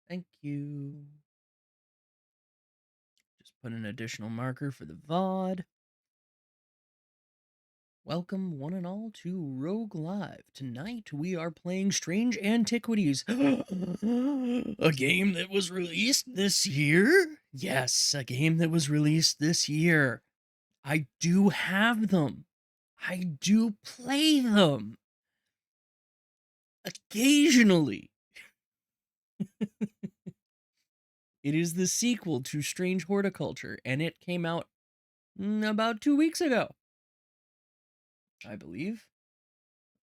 Thank you. Just put an additional marker for the VOD. Welcome, one and all, to Rogue Live. Tonight we are playing Strange Antiquities. A game that was released this year? Yes, a game that was released this year. I do have them. I do play them. Occasionally. It is the sequel to Strange Horticulture, and it came out about 2 weeks ago, I believe.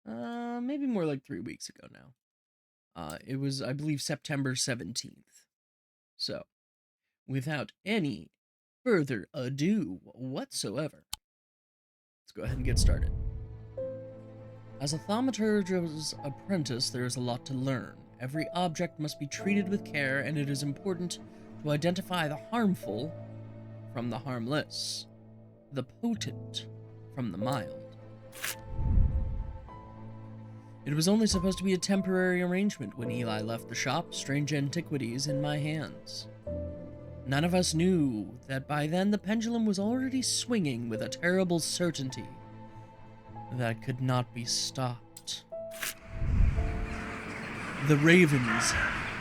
Maybe more like 3 weeks ago now. It was, I believe, September 17th. So, without any further ado whatsoever, let's go ahead and get started. As a Thaumaturge's apprentice, there is a lot to learn. Every object must be treated with care, and it is important to identify the harmful from the harmless, the potent from the mild. It was only supposed to be a temporary arrangement when Eli left the shop, Strange Antiquities in my hands. None of us knew that by then the pendulum was already swinging with a terrible certainty that could not be stopped. The ravens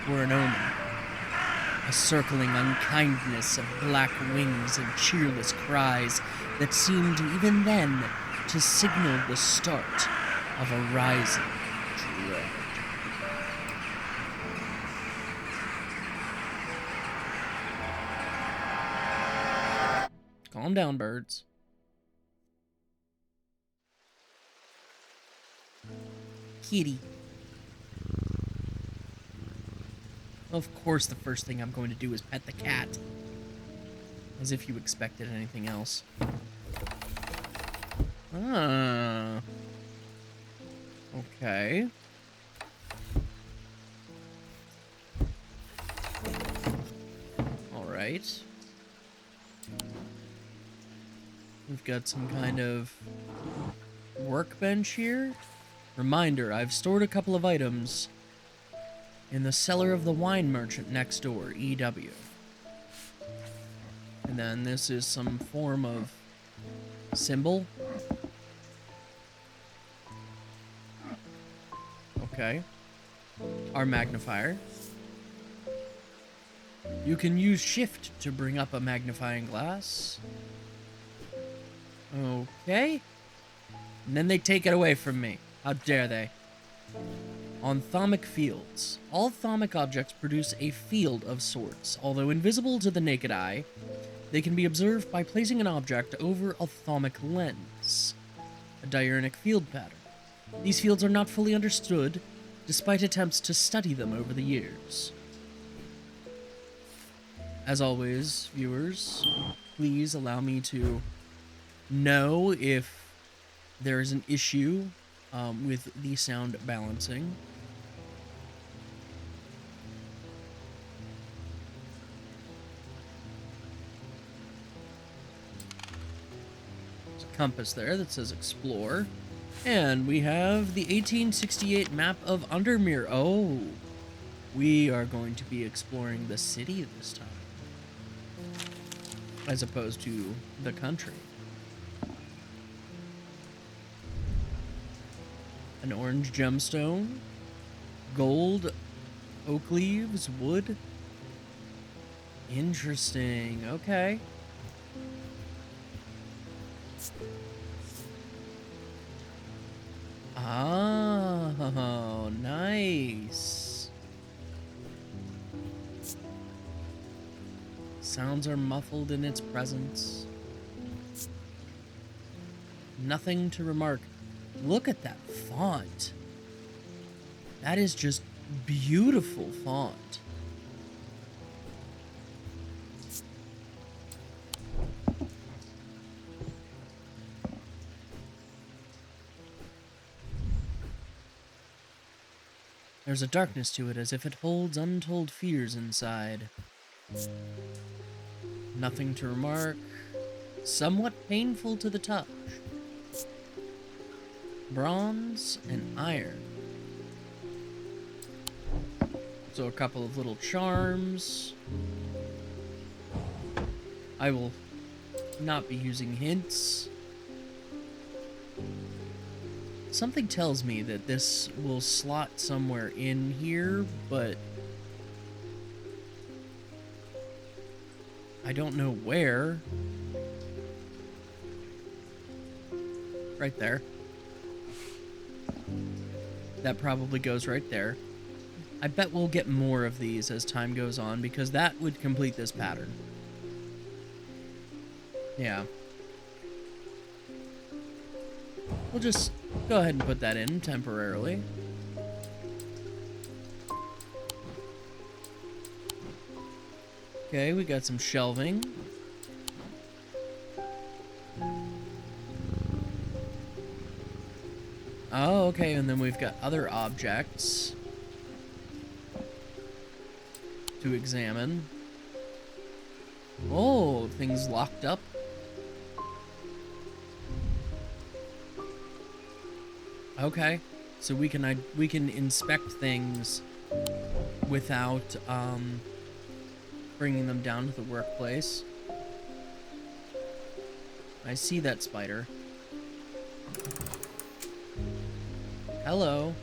were an omen, a circling unkindness of black wings and cheerless cries that seemed even then to signal the start of a rising dread. Calm down, birds. Kitty. Of course, the first thing I'm going to do is pet the cat. As if you expected anything else. Ah. Okay. Alright. We've got some kind of workbench here. Reminder, I've stored a couple of items in the cellar of the wine merchant next door, EW. And then this is some form of symbol. Okay. Our magnifier. You can use shift to bring up a magnifying glass. Okay. And then they take it away from me. How dare they? On thaumic fields. All thaumic objects produce a field of sorts. Although invisible to the naked eye, they can be observed by placing an object over a thaumic lens, a diurnic field pattern. These fields are not fully understood, despite attempts to study them over the years. As always, viewers, please allow me to know if there is an issue with the sound balancing. There's a compass there that says explore. And we have the 1868 map of Undermere. Oh, we are going to be exploring the city this time, as opposed to the country. An orange gemstone, gold, oak leaves, wood. Interesting, okay. Oh, nice. Sounds are muffled in its presence. Nothing to remark. Look at that font. That is just beautiful font. There's a darkness to it, as if it holds untold fears inside. Nothing to remark. Somewhat painful to the touch. Bronze and iron. So a couple of little charms. I will not be using hints. Something tells me that this will slot somewhere in here, but I don't know where. Right there. That probably goes right there. I bet we'll get more of these as time goes on, because that would complete this pattern. Yeah. We'll just go ahead and put that in temporarily. Okay, we got some shelving. Oh, okay, and then we've got other objects to examine. Oh, things locked up. Okay, so we can inspect things without bringing them down to the workplace. I see that spider. Hello.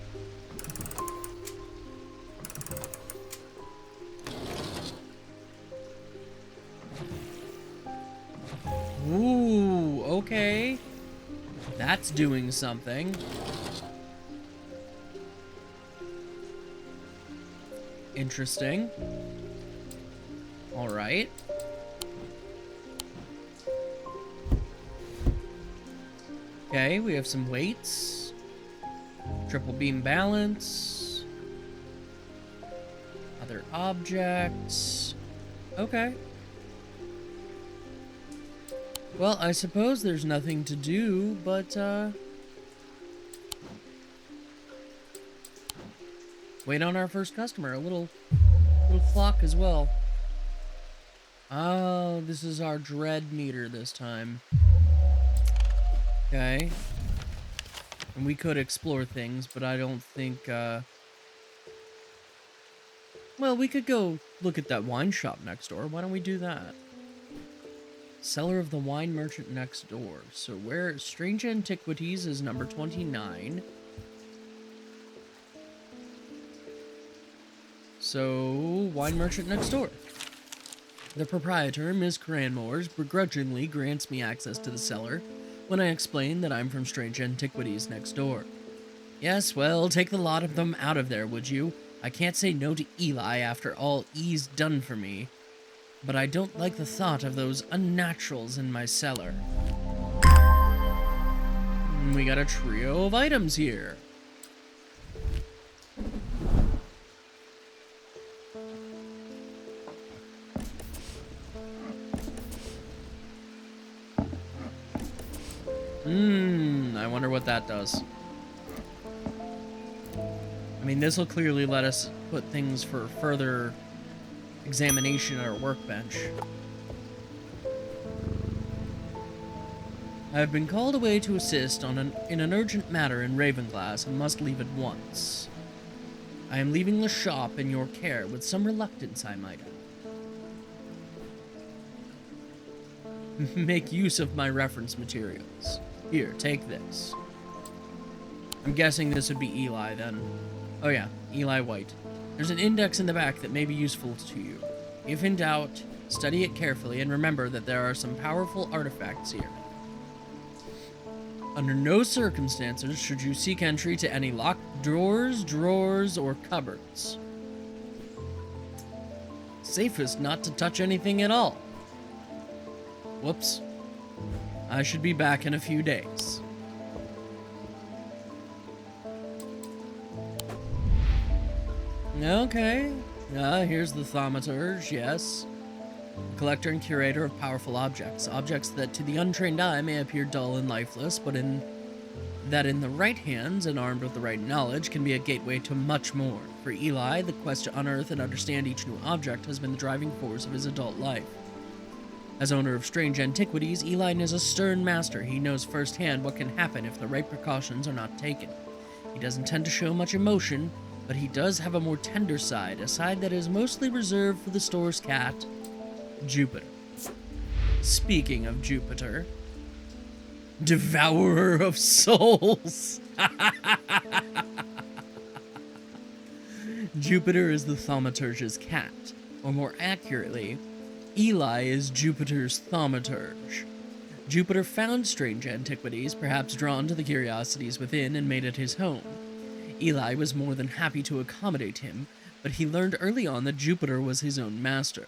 Ooh, okay. That's doing something. Interesting. All right. Okay, we have some weights. Triple beam balance. Other objects. Okay. Well, I suppose there's nothing to do, but, wait on our first customer. A little clock as well. Oh, this is our dread meter this time. Okay. And we could explore things, but I don't think, well, we could go look at that wine shop next door. Why don't we do that? Cellar of the wine merchant next door. So where Strange Antiquities is number 29. So, wine merchant next door. The proprietor, Miss Cranmores, begrudgingly grants me access to the cellar when I explain that I'm from Strange Antiquities next door. Yes, well, take the lot of them out of there, would you? I can't say no to Eli after all E's done for me. But I don't like the thought of those unnaturals in my cellar. We got a trio of items here. I wonder what that does. I mean, this will clearly let us put things for further examination at our workbench. I have been called away to assist in an urgent matter in Ravenglass and must leave at once. I am leaving the shop in your care with some reluctance, I might add. Make use of my reference materials. Here, take this. I'm guessing this would be Eli, then. Oh yeah, Eli White. There's an index in the back that may be useful to you. If in doubt, study it carefully and remember that there are some powerful artifacts here. Under no circumstances should you seek entry to any locked doors, drawers, or cupboards. Safest not to touch anything at all. Whoops. I should be back in a few days. Okay. Here's the Thaumaturge, yes. Collector and curator of powerful objects. Objects that to the untrained eye may appear dull and lifeless, but in the right hands and armed with the right knowledge can be a gateway to much more. For Eli, the quest to unearth and understand each new object has been the driving force of his adult life. As owner of Strange Antiquities, Eli is a stern master. He knows firsthand what can happen if the right precautions are not taken. He doesn't tend to show much emotion, but he does have a more tender side, a side that is mostly reserved for the store's cat, Jupiter. Speaking of Jupiter, Devourer of Souls. Jupiter is the Thaumaturge's cat, or more accurately, Eli is Jupiter's Thaumaturge. Jupiter found strange antiquities, perhaps drawn to the curiosities within, and made it his home. Eli was more than happy to accommodate him, but he learned early on that Jupiter was his own master.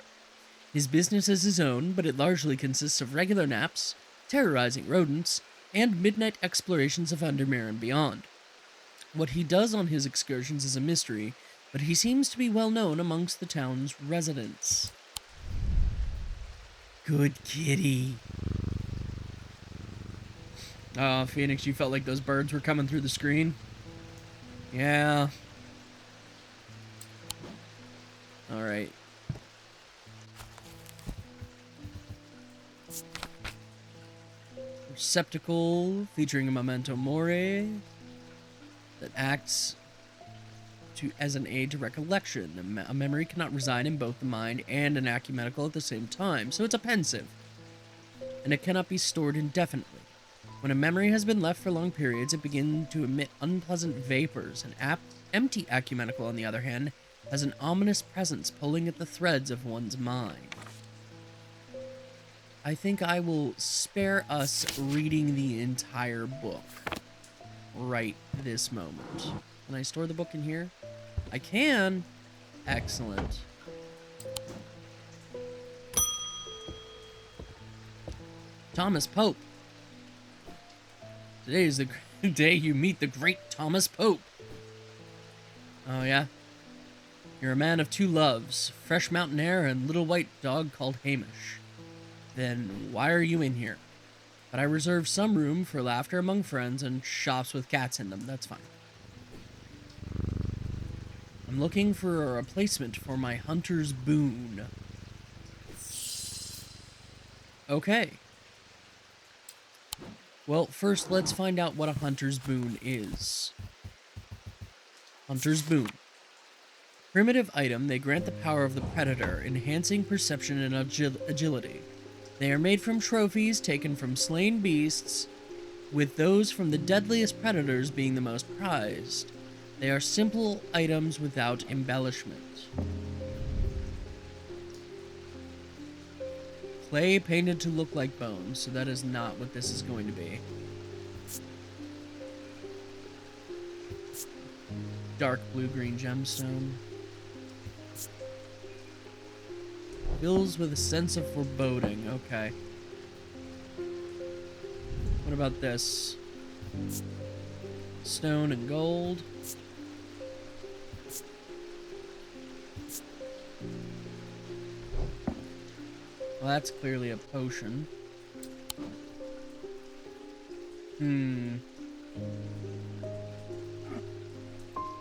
His business is his own, but it largely consists of regular naps, terrorizing rodents, and midnight explorations of Undermere and beyond. What he does on his excursions is a mystery, but he seems to be well known amongst the town's residents. Good kitty. Oh, Phoenix, you felt like those birds were coming through the screen? Yeah. Alright. Receptacle featuring a memento mori that acts as an aid to recollection. A memory cannot reside in both the mind and an ecumenical at the same time, so it's a pensive, and it cannot be stored indefinitely. When a memory has been left for long periods, it begins to emit unpleasant vapors. An empty ecumenical, on the other hand, has an ominous presence pulling at the threads of one's mind. I think I will spare us reading the entire book right this moment. Can I store the book in here? I can. Excellent. Thomas Pope. Today is the day you meet the great Thomas Pope. Oh, yeah? You're a man of two loves, fresh mountain air and little white dog called Hamish. Then why are you in here? But I reserve some room for laughter among friends and shops with cats in them. That's fine. I'm looking for a replacement for my hunter's boon. Okay. Well, first let's find out what a hunter's boon is. Hunter's boon. Primitive item, they grant the power of the predator, enhancing perception and agility. They are made from trophies taken from slain beasts, with those from the deadliest predators being the most prized. They are simple items without embellishment. Clay painted to look like bones, so that is not what this is going to be. Dark blue-green gemstone. Fills with a sense of foreboding. Okay. What about this? Stone and gold. Well, that's clearly a potion.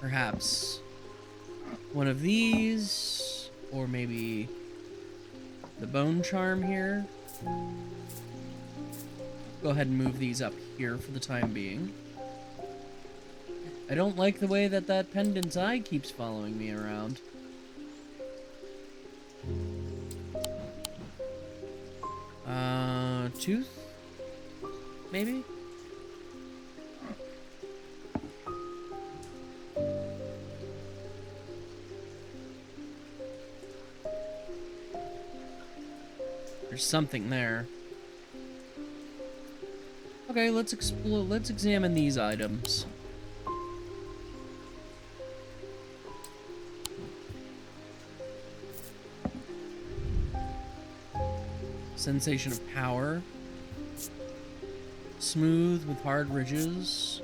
Perhaps one of these, or maybe the bone charm here. Go ahead and move these up here for the time being. I don't like the way that that pendant's eye keeps following me around. Tooth? Maybe? There's something there. Okay, let's explore. Let's examine these items. Sensation of power. Smooth with hard ridges.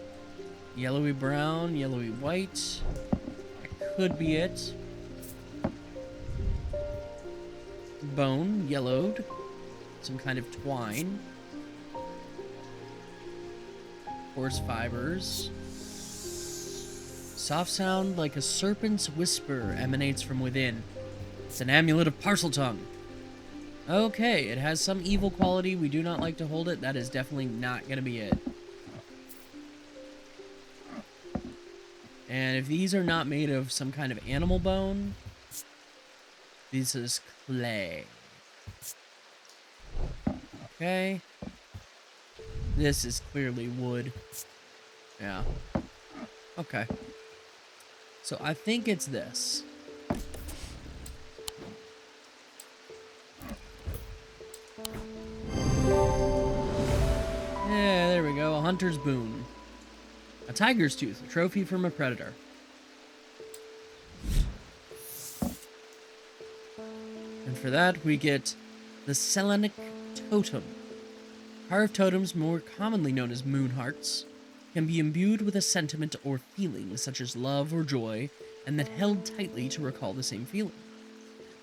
Yellowy brown, yellowy white. That could be it. Bone, yellowed. Some kind of twine. Coarse fibers. Soft sound like a serpent's whisper emanates from within. It's an amulet of parcel tongue. Okay, it has some evil quality. We do not like to hold it. That is definitely not going to be it. And if these are not made of some kind of animal bone, this is clay. Okay. This is clearly wood. Yeah. Okay. So I think it's this. Yeah, there we go. A hunter's boon. A tiger's tooth, a trophy from a predator. And for that, we get the Selenic totem. Carved totems, more commonly known as moon hearts, can be imbued with a sentiment or feeling such as love or joy, and then held tightly to recall the same feeling.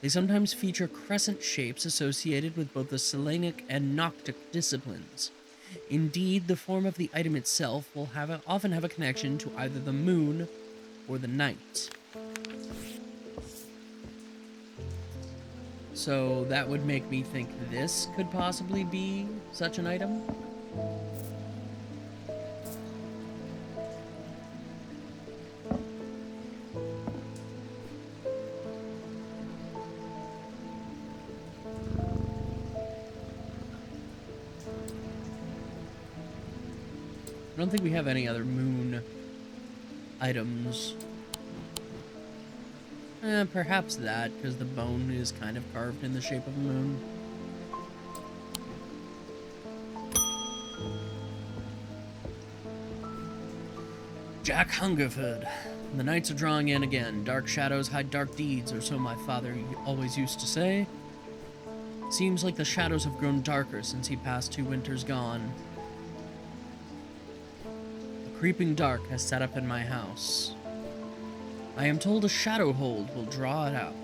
They sometimes feature crescent shapes associated with both the Selenic and Noctic disciplines. Indeed, the form of the item itself will often have a connection to either the moon or the night. So that would make me think this could possibly be such an item. I don't think we have any other moon items. Perhaps that, because the bone is kind of carved in the shape of a moon. Jack Hungerford. The nights are drawing in again. Dark shadows hide dark deeds, or so my father always used to say. Seems like the shadows have grown darker since he passed 2 winters gone. A creeping dark has set up in my house. I am told a shadow hold will draw it out.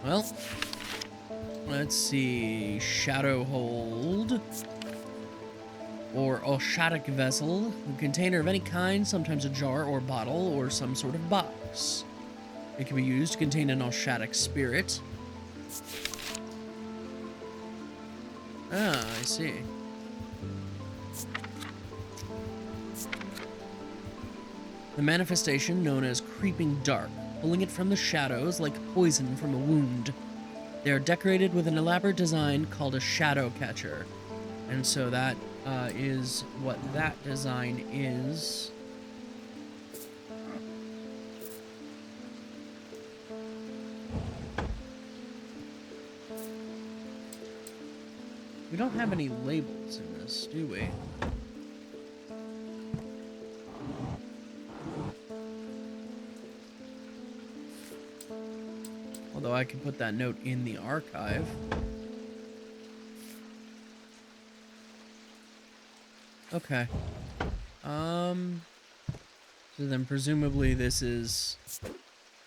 Well, let's see. Shadow hold. Or Oshatic vessel. A container of any kind, sometimes a jar or bottle, or some sort of box. It can be used to contain an Oshatic spirit. Ah, I see. The manifestation known as Creeping Dark, pulling it from the shadows like poison from a wound. They are decorated with an elaborate design called a shadow catcher. And so that is what that design is. We don't have any labels in this, do we? Although I can put that note in the archive. Okay. So then presumably this is...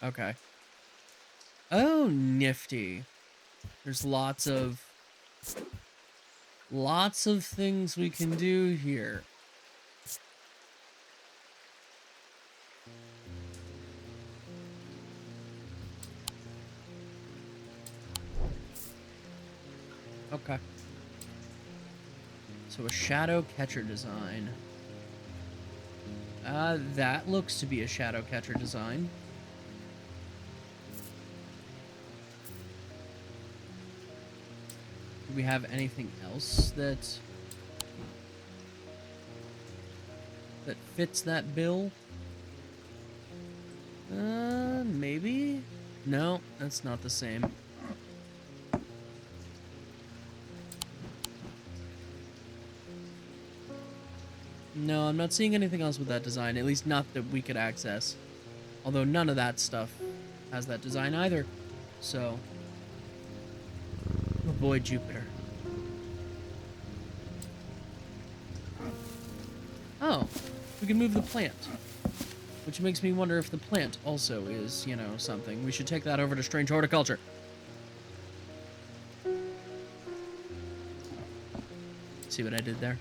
Okay. Oh, nifty. There's lots of things we can do here. Okay. So a shadow catcher design. That looks to be a shadow catcher design. Do we have anything else that fits that bill? Maybe? No, that's not the same. No, I'm not seeing anything else with that design, at least not that we could access. Although none of that stuff has that design either. So, avoid Jupiter. Oh, we can move the plant. Which makes me wonder if the plant also is, you know, something. We should take that over to Strange Horticulture. See what I did there?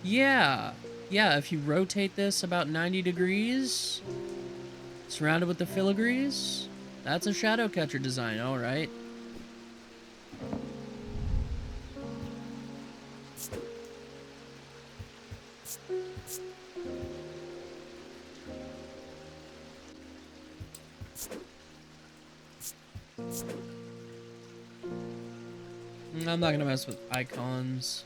Yeah. Yeah, if you rotate this about 90 degrees, Surrounded with the filigrees? That's a shadow catcher design, alright. I'm not gonna mess with icons.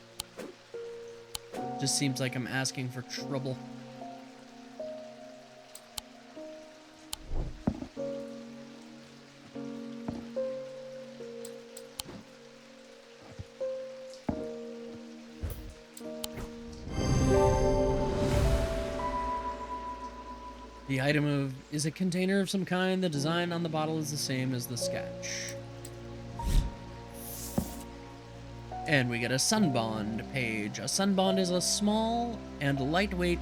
Just seems like I'm asking for trouble. The item is a container of some kind. The design on the bottle is the same as the sketch. And we get a Sunbond page. A Sunbond is a small and lightweight,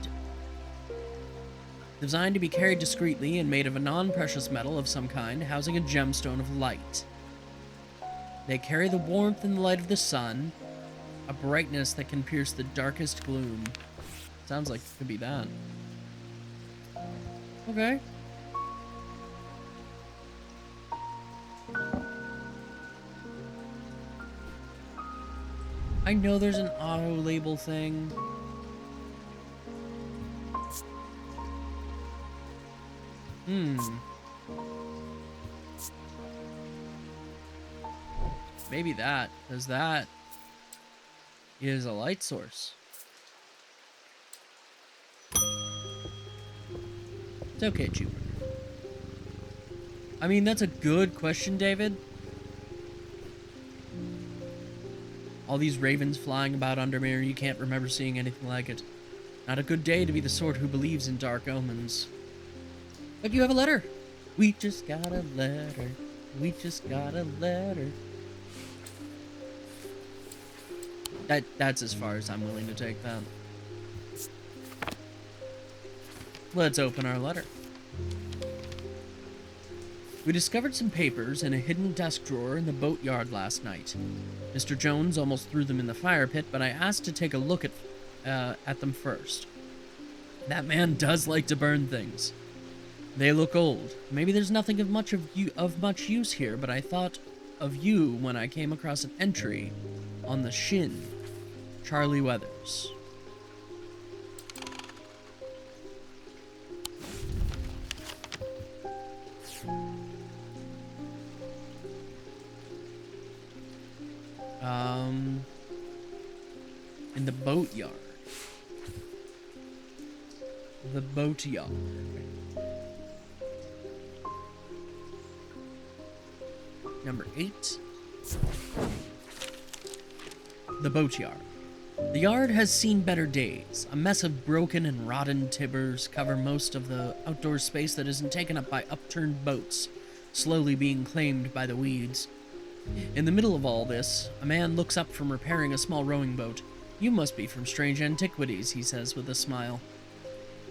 designed to be carried discreetly and made of a non-precious metal of some kind, housing a gemstone of light. They carry the warmth and the light of the sun, a brightness that can pierce the darkest gloom. Sounds like it could be that. Okay. I know there's an auto label thing. Maybe that, because that is a light source. It's okay, Jupiter. I mean, that's a good question, David. All these ravens flying about Undermere, you can't remember seeing anything like it. Not a good day to be the sort who believes in dark omens. But you have a letter. We just got a letter. We just got a letter. That's as far as I'm willing to take that. Let's open our letter. We discovered some papers in a hidden desk drawer in the boatyard last night. Mr. Jones almost threw them in the fire pit, but I asked to take a look at them first. That man does like to burn things. They look old. Maybe there's nothing of much use here, but I thought of you when I came across an entry on the shin. Charlie Weathers. In the boatyard. The boatyard. Number 8. The boatyard. The yard has seen better days. A mess of broken and rotten timbers cover most of the outdoor space that isn't taken up by upturned boats, slowly being claimed by the weeds. In the middle of all this, a man looks up from repairing a small rowing boat. You must be from strange Antiquities, he says with a smile.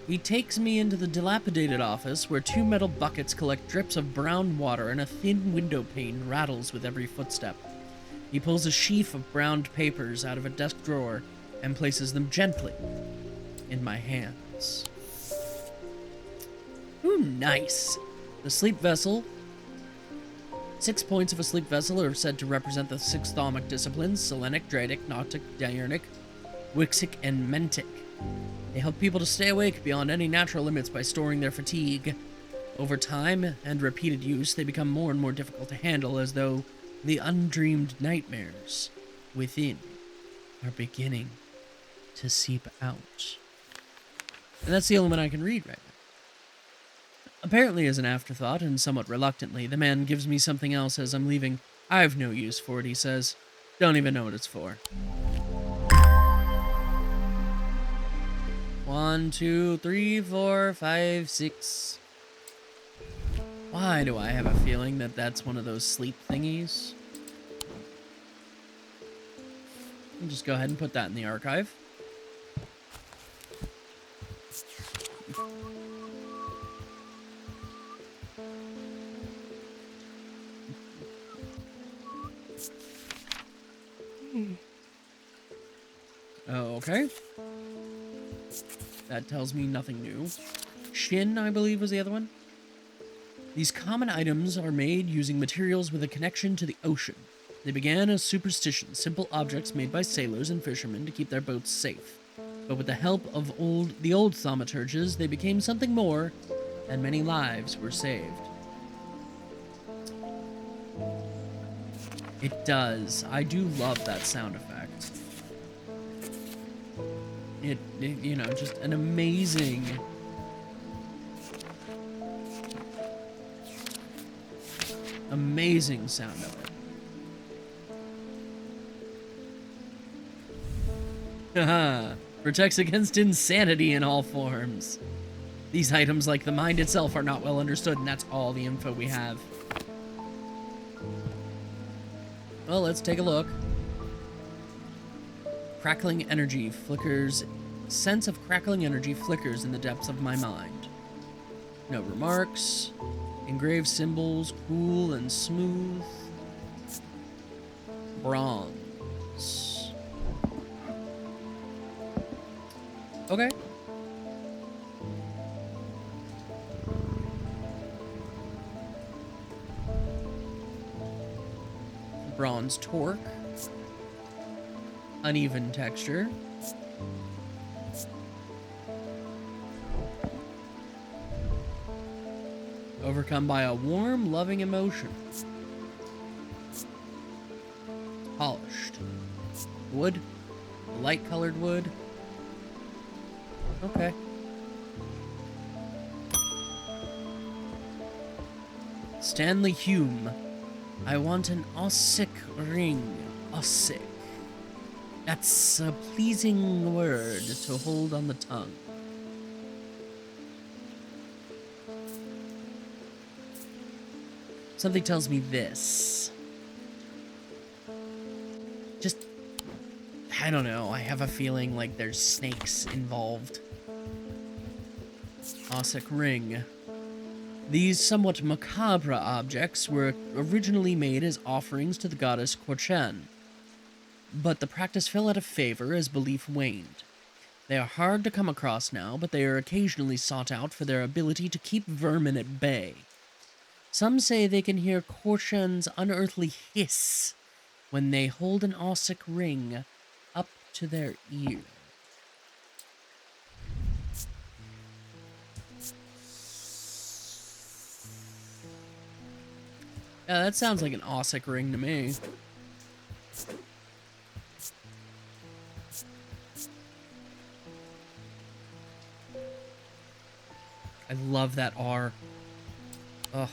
He takes me into the dilapidated office where 2 metal buckets collect drips of brown water and a thin window pane rattles with every footstep. He pulls a sheaf of browned papers out of a desk drawer and places them gently in my hands. Ooh, nice. The sleep vessel. 6 points of a sleep vessel are said to represent the 6 Thaumic disciplines: Selenic, Dradic, Nautic, Diurnic, Wixic, and Mentic. They help people to stay awake beyond any natural limits by storing their fatigue. Over time and repeated use, they become more and more difficult to handle, as though the undreamed nightmares within are beginning to seep out. And that's the only one I can read right now. Apparently as an afterthought, and somewhat reluctantly, the man gives me something else as I'm leaving. I've no use for it, he says. Don't even know what it's for. 1, 2, 3, 4, 5, 6. Why do I have a feeling that that's one of those sleep thingies? I'll just go ahead and put that in the archive. Okay. That tells me nothing new. Shin, I believe, was the other one. These common items are made using materials with a connection to the ocean. They began as superstitions, simple objects made by sailors and fishermen to keep their boats safe. But with the help of the old thaumaturges, they became something more, and many lives were saved. It does. I do love that sound effect. It you know, just an amazing sound of it. Haha. Protects against insanity in all forms. These items, like the mind itself, are not well understood, and that's all the info we have. Well, let's take a look. Crackling energy flickers. Sense of crackling energy flickers in the depths of my mind. No remarks. Engraved symbols, cool and smooth. Bronze. Okay. Bronze torque. Uneven texture. Overcome by a warm, loving emotion. Polished. Wood. Light-colored wood. Okay. Stanley Hume. I want an Ossic ring. Ossic. That's a pleasing word to hold on the tongue. Something tells me this. Just, I don't know. I have a feeling like there's snakes involved. Ossic ring. These somewhat macabre objects were originally made as offerings to the goddess Korchen, but the practice fell out of favor as belief waned. They are hard to come across now, but they are occasionally sought out for their ability to keep vermin at bay. Some say they can hear Korchen's unearthly hiss when they hold an Ossic ring up to their ear. Yeah, that sounds like an Ossic ring to me. I love that R. Ugh,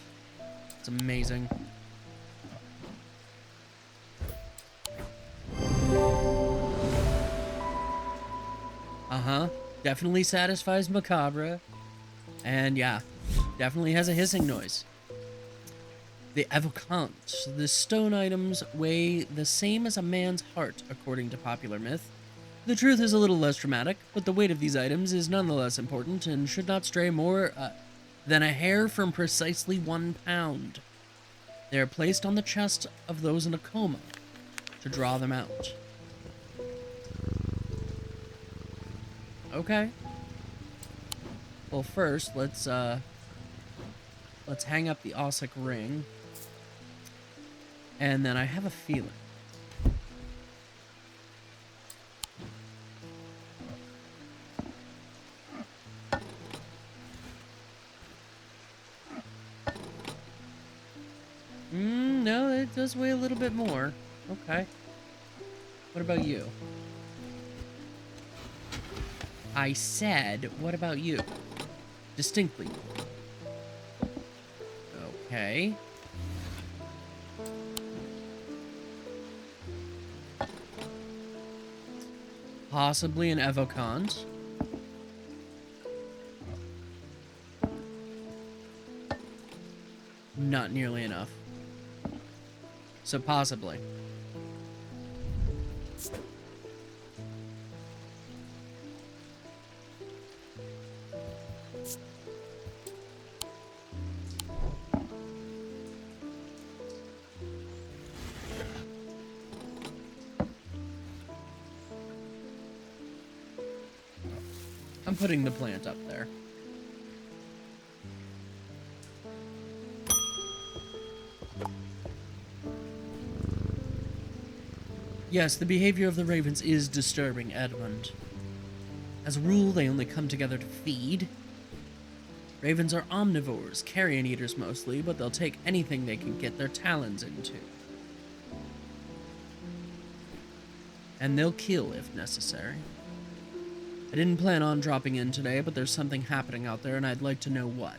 it's amazing. Uh-huh. Definitely satisfies macabre. And yeah, definitely has a hissing noise. The Evocant. The stone items weigh the same as a man's heart, according to popular myth. The truth is a little less dramatic, but the weight of these items is nonetheless important and should not stray more than a hair from precisely 1 pound. They are placed on the chest of those in a coma to draw them out. Okay. Well, first, let's hang up the Ossic ring. And then I have a feeling. No, it does weigh a little bit more. Okay. What about you? I said, what about you? Distinctly. Okay. Possibly an Evocant. Not nearly enough. So possibly. I'm putting the plant up there. Yes, the behavior of the ravens is disturbing, Edmund. As a rule, they only come together to feed. Ravens are omnivores, carrion eaters mostly, but they'll take anything they can get their talons into. And they'll kill if necessary. I didn't plan on dropping in today, but there's something happening out there and I'd like to know what.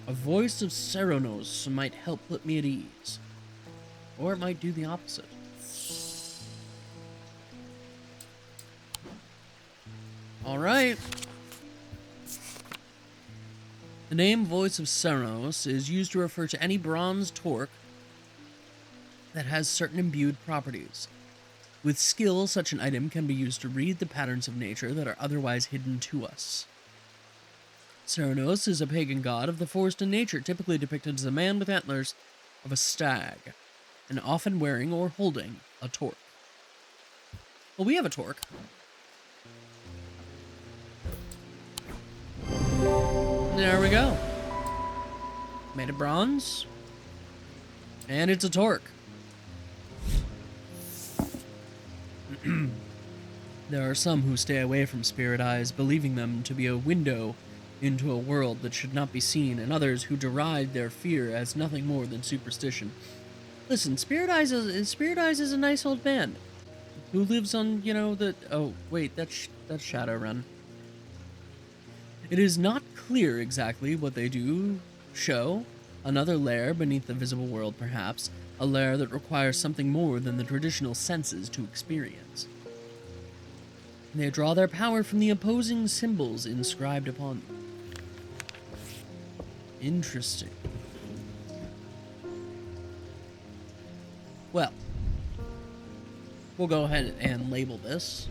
A voice of Ceranos might help put me at ease. Or it might do the opposite. Alright. The name Voice of Ceranos is used to refer to any bronze torque that has certain imbued properties. With skill, such an item can be used to read the patterns of nature that are otherwise hidden to us. Ceranos is a pagan god of the forest and nature, typically depicted as a man with antlers of a stag, and often wearing or holding a torque. Well, we have a torque. There we go. Made of bronze. And it's a torque. There are some who stay away from spirit eyes, believing them to be a window into a world that should not be seen, and others who deride their fear as nothing more than superstition. Listen, Spirit Eyes is a nice old man who lives on, oh, wait, that's Shadowrun. It is not clear exactly what they do show. Another lair beneath the visible world, perhaps. A lair that requires something more than the traditional senses to experience. They draw their power from the opposing symbols inscribed upon them. Interesting. Well, we'll go ahead and label this.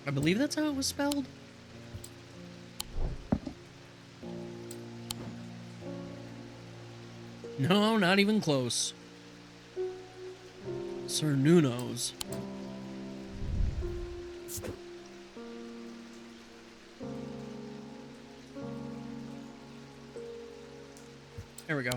I believe that's how it was spelled. No, not even close. Sir Nuno's. There we go.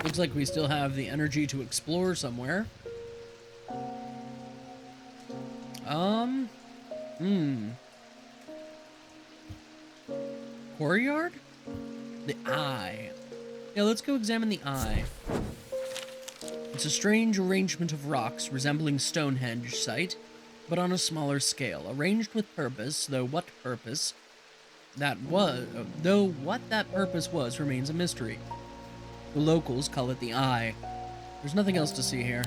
Looks like we still have the energy to explore somewhere. Courtyard? The eye. Yeah, let's go examine the eye. It's a strange arrangement of rocks resembling Stonehenge site, but on a smaller scale, arranged with purpose, though what that purpose was remains a mystery. The locals call it the eye. There's nothing else to see here.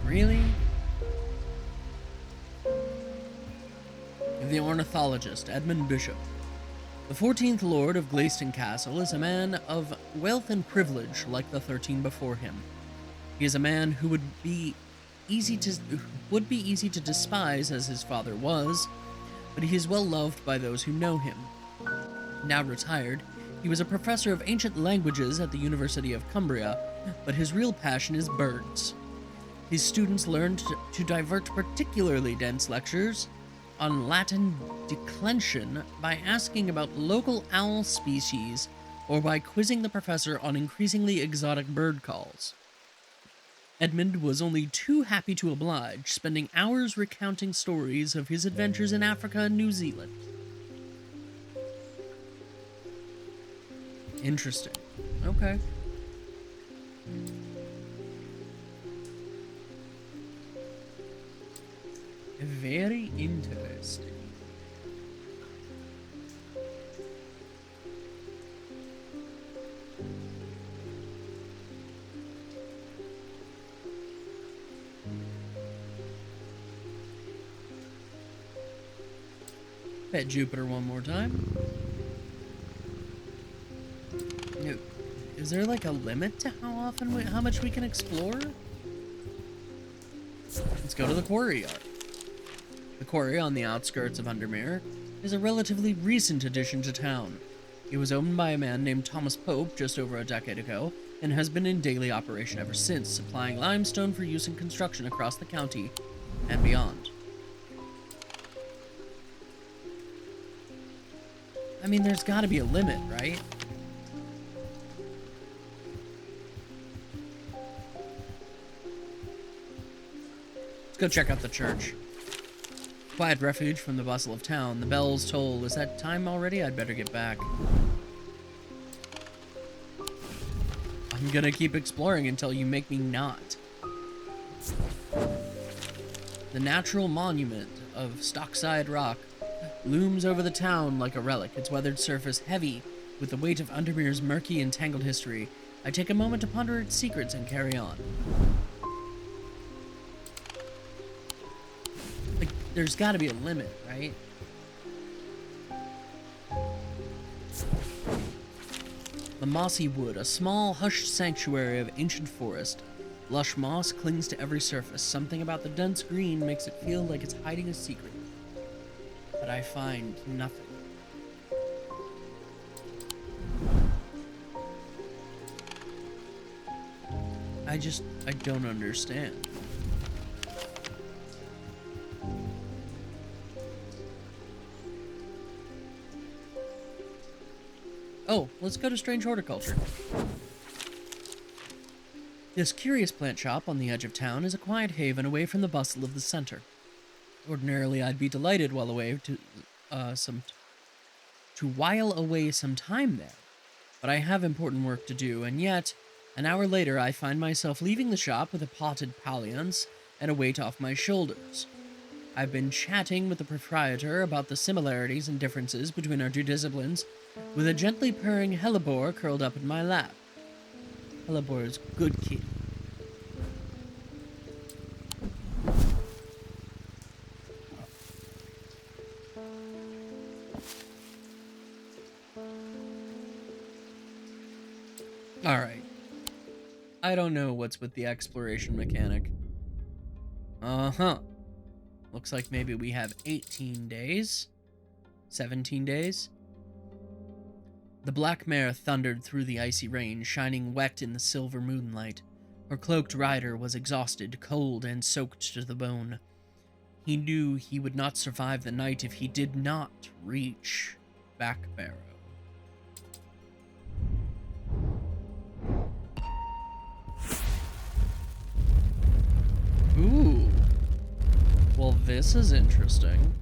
Really? The ornithologist, Edmund Bishop. The 14th Lord of Gleiston Castle is a man of wealth and privilege like the 13 before him. He is a man who would be easy to despise as his father was, but he is well loved by those who know him. Now retired, he was a professor of ancient languages at the University of Cumbria, but his real passion is birds. His students learned to divert particularly dense lectures on Latin declension by asking about local owl species or by quizzing the professor on increasingly exotic bird calls. Edmund was only too happy to oblige, spending hours recounting stories of his adventures in Africa and New Zealand. Interesting. Okay. Very interesting. Pet Jupiter one more time. Is there like a limit to how much we can explore? Let's go to the quarry yard. The quarry on the outskirts of Undermere is a relatively recent addition to town. It was owned by a man named Thomas Pope just over a decade ago, and has been in daily operation ever since, supplying limestone for use in construction across the county and beyond. I mean, there's gotta be a limit, right? Let's go check out the church. Quiet refuge from the bustle of town. The bells toll. Is that time already? I'd better get back. I'm gonna keep exploring until you make me not. The natural monument of Stockside Rock looms over the town like a relic, its weathered surface heavy with the weight of Undermere's murky and tangled history. I take a moment to ponder its secrets and carry on. Like, there's gotta be a limit, right? The mossy wood, a small, hushed sanctuary of ancient forest. Lush moss clings to every surface. Something about the dense green makes it feel like it's hiding a secret. But I find nothing. I don't understand. Oh, let's go to Strange Horticulture. This curious plant shop on the edge of town is a quiet haven away from the bustle of the center. Ordinarily, I'd be delighted while away to while away some time there, but I have important work to do, and yet, an hour later, I find myself leaving the shop with a potted palliance and a weight off my shoulders. I've been chatting with the proprietor about the similarities and differences between our two disciplines, with a gently purring hellebore curled up in my lap. Hellebore's good kid. Alright. I don't know what's with the exploration mechanic. Uh-huh. Looks like maybe we have 18 days. 17 days. The black mare thundered through the icy rain, shining wet in the silver moonlight. Her cloaked rider was exhausted, cold, and soaked to the bone. He knew he would not survive the night if he did not reach Backbarrow. Ooh. Well, this is interesting.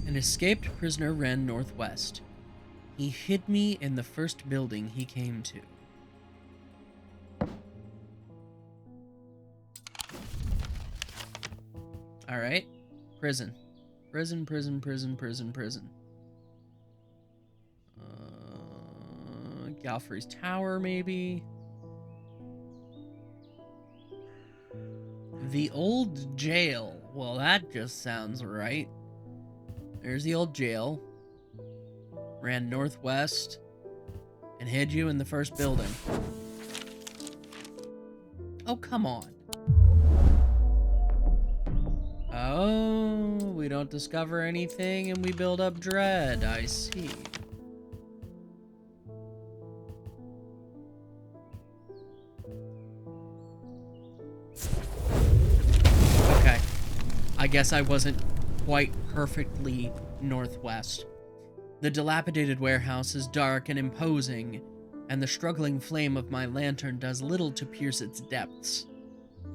An escaped prisoner ran northwest. He hid me in the first building he came to. Alright. Prison. Prison. Galfrey's Tower, maybe? The old jail. Well, that just sounds right. There's the old jail. Ran northwest and hid you in the first building. Oh, come on. Oh, we don't discover anything and we build up dread. I see. Okay. I guess I wasn't quite perfectly northwest. The dilapidated warehouse is dark and imposing, and the struggling flame of my lantern does little to pierce its depths.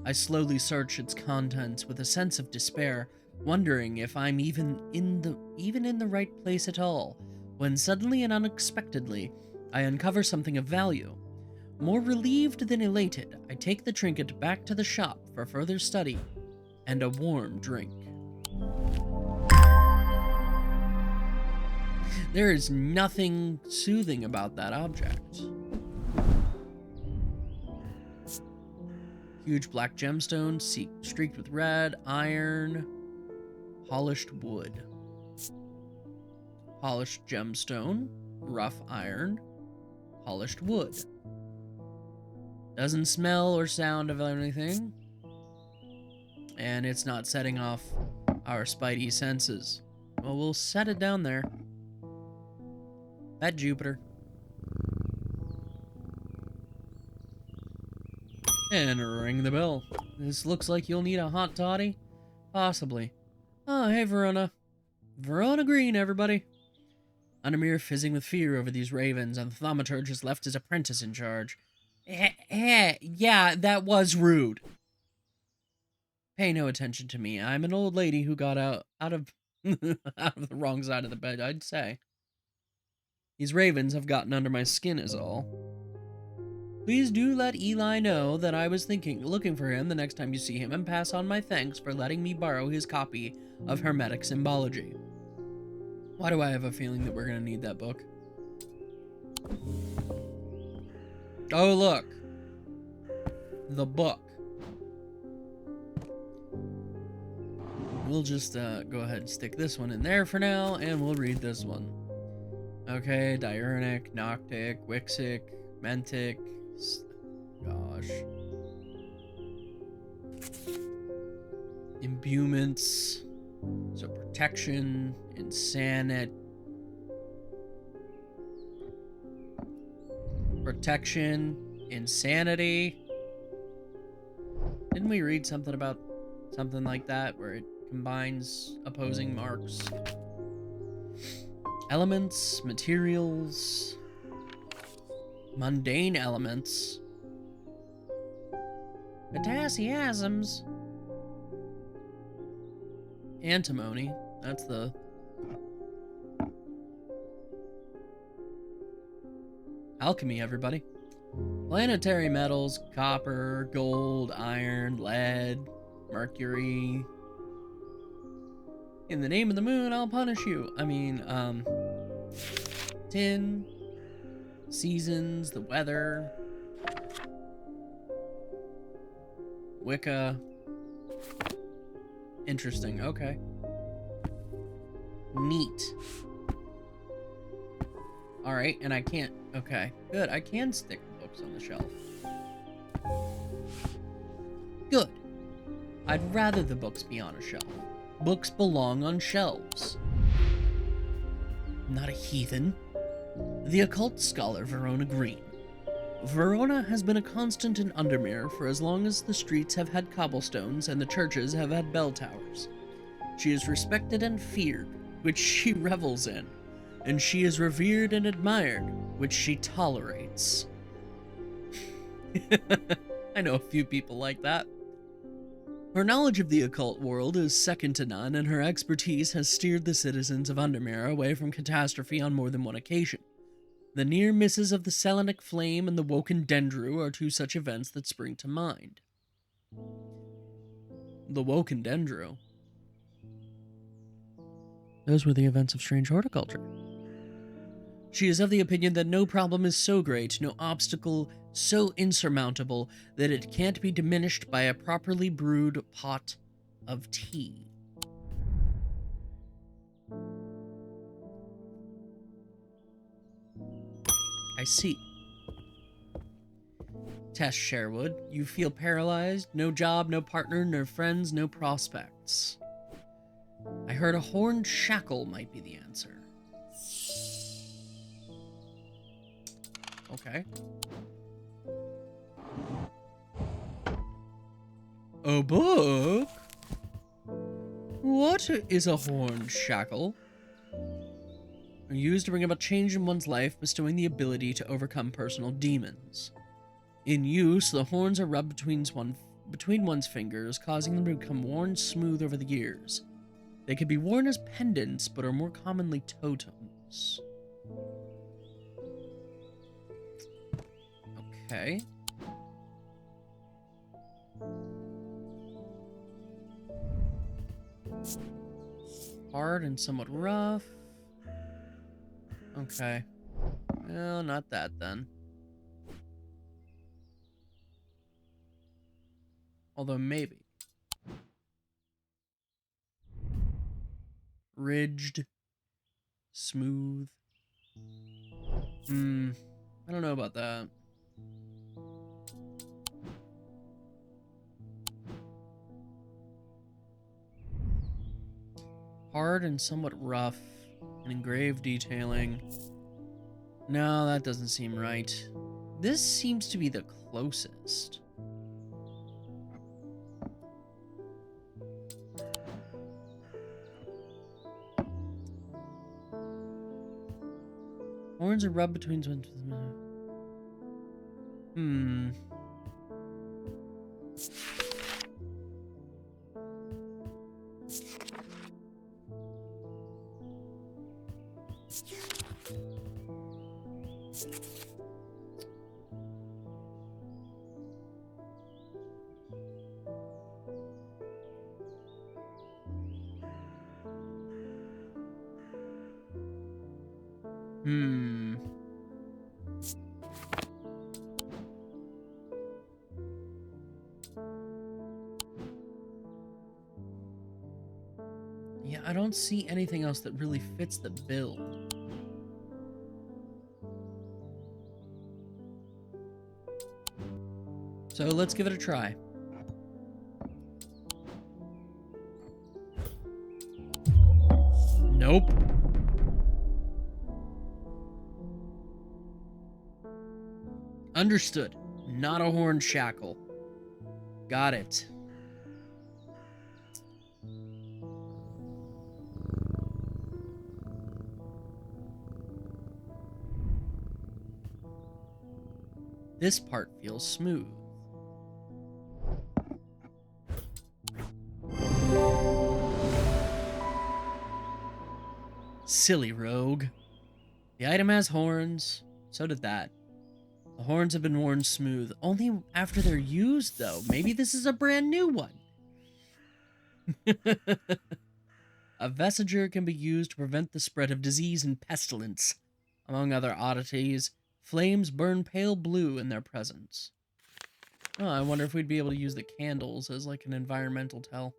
I slowly search its contents with a sense of despair, wondering if I'm even in the right place at all, when suddenly and unexpectedly, I uncover something of value. More relieved than elated, I take the trinket back to the shop for further study and a warm drink. There is nothing soothing about that object. Huge black gemstone, streaked with red, iron, Polished wood. Polished gemstone. Rough iron. Polished wood. Doesn't smell or sound of anything. And it's not setting off our spidey senses. Well, we'll set it down there. At Jupiter. And ring the bell. This looks like you'll need a hot toddy. Possibly. Oh, hey, Verona. Verona Green, everybody. Undermere fizzing with fear over these ravens, and the Thaumaturge has left his apprentice in charge. Yeah, that was rude. Pay no attention to me. I'm an old lady who got out of out of the wrong side of the bed, I'd say. These ravens have gotten under my skin is all. Please do let Eli know that I was looking for him the next time you see him, and pass on my thanks for letting me borrow his copy of Hermetic Symbology. Why do I have a feeling that we're going to need that book? Oh, look. The book. We'll just go ahead and stick this one in there for now, and we'll read this one. Okay, Diurnic, Noctic, Wixic, Mentic. Gosh. Imbuements. So protection, insanity. Protection, insanity. Didn't we read something about something like that where it combines opposing marks? Elements, materials, mundane elements, potassiasms, antimony. That's the alchemy, everybody. Planetary metals, copper, gold, iron, lead, mercury. In the name of the moon, I'll punish you. I mean, tin, seasons, the weather, Wicca. Interesting, okay. Neat. Alright, and I can't, okay, good, I can stick books on the shelf. Good. I'd rather the books be on a shelf. Books belong on shelves. I'm not a heathen. The occult scholar Verona Green. Verona has been a constant in Undermere for as long as the streets have had cobblestones and the churches have had bell towers. She is respected and feared, which she revels in, and she is revered and admired, which she tolerates. I know a few people like that. Her knowledge of the occult world is second to none, and her expertise has steered the citizens of Undermere away from catastrophe on more than one occasion. The near misses of the Selenic Flame and the Woken Dendru are two such events that spring to mind. The Woken Dendru. Those were the events of strange horticulture. She is of the opinion that no problem is so great, no obstacle so insurmountable, that it can't be diminished by a properly brewed pot of tea. I see. Tess Sherwood, you feel paralyzed, no job, no partner, no friends, no prospects. I heard a horned shackle might be the answer. Okay. A book? What is a horned shackle? Are used to bring about change in one's life, bestowing the ability to overcome personal demons. In use, the horns are rubbed between one's fingers, causing them to become worn smooth over the years. They can be worn as pendants, but are more commonly totems. Okay. Hard and somewhat rough. Okay. Well, not that then. Although maybe. Ridged. Smooth. I don't know about that. Hard and somewhat rough. And engraved detailing. No, that doesn't seem right. This seems to be the closest. Horns are rubbed between... Yeah, I don't see anything else that really fits the bill. So let's give it a try. Nope. Understood. Not a horn shackle. Got it. This part feels smooth. Silly rogue. The item has horns. So did that. The horns have been worn smooth. Only after they're used, though. Maybe this is a brand new one. A vestiger can be used to prevent the spread of disease and pestilence. Among other oddities, flames burn pale blue in their presence. Oh, I wonder if we'd be able to use the candles as like an environmental tell.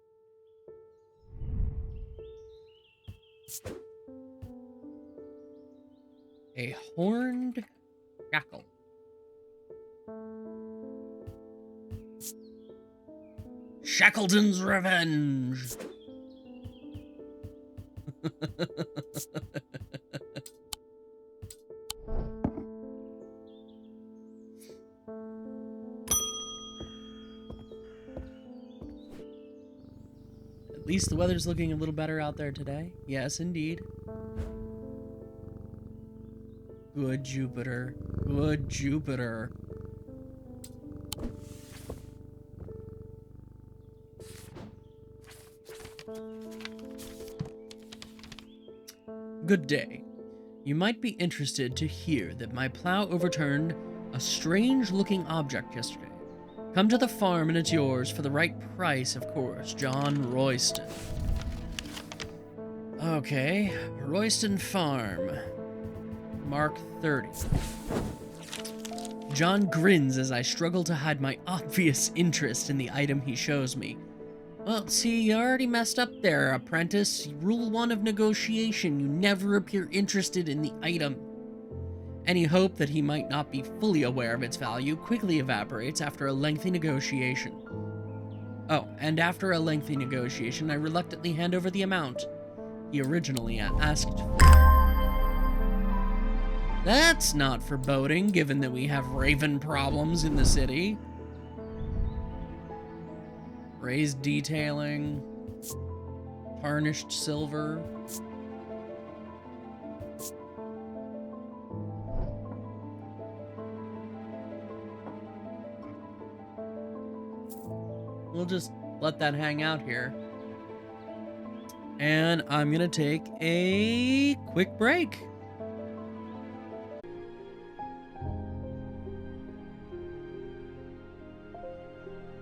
A horned shackle. Shackleton's Revenge! At least the weather's looking a little better out there today. Yes, indeed. Good Jupiter. Good Jupiter. Good day. You might be interested to hear that my plow overturned a strange-looking object yesterday. Come to the farm and it's yours for the right price, of course. John Royston. Okay, Royston Farm. Mark 30. John grins as I struggle to hide my obvious interest in the item he shows me. Well, see, you already messed up there, Apprentice. Rule 1 of negotiation, you never appear interested in the item. Any hope that he might not be fully aware of its value quickly evaporates after a lengthy negotiation. Oh, and after a lengthy negotiation, I reluctantly hand over the amount he originally asked for. That's not foreboding, given that we have raven problems in the city. Raised detailing, tarnished silver. We'll just let that hang out here. And I'm gonna take a quick break.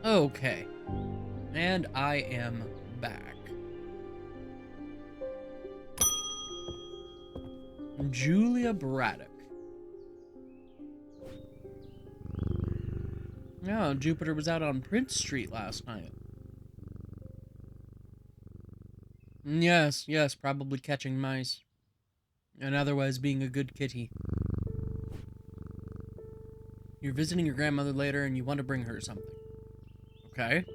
Okay. And I am back. Julia Braddock. Oh, Jupiter was out on Prince Street last night. Yes, yes, probably catching mice. And otherwise being a good kitty. You're visiting your grandmother later and you want to bring her something. Okay.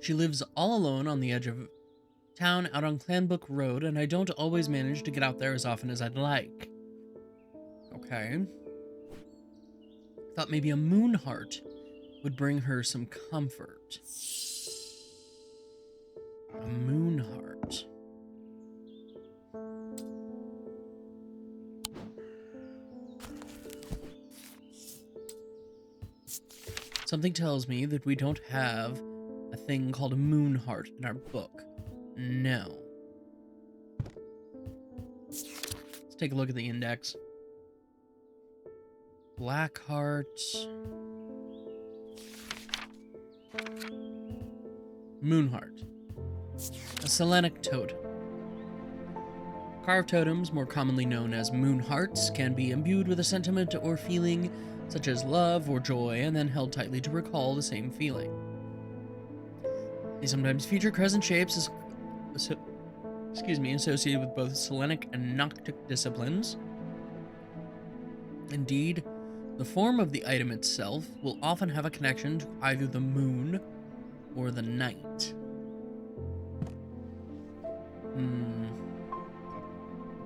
She lives all alone on the edge of town out on Clanbook Road, and I don't always manage to get out there as often as I'd like. Okay. Thought maybe a moon heart would bring her some comfort. A moon heart. Something tells me that we don't have a thing called a moon heart in our book. No. Let's take a look at the index. Black heart. Moon heart. A Selenic totem. Carved totems, more commonly known as moon hearts, can be imbued with a sentiment or feeling such as love or joy, and then held tightly to recall the same feeling. They sometimes feature crescent shapes associated with both Selenic and Noctic disciplines. Indeed, the form of the item itself will often have a connection to either the moon or the night.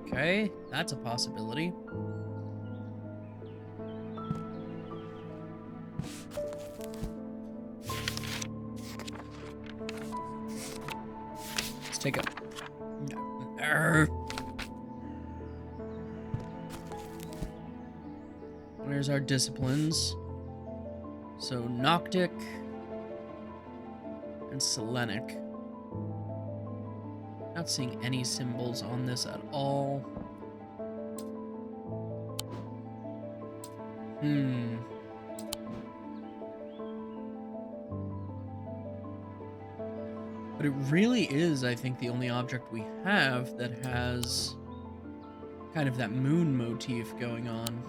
Okay, that's a possibility. Let's take a... There's our disciplines. So, Noctic and Selenic. Not seeing any symbols on this at all. But it really is, I think, the only object we have that has kind of that moon motif going on.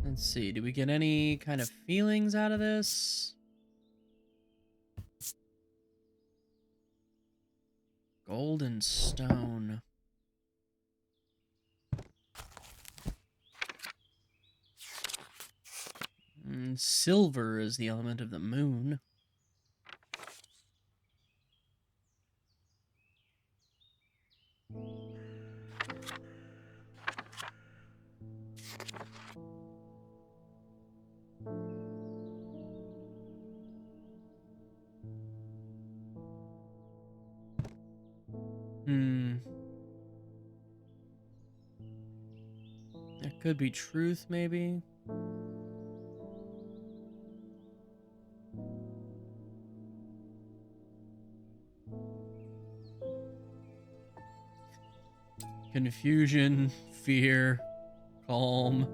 Let's see, do we get any kind of feelings out of this? Golden stone. Silver is the element of the moon. That could be truth, maybe? Confusion, fear, calm.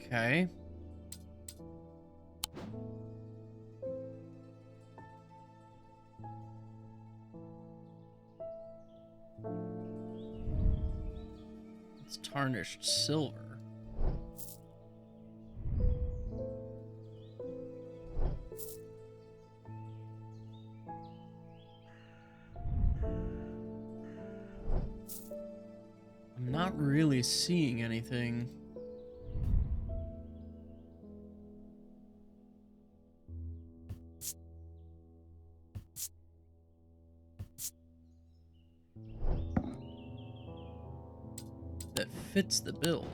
Okay. It's tarnished silver. I'm not really seeing anything. that fits the bill.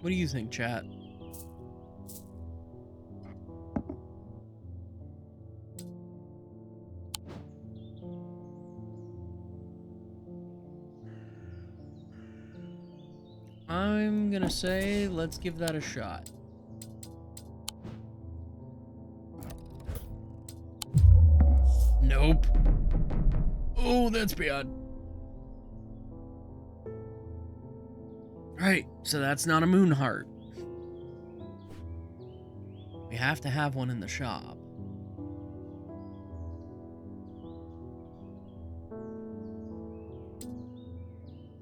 What do you think, chat? I'm gonna say, let's give that a shot. Nope. Oh, that's bad. Right, so that's not a moon heart. We have to have one in the shop.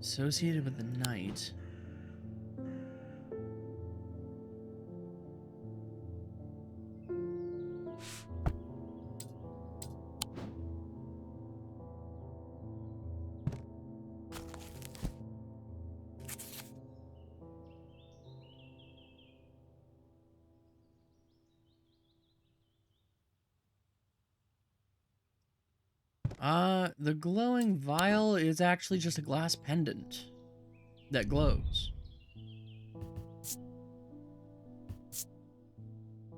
Associated with the night. The glowing vial is actually just a glass pendant that glows.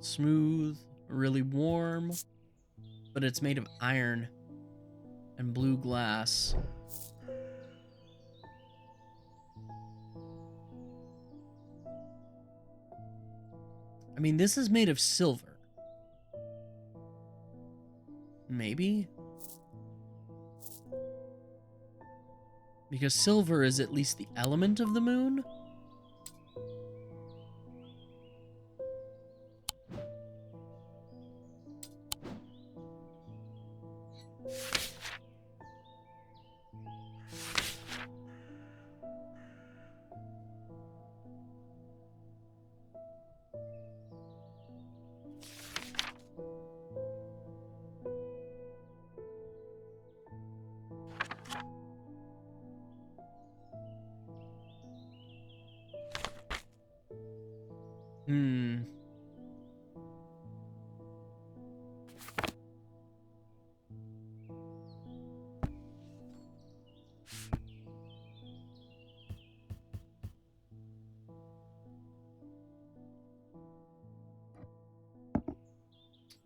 Smooth, really warm, but it's made of iron and blue glass. I mean, this is made of silver. Maybe? Because silver is at least the element of the moon?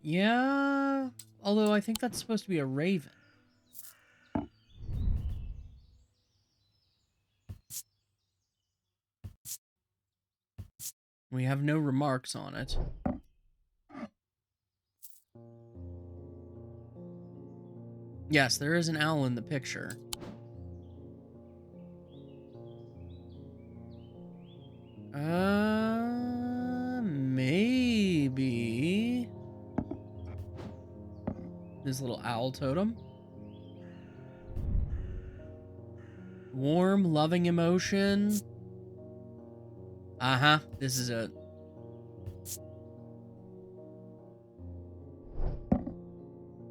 Yeah, although I think that's supposed to be a raven. We have no remarks on it. Yes, there is an owl in the picture. Maybe this little owl totem. Warm, loving emotion. Uh-huh, this is it.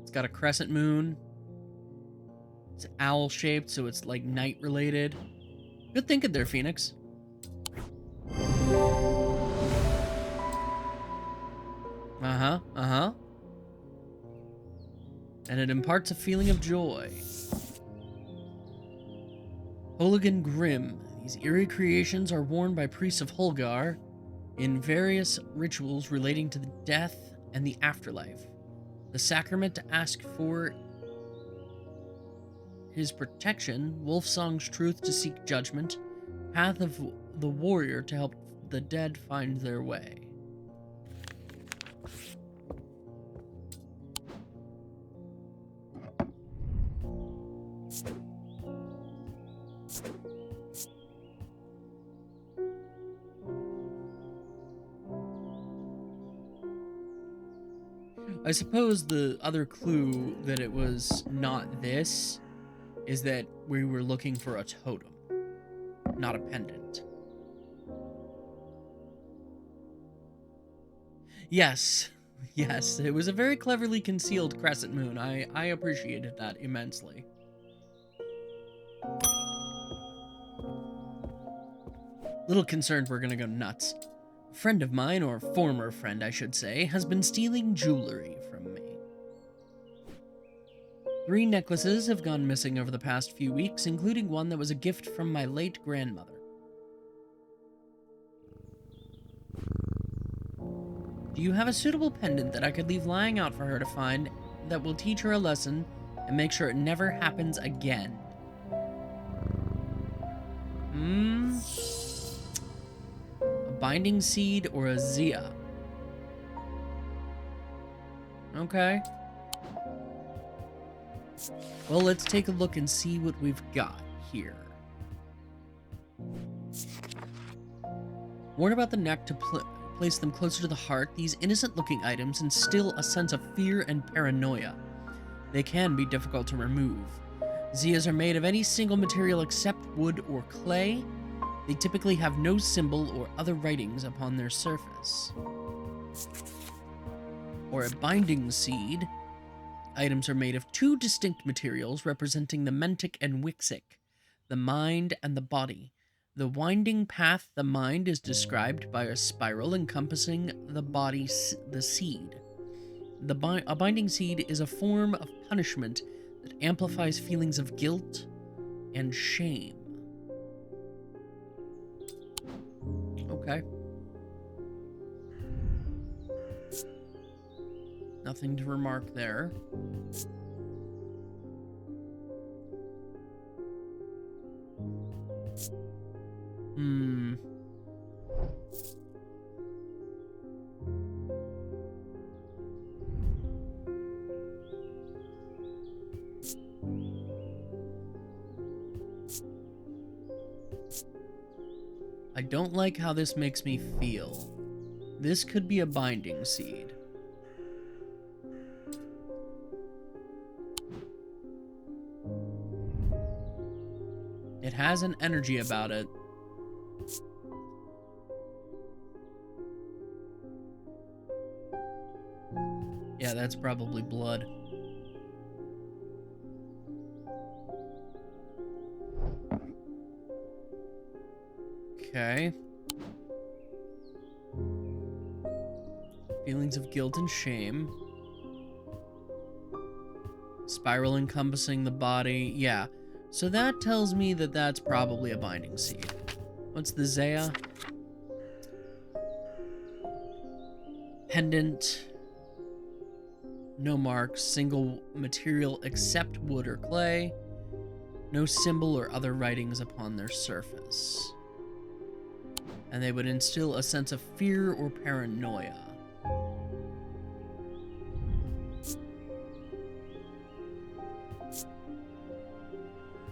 It's got a crescent moon. It's owl-shaped, so it's like night-related. Good thinking there, Phoenix. Uh-huh. And it imparts a feeling of joy. Hooligan Grim. These eerie creations are worn by priests of Holgar in various rituals relating to the death and the afterlife. The sacrament to ask for his protection, Wolfsong's truth to seek judgment, path of the warrior to help the dead find their way. I suppose the other clue that it was not this is that we were looking for a totem, not a pendant. Yes, it was a very cleverly concealed crescent moon. I appreciated that immensely. Little concerned we're gonna go nuts. A friend of mine, or former friend I should say, has been stealing jewelry from me. 3 necklaces have gone missing over the past few weeks, including one that was a gift from my late grandmother. Do you have a suitable pendant that I could leave lying out for her to find that will teach her a lesson and make sure it never happens again? A binding seed or a Zia? Okay. Well, let's take a look and see what we've got here. Worn about the neck to place them closer to the heart, these innocent-looking items instill a sense of fear and paranoia. They can be difficult to remove. Zias are made of any single material except wood or clay. They typically have no symbol or other writings upon their surface. Or a binding seed. Items are made of 2 distinct materials representing the mentic and wixic, the mind and the body. The winding path, the mind, is described by a spiral encompassing the body, the seed. A binding seed is a form of punishment that amplifies feelings of guilt and shame. Okay. Nothing to remark there. I don't like how this makes me feel. This could be a binding seed. It has an energy about it. Yeah, that's probably blood. Okay. Feelings of guilt and shame. Spiral encompassing the body. Yeah. So that tells me that that's probably a binding seed. What's the Zaya? Pendant. No marks. Single material except wood or clay. No symbol or other writings upon their surface. And they would instill a sense of fear or paranoia.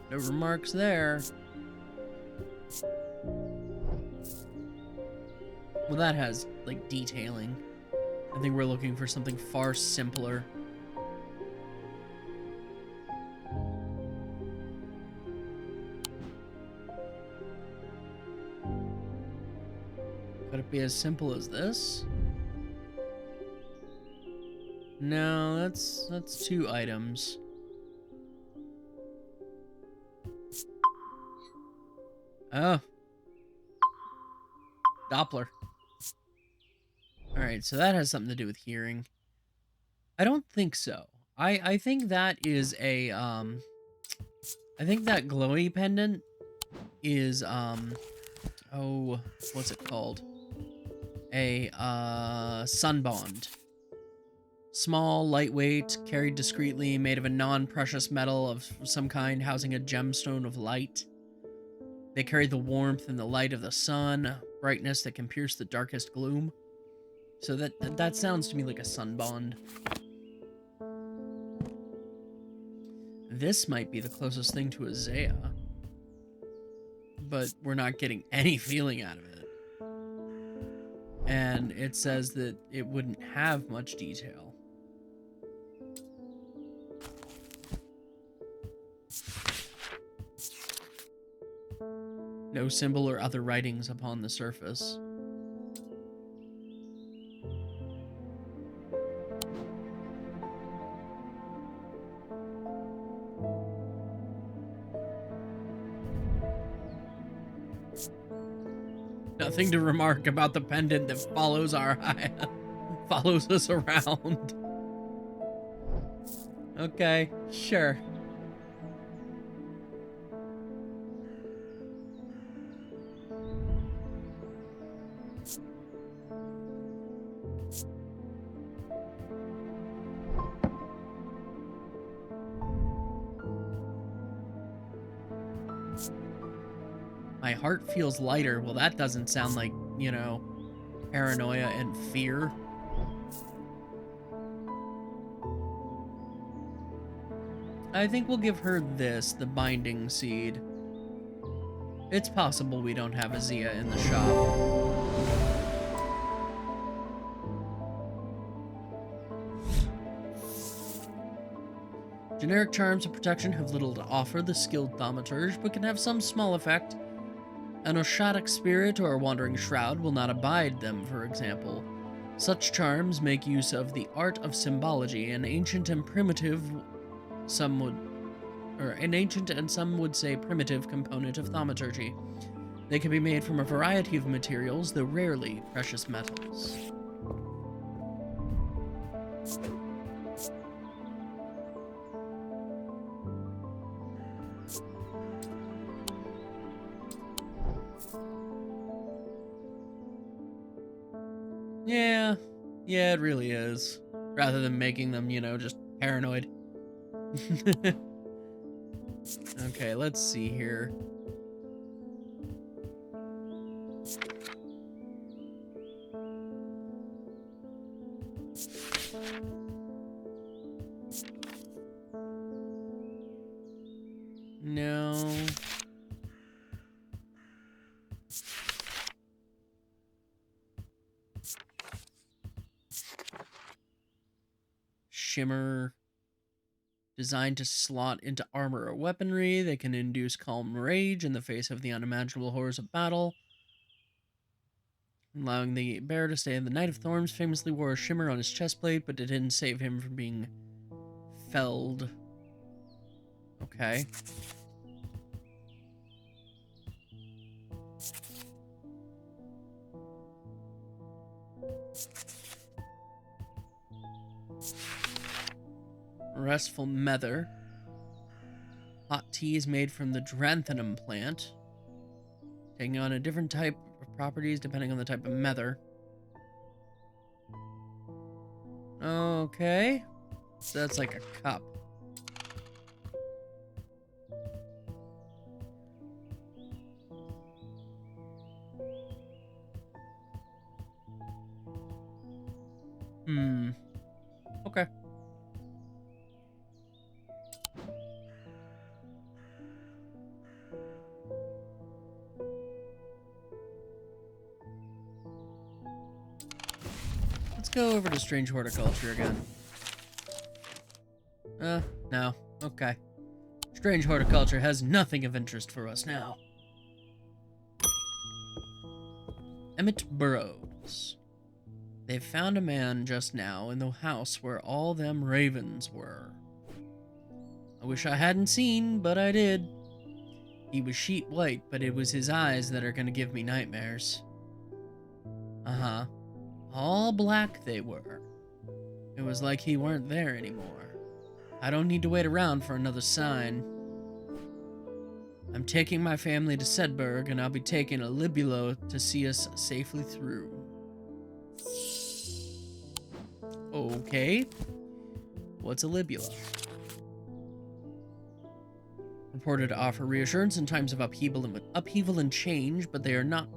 No remarks there. Well, that has, like, detailing. I think we're looking for something far simpler. Could it be as simple as this? No, that's 2 items. Oh. Doppler. Alright, so that has something to do with hearing. I don't think so. I think that is a, I think that glowy pendant is, oh, what's it called? A, sunbond. Small, lightweight, carried discreetly, made of a non-precious metal of some kind, housing a gemstone of light. They carry the warmth and the light of the sun, brightness that can pierce the darkest gloom. So that sounds to me like a sunbond. This might be the closest thing to a Zaya, but we're not getting any feeling out of it. And it says that it wouldn't have much detail. No symbol or other writings upon the surface. Nothing to remark about the pendant that follows follows us around. Okay, sure. My heart feels lighter. Well, that doesn't sound like, you know, paranoia and fear. I think we'll give her this, the binding seed. It's possible we don't have a Zia in the shop. Generic charms of protection have little to offer the skilled Thaumaturge, but can have some small effect. An Oshatic spirit or a wandering shroud will not abide them, for example. Such charms make use of the art of symbology, an ancient and some would say primitive component of thaumaturgy. They can be made from a variety of materials, though rarely precious metals. Yeah, it really is. Rather than making them, you know, just paranoid. Okay, let's see here. No. Shimmer. Designed to slot into armor or weaponry, they can induce calm rage in the face of the unimaginable horrors of battle, allowing the bearer to stay. The Knight of Thorns famously wore a shimmer on his chestplate, but it didn't save him from being felled. Okay. Restful Mether. Hot tea is made from the Dranthanum plant, taking on a different type of properties depending on the type of mether. Okay. So that's like a cup. Okay. Let's go over to Strange Horticulture again. No. Okay. Strange Horticulture has nothing of interest for us now. Emmett Burrows. They've found a man just now in the house where all them ravens were. I wish I hadn't seen, but I did. He was sheet white, but it was his eyes that are gonna give me nightmares. Uh-huh. All black they were. It was like he weren't there anymore. I don't need to wait around for another sign. I'm taking my family to Sedberg, and I'll be taking a Libulo to see us safely through. Okay. What's a Libula? Reported to offer reassurance in times of upheaval and change, but they are not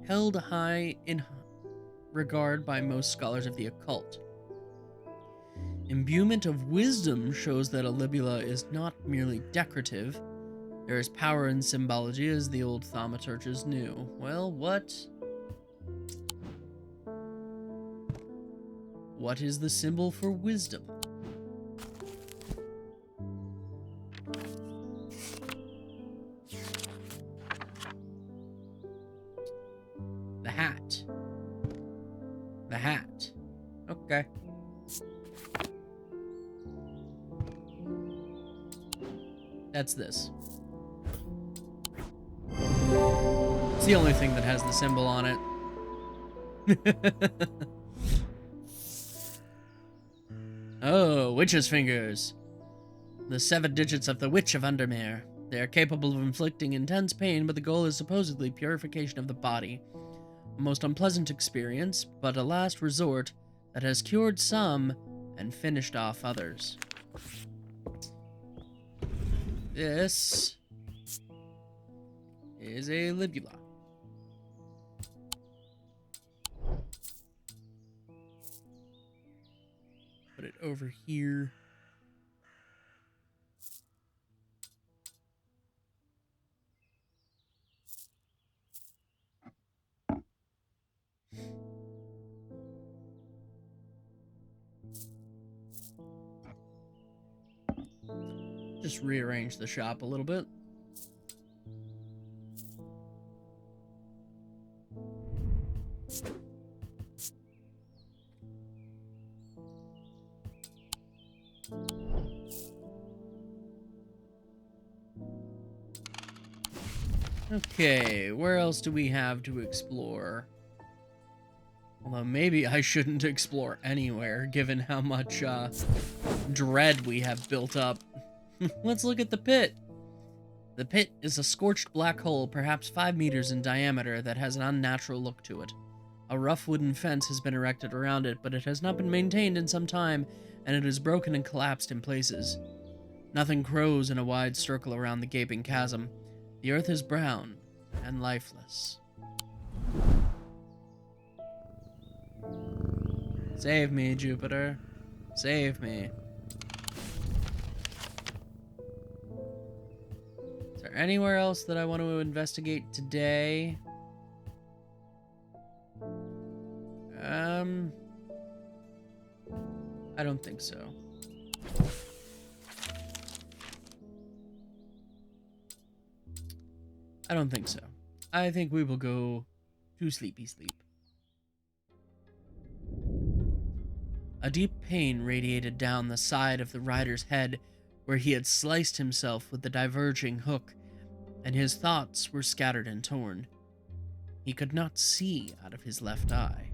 held high in regard by most scholars of the occult. Imbuement of wisdom shows that a Libula is not merely decorative. There is power in symbology, as the old Thaumaturges knew. Well, what is the symbol for wisdom? The hat. The hat. Okay. That's this. It's the only thing that has the symbol on it. Oh, witch's fingers. The 7 digits of the Witch of Undermere. They are capable of inflicting intense pain, but the goal is supposedly purification of the body. A most unpleasant experience, but a last resort that has cured some and finished off others. This is a libula. Put it over here. Just rearrange the shop a little bit. Okay, where else do we have to explore? Although maybe I shouldn't explore anywhere, given how much dread we have built up. Let's look at the pit. The pit is a scorched black hole, perhaps 5 meters in diameter, that has an unnatural look to it. A rough wooden fence has been erected around it, but it has not been maintained in some time, and it is broken and collapsed in places. Nothing crows in a wide circle around the gaping chasm. The earth is brown and lifeless. Save me, Jupiter. Save me. Is there anywhere else that I want to investigate today? I don't think so. I don't think so. I think we will go to sleepy sleep. A deep pain radiated down the side of the rider's head, where he had sliced himself with the diverging hook, and his thoughts were scattered and torn. He could not see out of his left eye.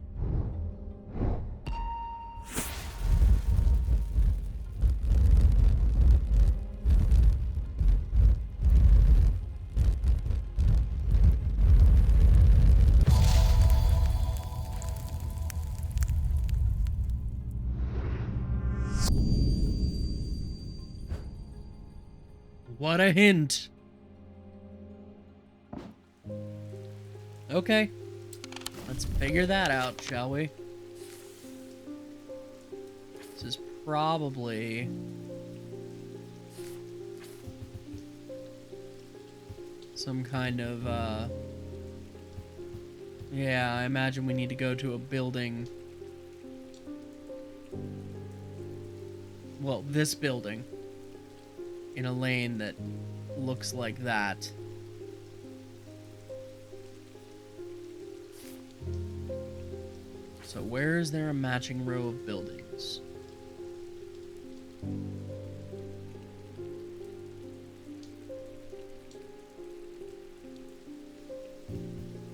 What a hint! Okay, let's figure that out, shall we? This is probably some kind of, yeah, I imagine we need to go to a building. Well, this building. In a lane that looks like that. So where is there a matching row of buildings?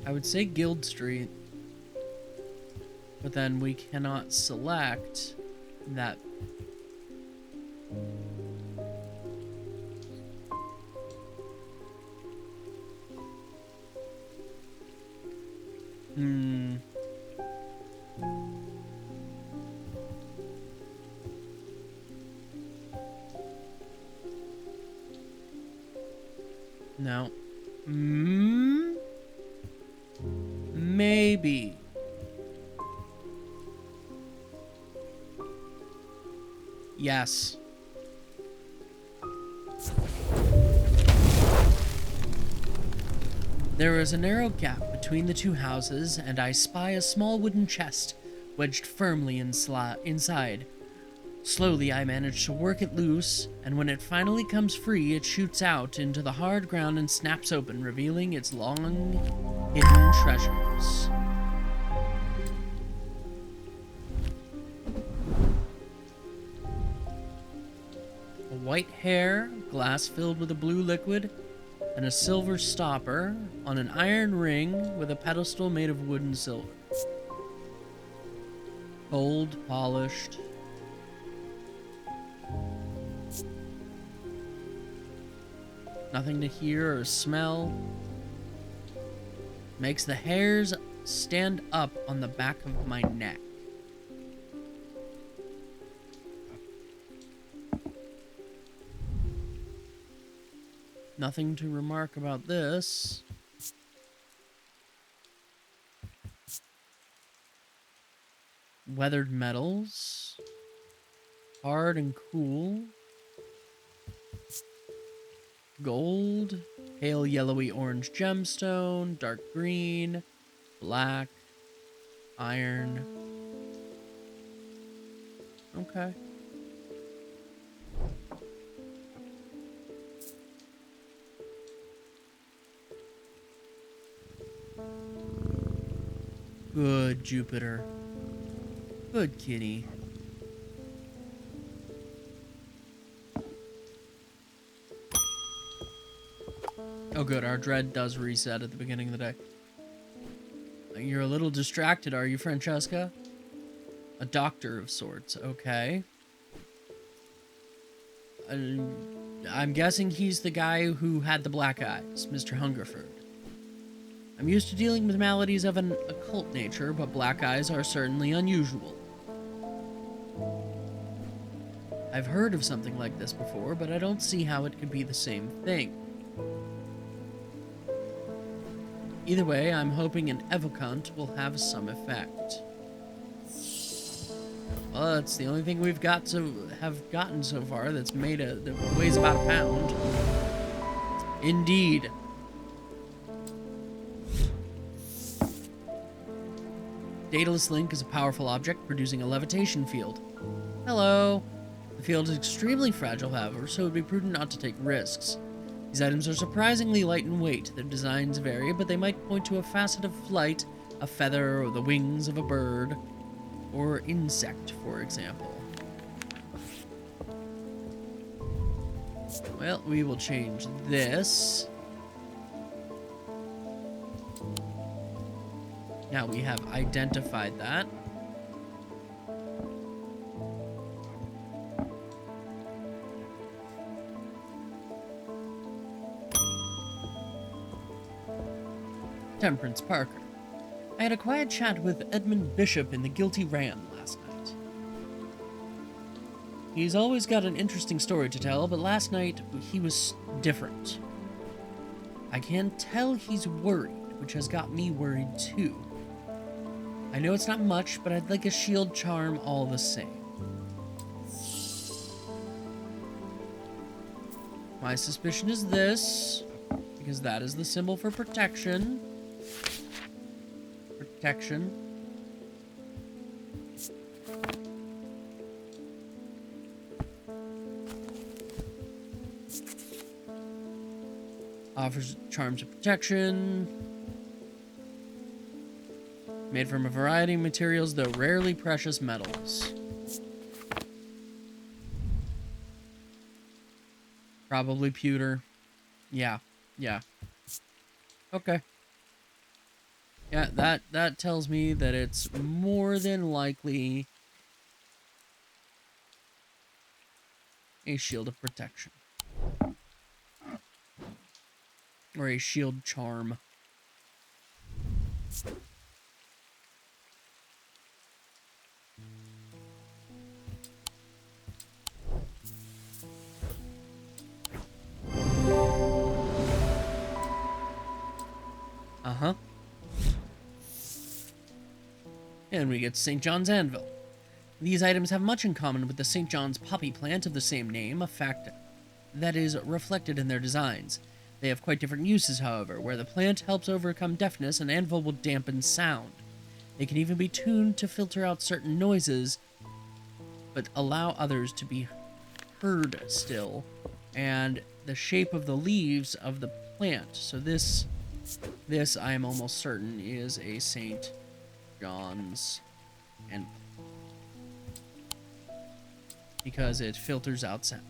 I would say Guild Street, but then we cannot select that. No. Maybe. Yes. There is a narrow gap between the two houses, and I spy a small wooden chest wedged firmly inside. Slowly, I manage to work it loose, and when it finally comes free, it shoots out into the hard ground and snaps open, revealing its long hidden treasures. White hair, glass filled with a blue liquid, and a silver stopper on an iron ring with a pedestal made of wood and silver. Gold, polished. Nothing to hear or smell. Makes the hairs stand up on the back of my neck. Nothing to remark about this. Weathered metals. Hard and cool. Gold. Pale yellowy orange gemstone. Dark green. Black. Iron. Okay. Good, Jupiter. Good kitty. Oh good, our dread does reset at the beginning of the day. You're a little distracted, are you, Francesca? A doctor of sorts, okay. I'm guessing he's the guy who had the black eyes, Mr. Hungerford. I'm used to dealing with maladies of an occult nature, but black eyes are certainly unusual. I've heard of something like this before, but I don't see how it could be the same thing. Either way, I'm hoping an evocant will have some effect. Well, that's the only thing we've got to have gotten so far that's that weighs about a pound. Indeed. Daedalus Link is a powerful object producing a levitation field. Hello. The field is extremely fragile, however, so it would be prudent not to take risks. These items are surprisingly light in weight. Their designs vary, but they might point to a facet of flight, a feather, or the wings of a bird, or insect, for example. Well, we will change this. Now we have identified that. Temperance Parker. I had a quiet chat with Edmund Bishop in the Guilty Ram last night. He's always got an interesting story to tell, but last night he was different. I can tell he's worried, which has got me worried too. I know it's not much, but I'd like a shield charm all the same. My suspicion is this, because that is the symbol for protection. Protection. Offers charms of protection. Made from a variety of materials, though rarely precious metals. Probably pewter. Yeah. Okay. Yeah, that tells me that it's more than likely a shield of protection. Or a shield charm. Uh-huh. And we get St. John's Anvil. These items have much in common with the St. John's poppy plant of the same name, a fact that is reflected in their designs. They have quite different uses, however, where the plant helps overcome deafness, an anvil will dampen sound. They can even be tuned to filter out certain noises, but allow others to be heard still. And the shape of the leaves of the plant. So this I am almost certain is a St. John's anvil, because it filters out sound.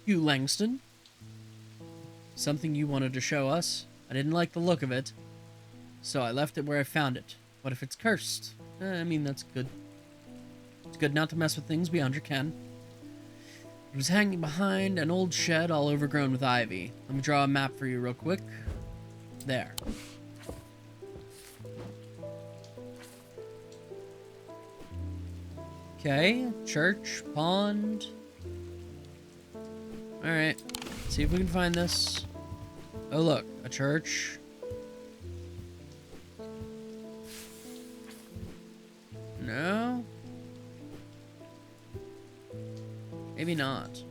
Hugh Langston. Something you wanted to show us. I didn't like the look of it, so I left it where I found it. What if it's cursed? I mean, that's good. It's good not to mess with things beyond your ken. It was hanging behind an old shed all overgrown with ivy. Let me draw a map for you real quick. There. Okay, church, pond. Alright, see if we can find this. Oh look, a church. No? Maybe not.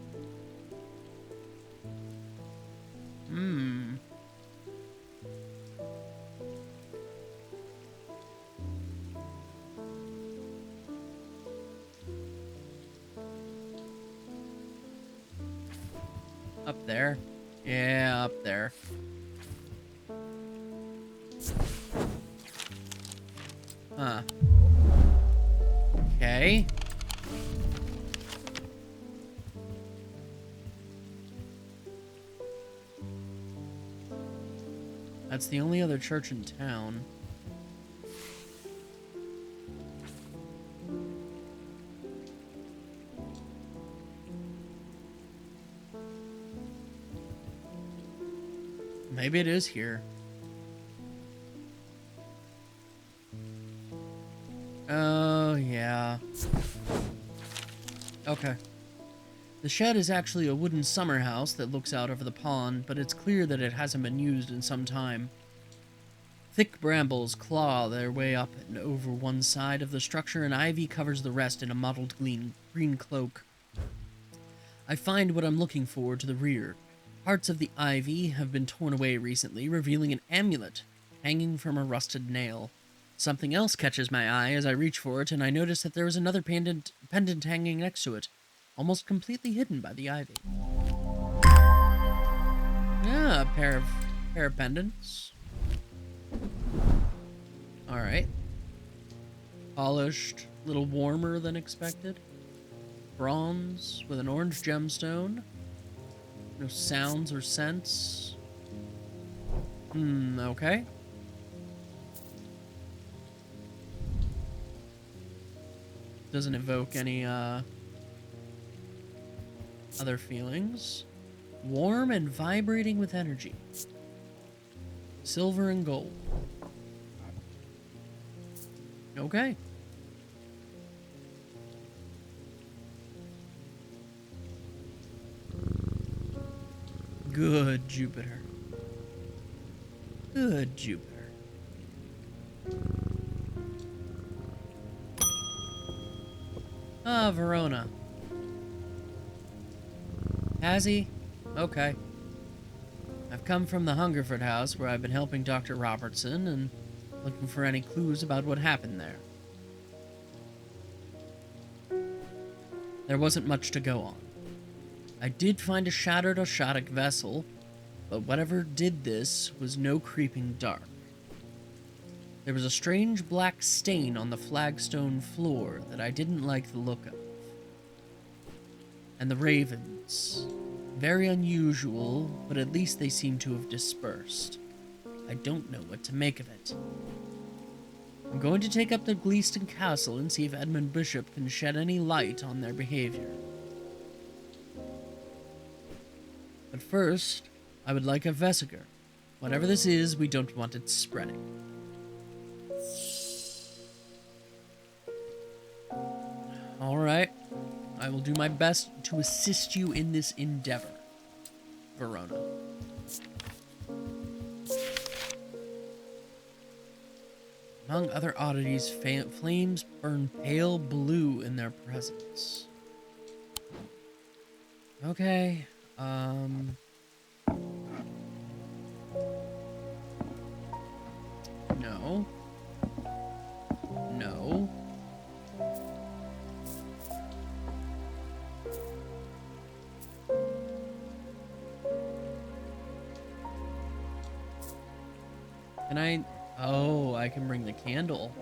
Up there. Yeah, up there. Huh. Okay. That's the only other church in town. Maybe it is here. Oh, yeah. Okay. The shed is actually a wooden summer house that looks out over the pond, but it's clear that it hasn't been used in some time. Thick brambles claw their way up and over one side of the structure, and ivy covers the rest in a mottled green cloak. I find what I'm looking for to the rear. Parts of the ivy have been torn away recently, revealing an amulet hanging from a rusted nail. Something else catches my eye as I reach for it, and I notice that there is another pendant hanging next to it, almost completely hidden by the ivy. Yeah, a pair of pendants. Alright. Polished, a little warmer than expected. Bronze with an orange gemstone. No sounds or scents. Okay. Doesn't evoke any, other feelings. Warm and vibrating with energy. Silver and gold. Okay. Good Jupiter. Good Jupiter. Ah, Verona. Has he? Okay. I've come from the Hungerford house where I've been helping Dr. Robertson and looking for any clues about what happened there. There wasn't much to go on. I did find a shattered Oshadic vessel, but whatever did this was no creeping dark. There was a strange black stain on the flagstone floor that I didn't like the look of. And the ravens. Very unusual, but at least they seem to have dispersed. I don't know what to make of it. I'm going to take up the Gleeston Castle and see if Edmund Bishop can shed any light on their behavior. But first, I would like a vesiger. Whatever this is, we don't want it spreading. Alright. I will do my best to assist you in this endeavor, Verona. Among other oddities, flames burn pale blue in their presence. Okay, no. No. Can I... Oh, I can bring the candle.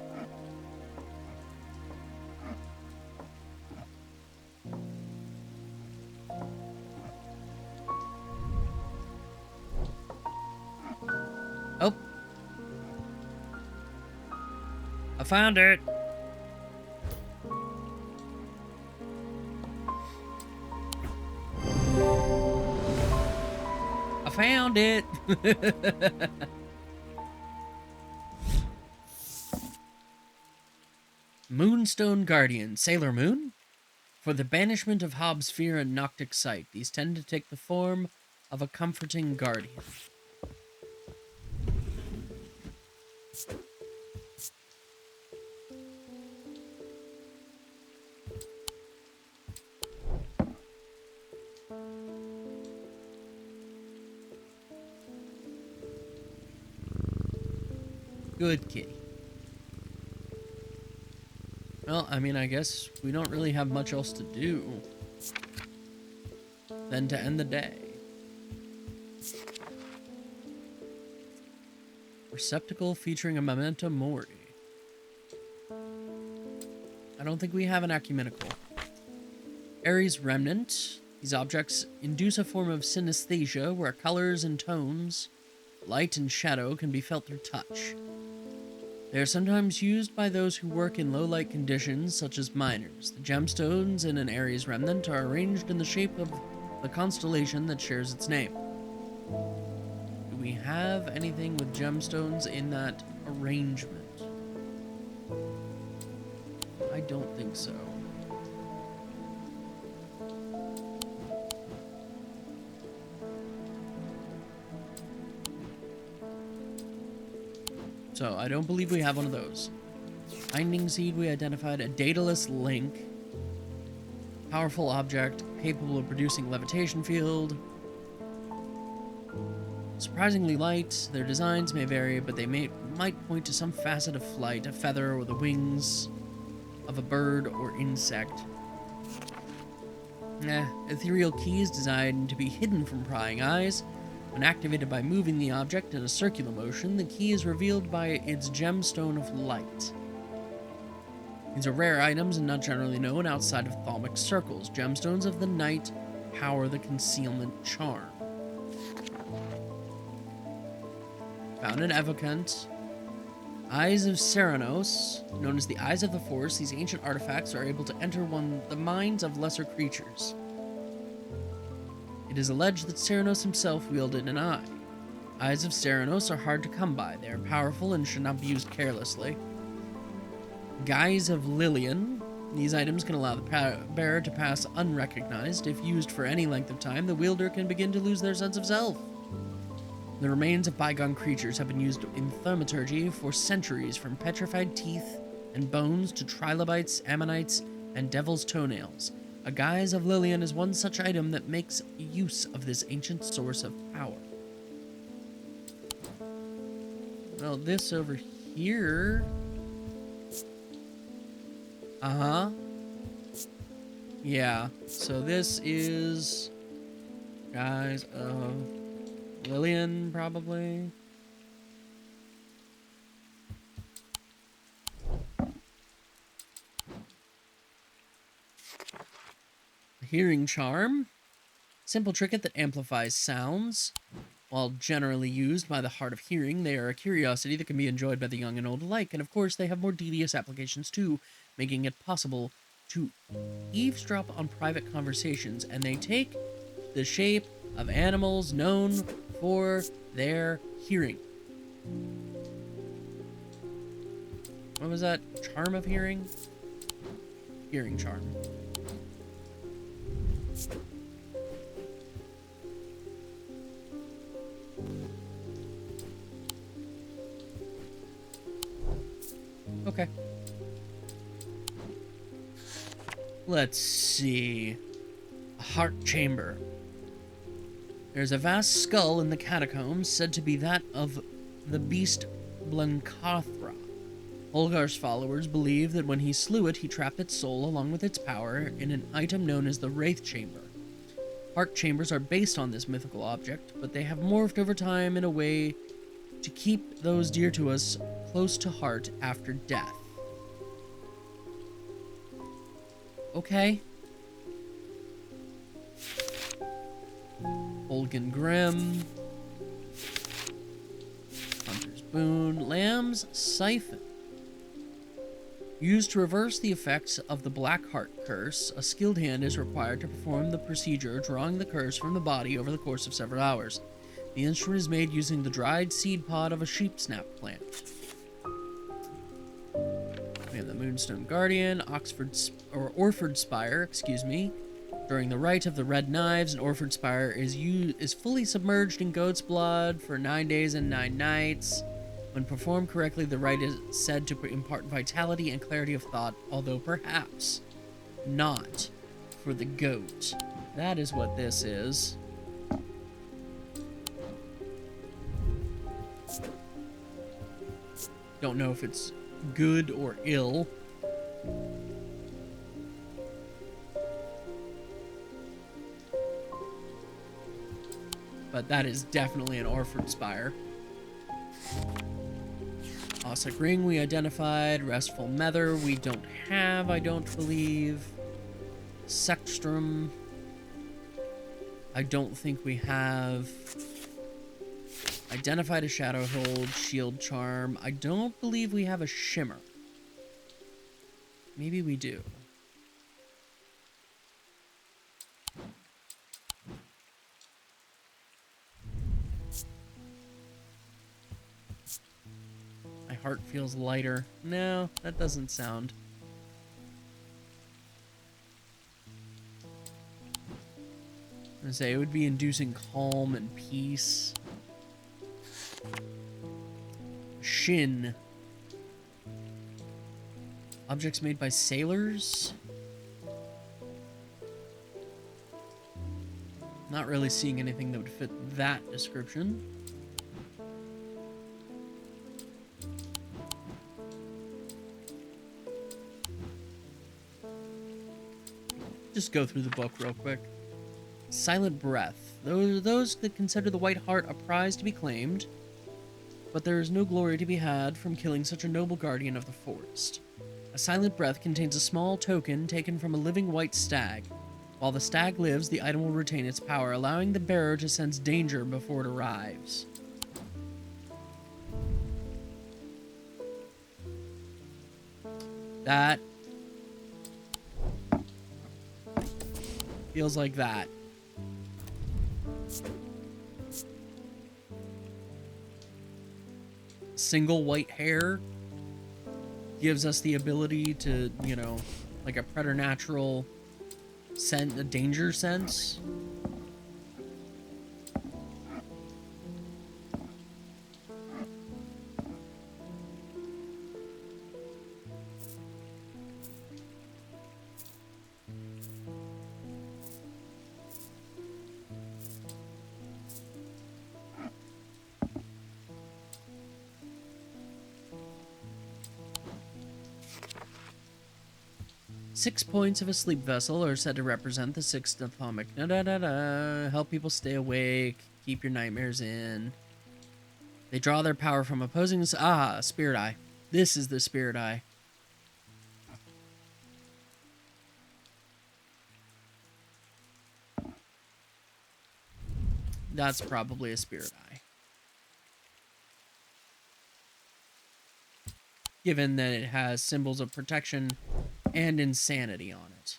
found it. I found it. Moonstone Guardian, Sailor Moon? For the banishment of Hobbs' fear and noctic sight, these tend to take the form of a comforting guardian. Good kitty. Well, I mean, I guess we don't really have much else to do than to end the day. Receptacle featuring a memento mori. I don't think we have an ecumenical. Ares Remnant. These objects induce a form of synesthesia where colors and tones, light and shadow can be felt through touch. They are sometimes used by those who work in low-light conditions, such as miners. The gemstones in an Ares Remnant are arranged in the shape of the constellation that shares its name. Do we have anything with gemstones in that arrangement? I don't think so. So, I don't believe we have one of those. Binding Seed, we identified a dataless link. Powerful object, capable of producing levitation field. Surprisingly light, their designs may vary, but they might point to some facet of flight, a feather or the wings of a bird or insect. Ethereal Key is designed to be hidden from prying eyes. When activated by moving the object in a circular motion, the key is revealed by its gemstone of light. These are rare items and not generally known outside of Thaumic circles. Gemstones of the night power the concealment charm. Found in Evocant. Eyes of Ceranos, known as the Eyes of the Force, these ancient artifacts are able to enter the minds of lesser creatures. It is alleged that Ceranos himself wielded an eye. Eyes of Ceranos are hard to come by. They are powerful and should not be used carelessly. Guise of Lillian. These items can allow the bearer to pass unrecognized. If used for any length of time, the wielder can begin to lose their sense of self. The remains of bygone creatures have been used in thaumaturgy for centuries, from petrified teeth and bones to trilobites, ammonites, and devil's toenails. A Guise of Lillian is one such item that makes use of this ancient source of power. Well, this over here... Uh-huh. Yeah, so this is... Guise of Lillian, probably. Hearing Charm. Simple trinket that amplifies sounds. While generally used by the hard of hearing, they are a curiosity that can be enjoyed by the young and old alike, and of course they have more devious applications too, making it possible to eavesdrop on private conversations, and they take the shape of animals known for their hearing. What was that? Charm of hearing? Hearing charm. Okay. Let's see. A heart chamber. There's a vast skull in the catacombs, said to be that of the beast Blencathra. Holgar's followers believe that when he slew it, he trapped its soul along with its power in an item known as the Wraith Chamber. Heart chambers are based on this mythical object, but they have morphed over time in a way to keep those dear to us close to heart after death. Okay. Olgan Grim. Hunter's Boon. Lamb's Siphon. Used to reverse the effects of the Black Heart curse, a skilled hand is required to perform the procedure, drawing the curse from the body over the course of several hours. The instrument is made using the dried seed pod of a sheepsnap plant. We have the Moonstone Guardian, Orford Spire, excuse me. During the rite of the Red Knives, an Orford Spire is fully submerged in goat's blood for 9 days and 9 nights. When performed correctly, the rite is said to impart vitality and clarity of thought, although perhaps not for the goat. That is what this is. Don't know if it's good or ill. But that is definitely an Orford Spire. Ossock Ring we identified. Restful Nether we don't have, I don't believe. Sextrum. I don't think we have. Identified a Shadowhold, Shield Charm. I don't believe we have a Shimmer. Maybe we do. My heart feels lighter. No, that doesn't sound. I'm gonna say it would be inducing calm and peace. Shin. Objects made by sailors? Not really seeing anything that would fit that description. Just go through the book real quick. Silent Breath. Those that consider the White Heart a prize to be claimed, but there is no glory to be had from killing such a noble guardian of the forest. A silent breath contains a small token taken from a living white stag. While the stag lives, the item will retain its power, allowing the bearer to sense danger before it arrives. That feels like that. Single white hair gives us the ability to, you know, like a preternatural sense, a danger sense. Six points of a sleep vessel are said to represent the sixth atomic. Help people stay awake. Keep your nightmares in. They draw their power from opposing... Spirit Eye. This is the Spirit Eye. That's probably a Spirit Eye. Given that it has symbols of protection and insanity on it.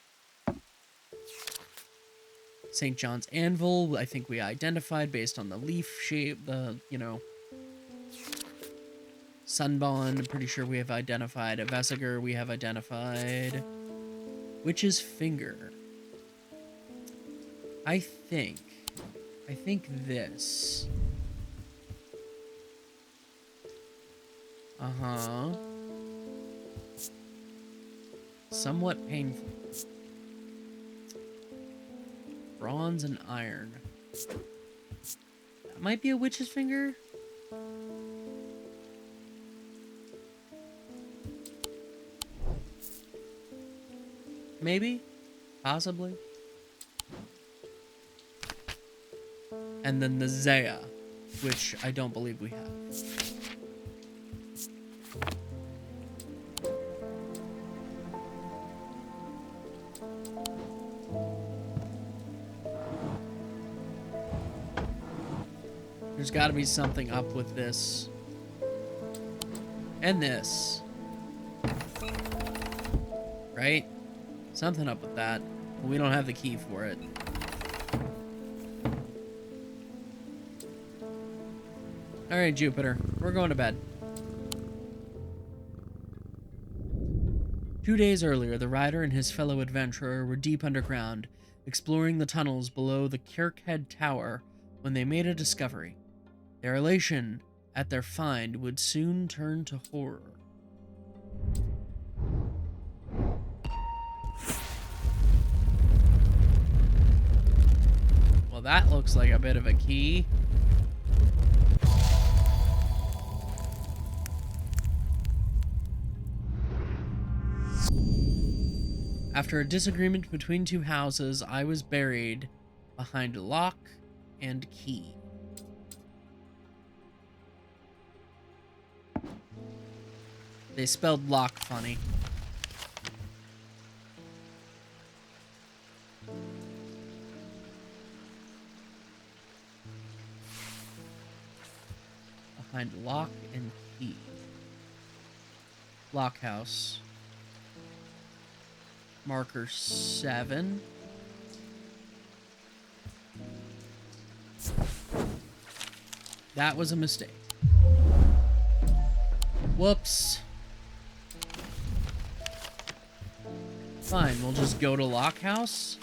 St. John's Anvil, I think we identified based on the leaf shape, the, you know, Sunbond, I'm pretty sure we have identified. A Vesiger, we have identified. Witch's Finger. I think this. Uh-huh. Somewhat painful. Bronze and iron. That might be a witch's finger. Maybe. Possibly. And then the Zaya, which I don't believe we have. There's got to be something up with this. And this. right? Something up with that. But we don't have the key for it. Alright, Jupiter. We're going to bed. 2 days earlier, the rider and his fellow adventurer were deep underground, exploring the tunnels below the Kirkhead Tower when they made a discovery. Their elation at their find would soon turn to horror. Well, that looks like a bit of a key. After a disagreement between two houses, I was buried behind lock and key. They spelled lock funny. Behind lock and key. Lockhouse. Marker 7. That was a mistake. Whoops. Fine, we'll just go to Lockhouse.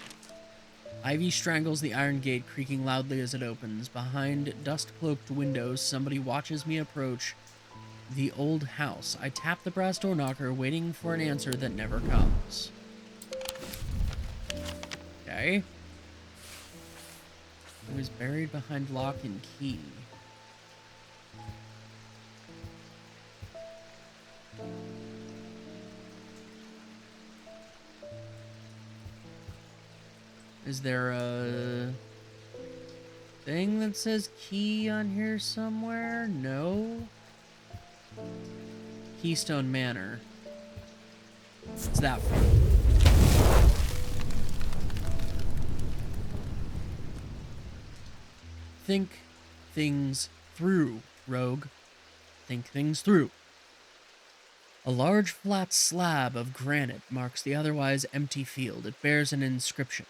Ivy strangles the iron gate, creaking loudly as it opens. Behind dust-cloaked windows, somebody watches me approach the old house. I tap the brass door knocker, waiting for an answer that never comes. Okay. It was buried behind lock and key. Is there a thing that says key on here somewhere? No. Keystone Manor. What's that for? Think things through, rogue. Think things through. A large flat slab of granite marks the otherwise empty field. It bears an inscription.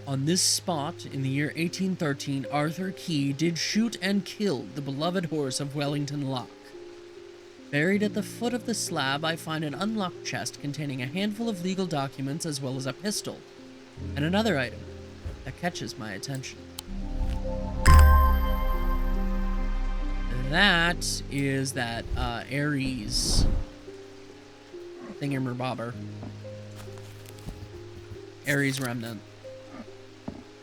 On this spot, in the year 1813, Arthur Key did shoot and killed the beloved horse of Wellington Lock. Buried at the foot of the slab, I find an unlocked chest containing a handful of legal documents as well as a pistol, and another item that catches my attention. That is that Ares thingamabobber. Ares remnant.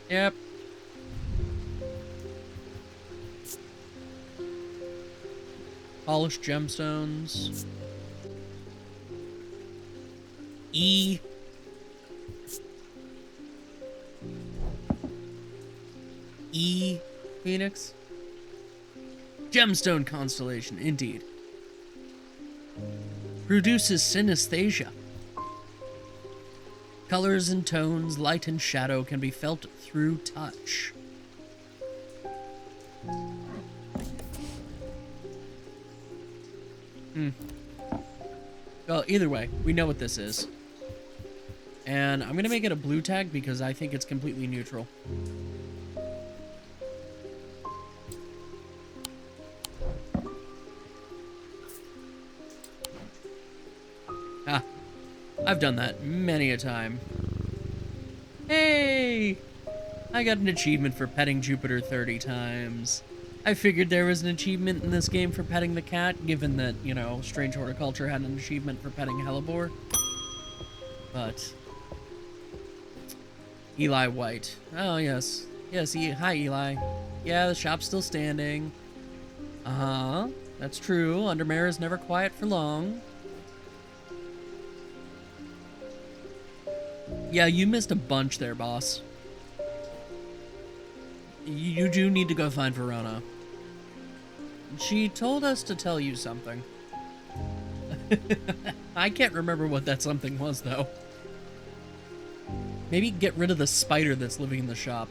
Yep. Polished gemstones. E. Phoenix. Gemstone constellation, indeed. Produces synesthesia. Colors and tones, light and shadow can be felt through touch. Well, either way, we know what this is. And I'm going to make it a blue tag because I think it's completely neutral. Ah, I've done that many a time. Hey! I got an achievement for petting Jupiter 30 times. I figured there was an achievement in this game for petting the cat, given that, you know, Strange Horticulture had an achievement for petting Hellebore. But Eli White. Oh, yes. Yes, hi, Eli. Yeah, the shop's still standing. Uh-huh. That's true. Undermere is never quiet for long. Yeah, you missed a bunch there, boss. You do need to go find Verona. She told us to tell you something. I can't remember what that something was, though. Maybe get rid of the spider that's living in the shop.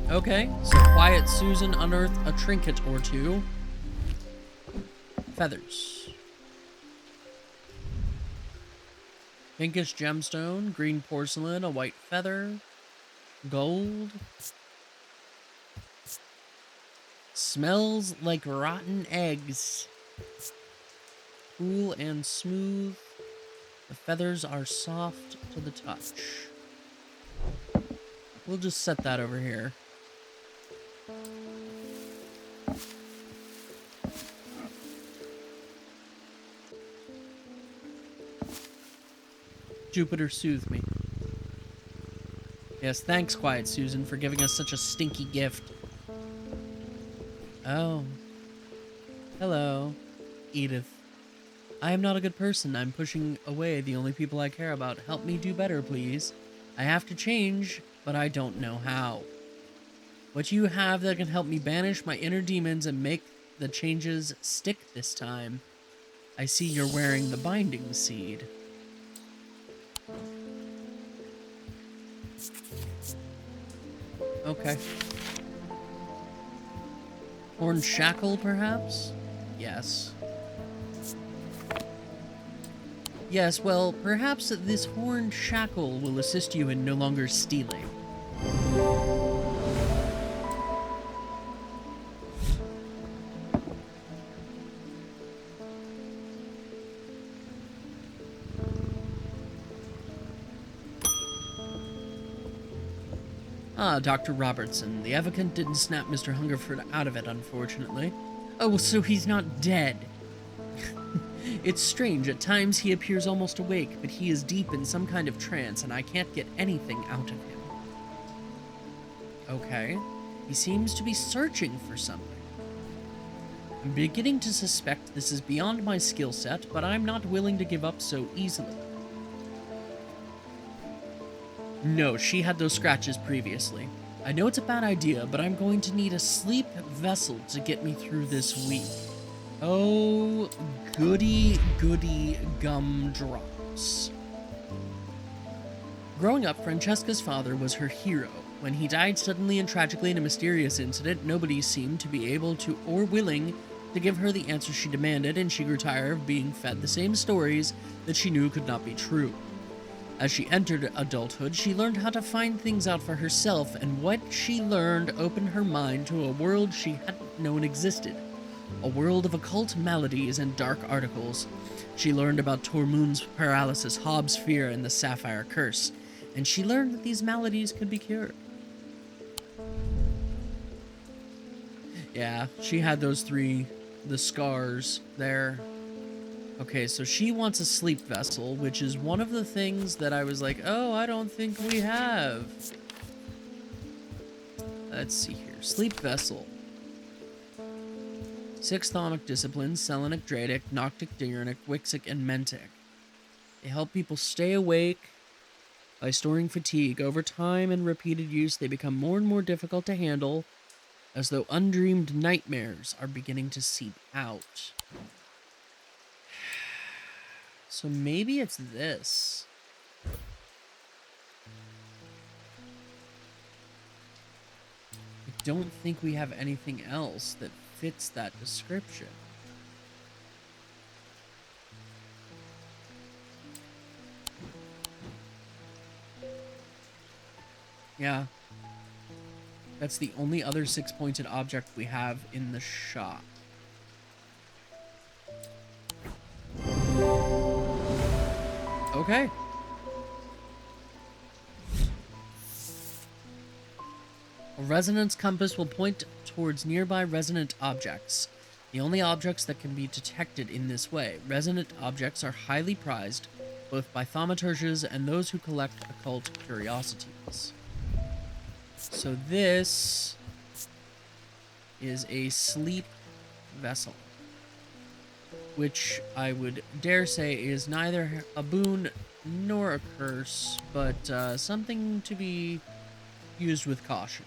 Okay, so Quiet Susan unearthed a trinket or two. Feathers. Pinkish gemstone, green porcelain, a white feather, gold. Smells like rotten eggs. Cool and smooth. The feathers are soft to the touch. We'll just set that over here. Jupiter soothe me. Yes, thanks, Quiet Susan, for giving us such a stinky gift. Oh. Hello, Edith. I am not a good person. I'm pushing away the only people I care about. Help me do better, please. I have to change, but I don't know how. What you have that can help me banish my inner demons and make the changes stick this time? I see you're wearing the binding seed. Okay. Horn shackle, perhaps? Yes. Yes, well, perhaps this horn shackle will assist you in no longer stealing. Ah, Dr. Robertson. The Evocant didn't snap Mr. Hungerford out of it, unfortunately. Oh, so he's not dead. It's strange. At times he appears almost awake, but he is deep in some kind of trance, and I can't get anything out of him. Okay. He seems to be searching for something. I'm beginning to suspect this is beyond my skill set, but I'm not willing to give up so easily. No, she had those scratches previously. I know it's a bad idea, but I'm going to need a sleep vessel to get me through this week. Oh, goody, goody gumdrops. Growing up, Francesca's father was her hero. When he died suddenly and tragically in a mysterious incident, nobody seemed to be able to or willing to give her the answer she demanded, and she grew tired of being fed the same stories that she knew could not be true. As she entered adulthood, she learned how to find things out for herself, and what she learned opened her mind to a world she hadn't known existed. A world of occult maladies and dark articles. She learned about Tormund's paralysis, Hobbs' fear, and the Sapphire Curse, and she learned that these maladies could be cured. Yeah, she had those the scars there. Okay, so she wants a sleep vessel, which is one of the things that I was like, oh, I don't think we have. Let's see here. Sleep vessel. 6 Thaumic disciplines: Selenic, Dradic, Noctic, Diurnic, Wixic, and Mentic. They help people stay awake by storing fatigue. Over time and repeated use, they become more and more difficult to handle, as though undreamed nightmares are beginning to seep out. So maybe it's this. I don't think we have anything else that fits that description. Yeah. That's the only other 6-pointed object we have in the shop. Okay. A resonance compass will point towards nearby resonant objects. The only objects that can be detected in this way. Resonant objects are highly prized, both by thaumaturges and those who collect occult curiosities. So this is a sleep vessel, which I would dare say is neither a boon nor a curse, but something to be used with caution.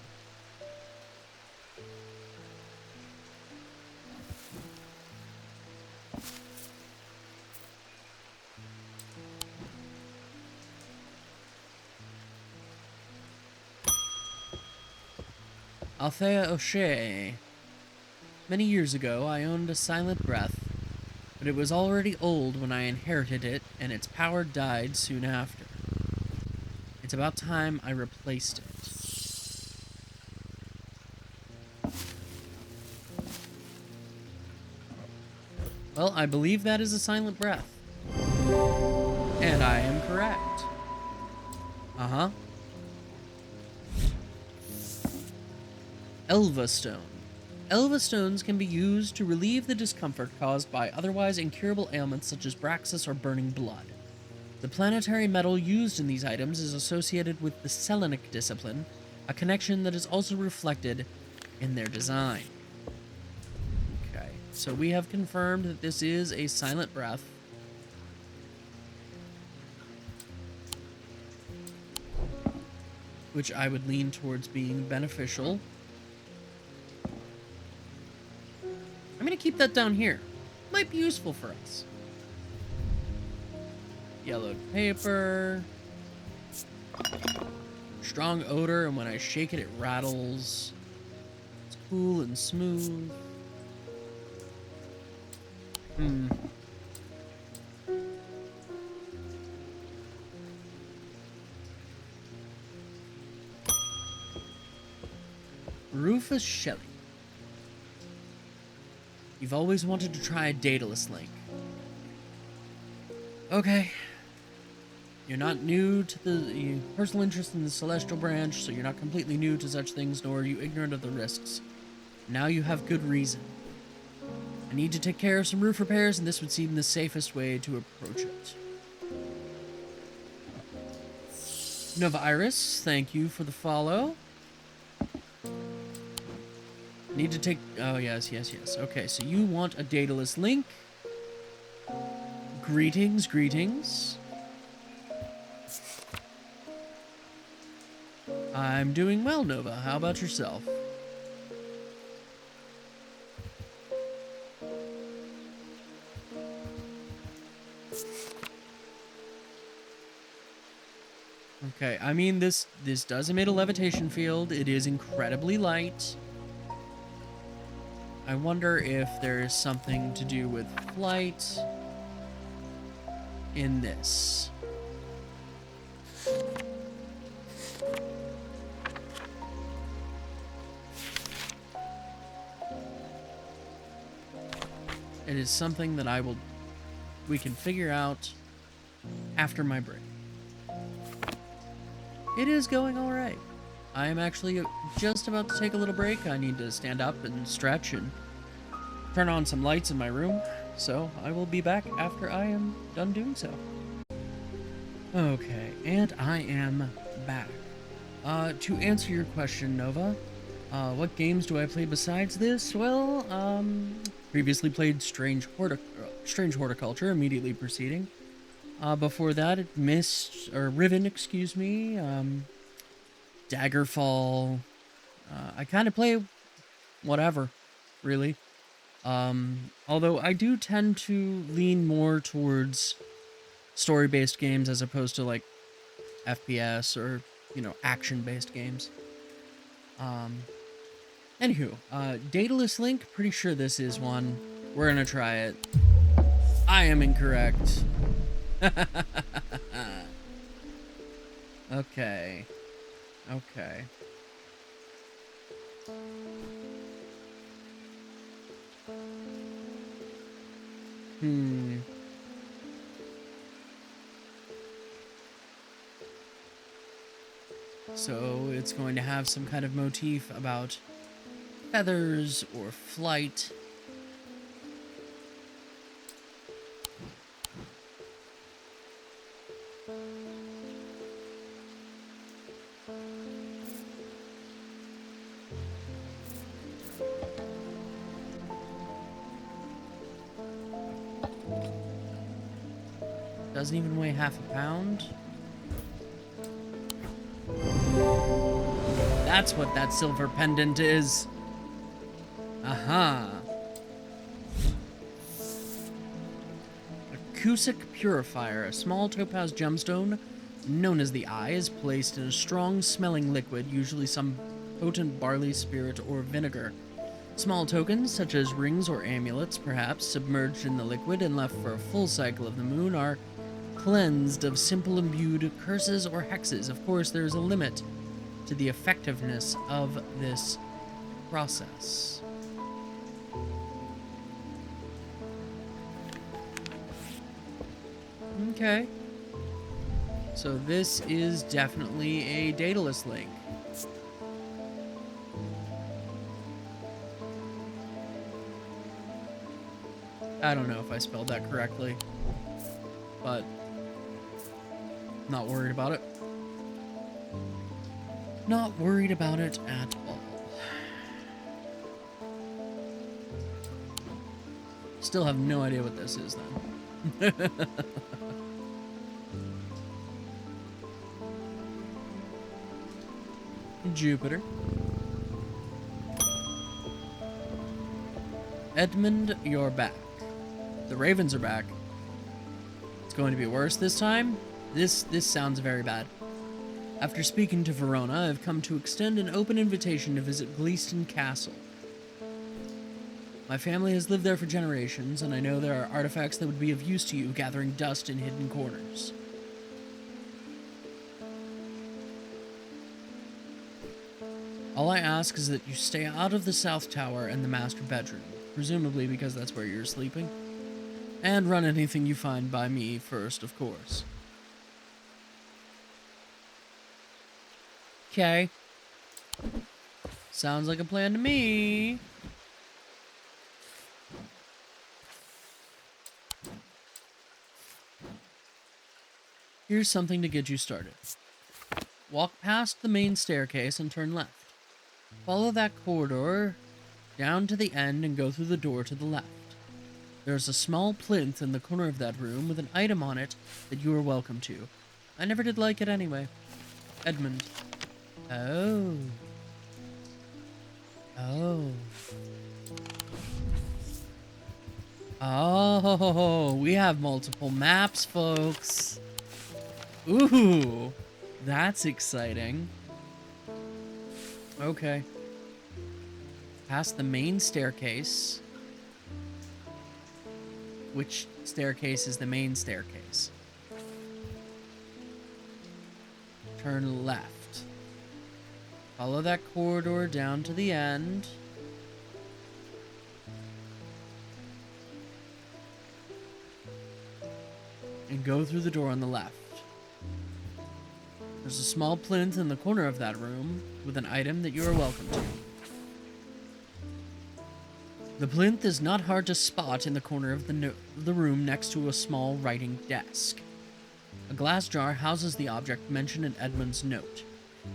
Althea O'Shea. Many years ago, I owned a silent breath, but it was already old when I inherited it, and its power died soon after. It's about time I replaced it. Well, I believe that is a silent breath. And I am correct. Uh-huh. Elva Stone. Elva stones can be used to relieve the discomfort caused by otherwise incurable ailments such as Braxis or burning blood. The planetary metal used in these items is associated with the Selenic discipline, a connection that is also reflected in their design. Okay, so we have confirmed that this is a silent breath. Which I would lean towards being beneficial. I'm going to keep that down here. Might be useful for us. Yellowed paper. Strong odor, and when I shake it, it rattles. It's cool and smooth. Rufus Shelley. You've always wanted to try a Daedalus link. Okay. You're not new to the personal interest in the Celestial Branch, so you're not completely new to such things, nor are you ignorant of the risks. Now you have good reason. I need to take care of some roof repairs, and this would seem the safest way to approach it. Nova Iris, thank you for the follow. Need to take... Oh, yes. Okay, so you want a Daedalus link. Greetings. I'm doing well, Nova. How about yourself? Okay, I mean, this does emit a levitation field. It is incredibly light. I wonder if there is something to do with flight in this. It is something that we can figure out after my break. It is going all right. I am actually just about to take a little break. I need to stand up and stretch and turn on some lights in my room. So I will be back after I am done doing so. Okay, and I am back. To answer your question, Nova, what games do I play besides this? Well, previously played Strange Horticulture, immediately preceding. Before that, Riven, excuse me, Daggerfall. I kind of play whatever, really. Although I do tend to lean more towards story-based games as opposed to, like, FPS or, action-based games. Anywho, Daedalus Link, pretty sure this is one. We're gonna try it. I am incorrect. Okay. So it's going to have some kind of motif about feathers or flight. Doesn't even weigh half a pound. That's what that silver pendant is. Aha. A Cusic Purifier, a small topaz gemstone known as the Eye, is placed in a strong-smelling liquid, usually some potent barley spirit or vinegar. Small tokens, such as rings or amulets, perhaps, submerged in the liquid and left for a full cycle of the moon, are cleansed of simple imbued curses or hexes. Of course, there is a limit to the effectiveness of this process. Okay. So this is definitely a Daedalus link. I don't know if I spelled that correctly, but not worried about it. Not worried about it at all. Still have no idea what this is then. Jupiter. Edmund, you're back. The Ravens are back. It's going to be worse this time. This sounds very bad. After speaking to Verona, I've come to extend an open invitation to visit Gleeston Castle. My family has lived there for generations, and I know there are artifacts that would be of use to you gathering dust in hidden corners. All I ask is that you stay out of the South Tower and the master bedroom, presumably because that's where you're sleeping, and run anything you find by me first, of course. Okay. Sounds like a plan to me. Here's something to get you started. Walk past the main staircase and turn left. Follow that corridor down to the end and go through the door to the left. There's a small plinth in the corner of that room with an item on it that you are welcome to. I never did like it anyway. Edmund. Oh. Oh. Oh, we have multiple maps, folks. Ooh, that's exciting. Okay. Past the main staircase. Which staircase is the main staircase? Turn left. Follow that corridor down to the end. And go through the door on the left. There's a small plinth in the corner of that room with an item that you are welcome to. The plinth is not hard to spot in the corner of the room next to a small writing desk. A glass jar houses the object mentioned in Edmund's note.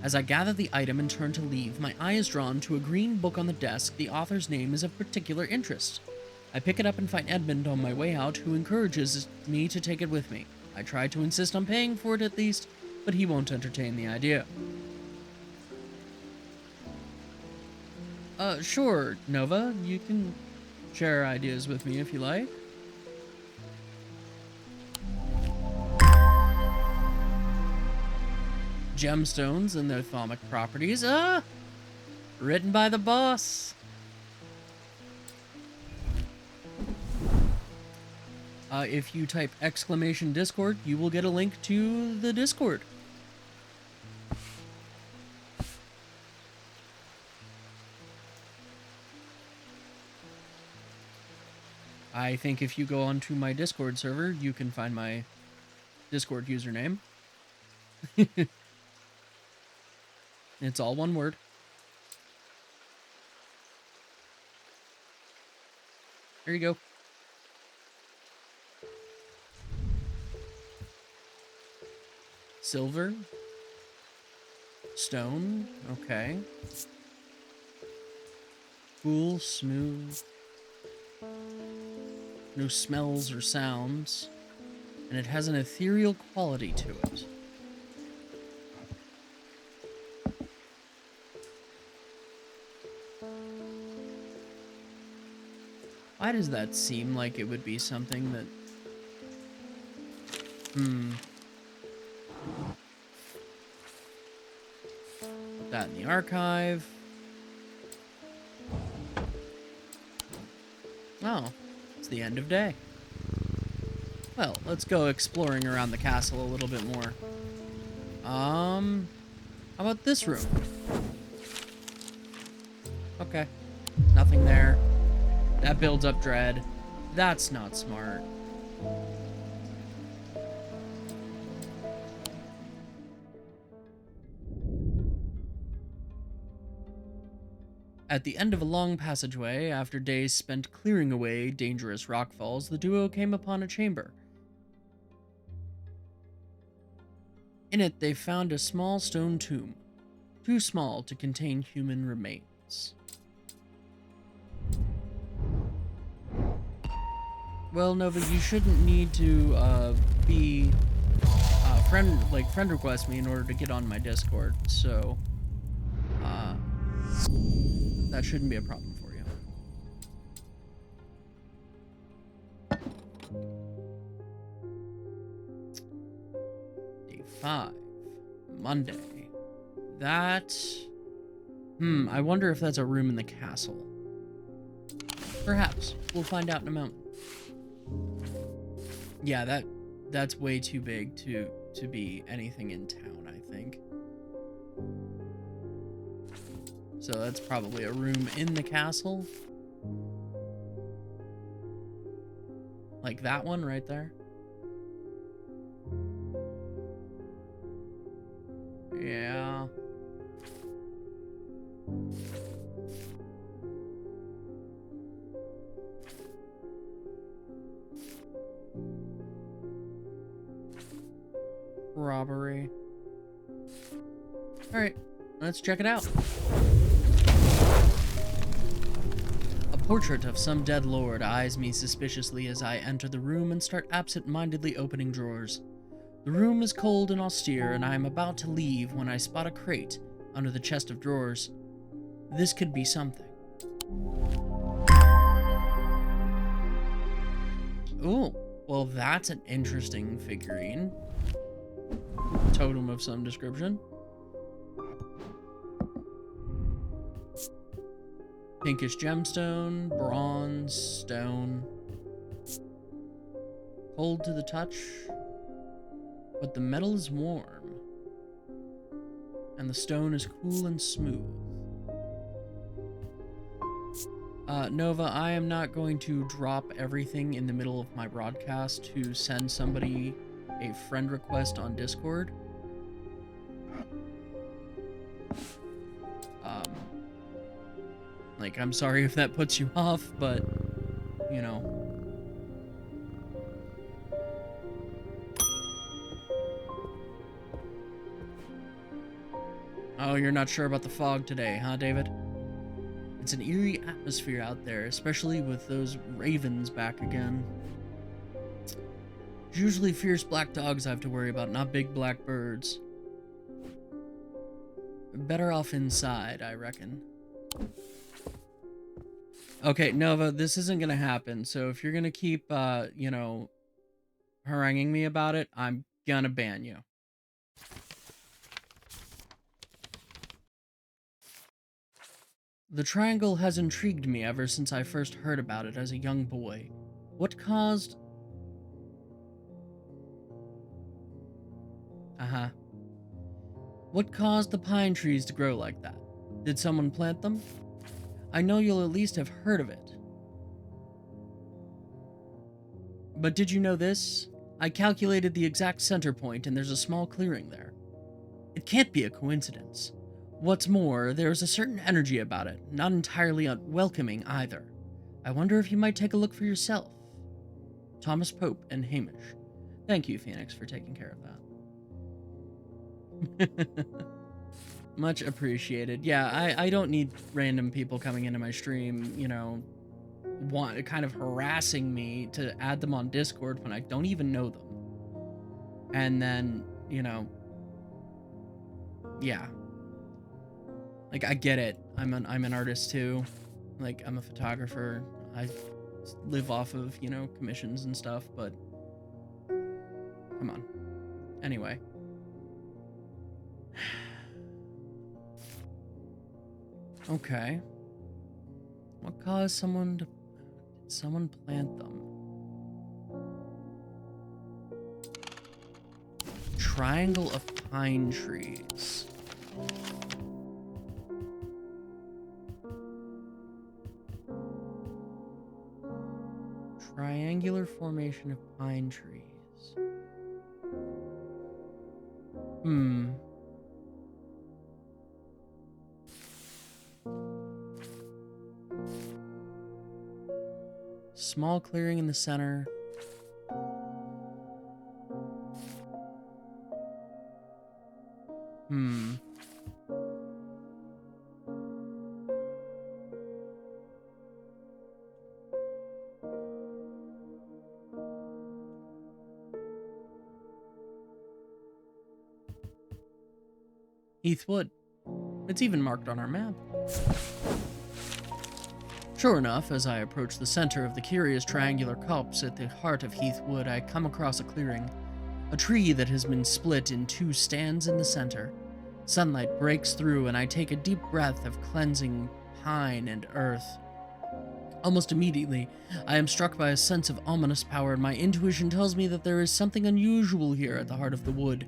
As I gather the item and turn to leave, my eye is drawn to a green book on the desk. The author's name is of particular interest. I pick it up and find Edmund on my way out, who encourages me to take it with me. I try to insist on paying for it at least, but he won't entertain the idea. Sure, Nova. You can share ideas with me if you like. Gemstones and their thaumic properties. Written by the boss. If you type !Discord, you will get a link to the Discord. I think if you go onto my Discord server, you can find my Discord username. It's all one word. There you go. Silver. Stone. Okay. Cool, smooth. No smells or sounds. And it has an ethereal quality to it. Why does that seem like it would be something that... Put that in the archive. Oh, it's the end of day. Well, let's go exploring around the castle a little bit more. How about this room? Okay, nothing there. That builds up dread. That's not smart. At the end of a long passageway, after days spent clearing away dangerous rockfalls, the duo came upon a chamber. In it, they found a small stone tomb, too small to contain human remains. Well, Nova, you shouldn't need to be friend request me in order to get on my Discord, so that shouldn't be a problem for you. Day 5, Monday. That... I wonder if that's a room in the castle. Perhaps. We'll find out in a moment. Yeah, that's way too big to be anything in town, I think. So that's probably a room in the castle. Like that one right there. Yeah. Robbery. Alright, let's check it out. A portrait of some dead lord eyes me suspiciously as I enter the room and start absent-mindedly opening drawers. The room is cold and austere, and I am about to leave when I spot a crate under the chest of drawers. This could be something. Ooh, well that's an interesting figurine. Totem of some description. Pinkish gemstone, bronze, stone. Cold to the touch, but the metal is warm. And the stone is cool and smooth. Nova, I am not going to drop everything in the middle of my broadcast to send somebody a friend request on Discord. Like, I'm sorry if that puts you off, but, you know. Oh, you're not sure about the fog today, huh, David? It's an eerie atmosphere out there, especially with those ravens back again. It's usually fierce black dogs I have to worry about, not big black birds. Better off inside, I reckon. Okay, Nova, this isn't gonna happen, so if you're gonna keep, you know, haranguing me about it, I'm gonna ban you. The triangle has intrigued me ever since I first heard about it as a young boy. What caused... What caused the pine trees to grow like that? Did someone plant them? I know you'll at least have heard of it. But did you know this? I calculated the exact center point and there's a small clearing there. It can't be a coincidence. What's more, there's a certain energy about it, not entirely unwelcoming either. I wonder if you might take a look for yourself. Thomas Pope and Hamish. Thank you, Phoenix, for taking care of that. Much appreciated. Yeah, I don't need random people coming into my stream, you know, kind of harassing me to add them on Discord when I don't even know them. And then, you know, yeah. Like, I get it. I'm an artist too. Like, I'm a photographer. I live off of, you know, commissions and stuff, but come on. Anyway. Okay. What caused someone to... Someone plant them. Triangle of pine trees. Triangular formation of pine trees. Small clearing in the center. Heathwood. It's even marked on our map. Sure enough, as I approach the center of the curious triangular copse at the heart of Heathwood, I come across a clearing. A tree that has been split in two stands in the center. Sunlight breaks through, and I take a deep breath of cleansing pine and earth. Almost immediately, I am struck by a sense of ominous power, and my intuition tells me that there is something unusual here at the heart of the wood.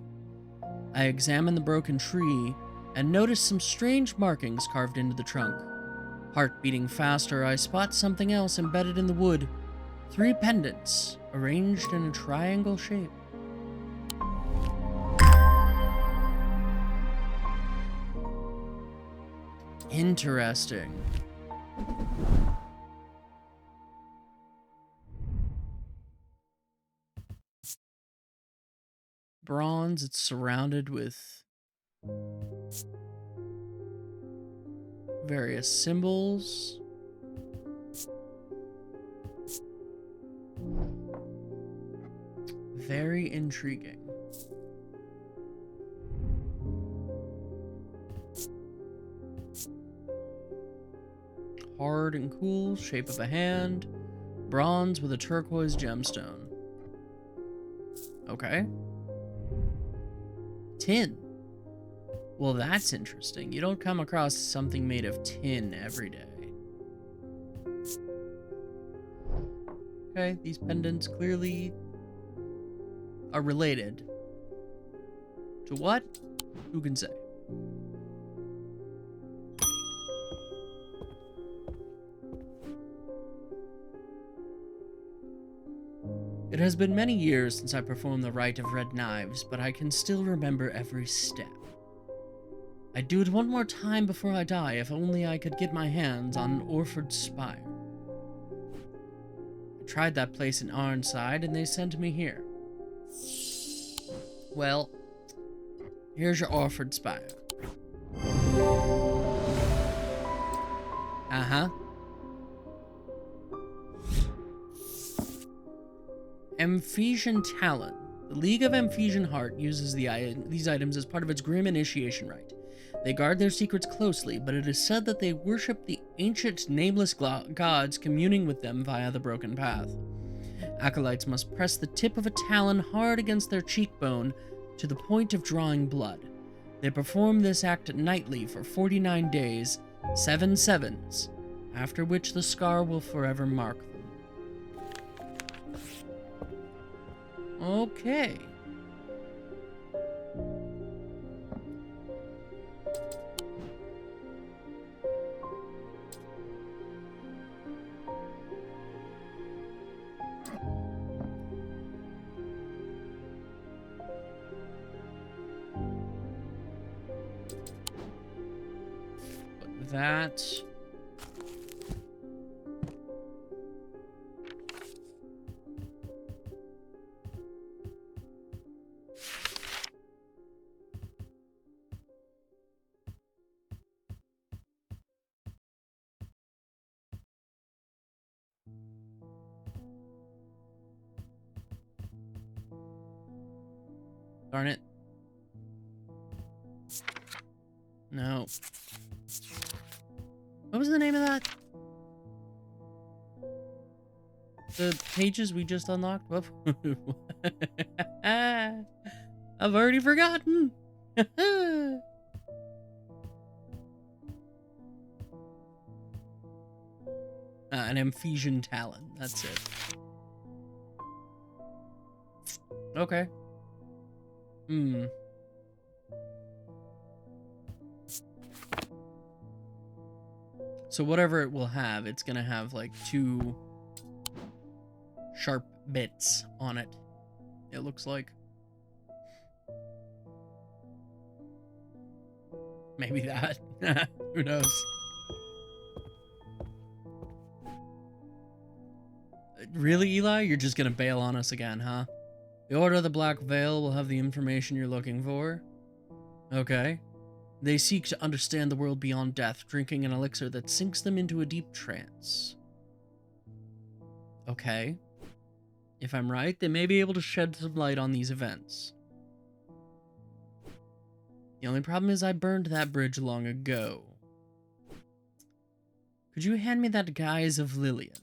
I examine the broken tree and notice some strange markings carved into the trunk. Heart beating faster, I spot something else embedded in the wood. 3 pendants, arranged in a triangle shape. Interesting. Bronze, it's surrounded with various symbols. Very intriguing. Hard and cool, shape of a hand. Bronze with a turquoise gemstone. Okay. Tin. Well, that's interesting. You don't come across something made of tin every day. Okay, these pendants clearly are related. To what? Who can say? It has been many years since I performed the rite of red knives, but I can still remember every step. I'd do it one more time before I die if only I could get my hands on an Orford spire. I tried that place in Arnside and they sent me here. Well, here's your Orford spire. Uh-huh. Emphesian Talon. The League of Emphesian Heart uses these items as part of its grim initiation rite. They guard their secrets closely, but it is said that they worship the ancient nameless gods, communing with them via the broken path. Acolytes must press the tip of a talon hard against their cheekbone to the point of drawing blood. They perform this act nightly for 49 days, 7 sevens, after which the scar will forever mark them. Okay. Put that. Darn it. No. What was the name of that? The pages we just unlocked? I've already forgotten. An Amphesian talon. That's it. Okay. Hmm. So whatever it will have, it's gonna have like 2 sharp bits on it. It looks like. Maybe that. Who knows? Really, Eli? You're just gonna bail on us again, huh? The Order of the Black Veil will have the information you're looking for. Okay. They seek to understand the world beyond death, drinking an elixir that sinks them into a deep trance. Okay. If I'm right, they may be able to shed some light on these events. The only problem is I burned that bridge long ago. Could you hand me that Guise of Lillian?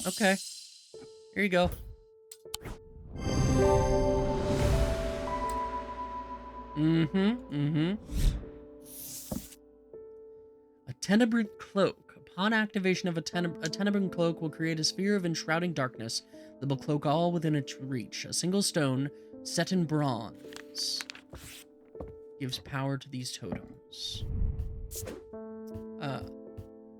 Okay. Here you go. A tenebrant cloak. Upon activation of a tenebrant cloak will create a sphere of enshrouding darkness that will cloak all within its reach. A single stone, set in bronze, gives power to these totems.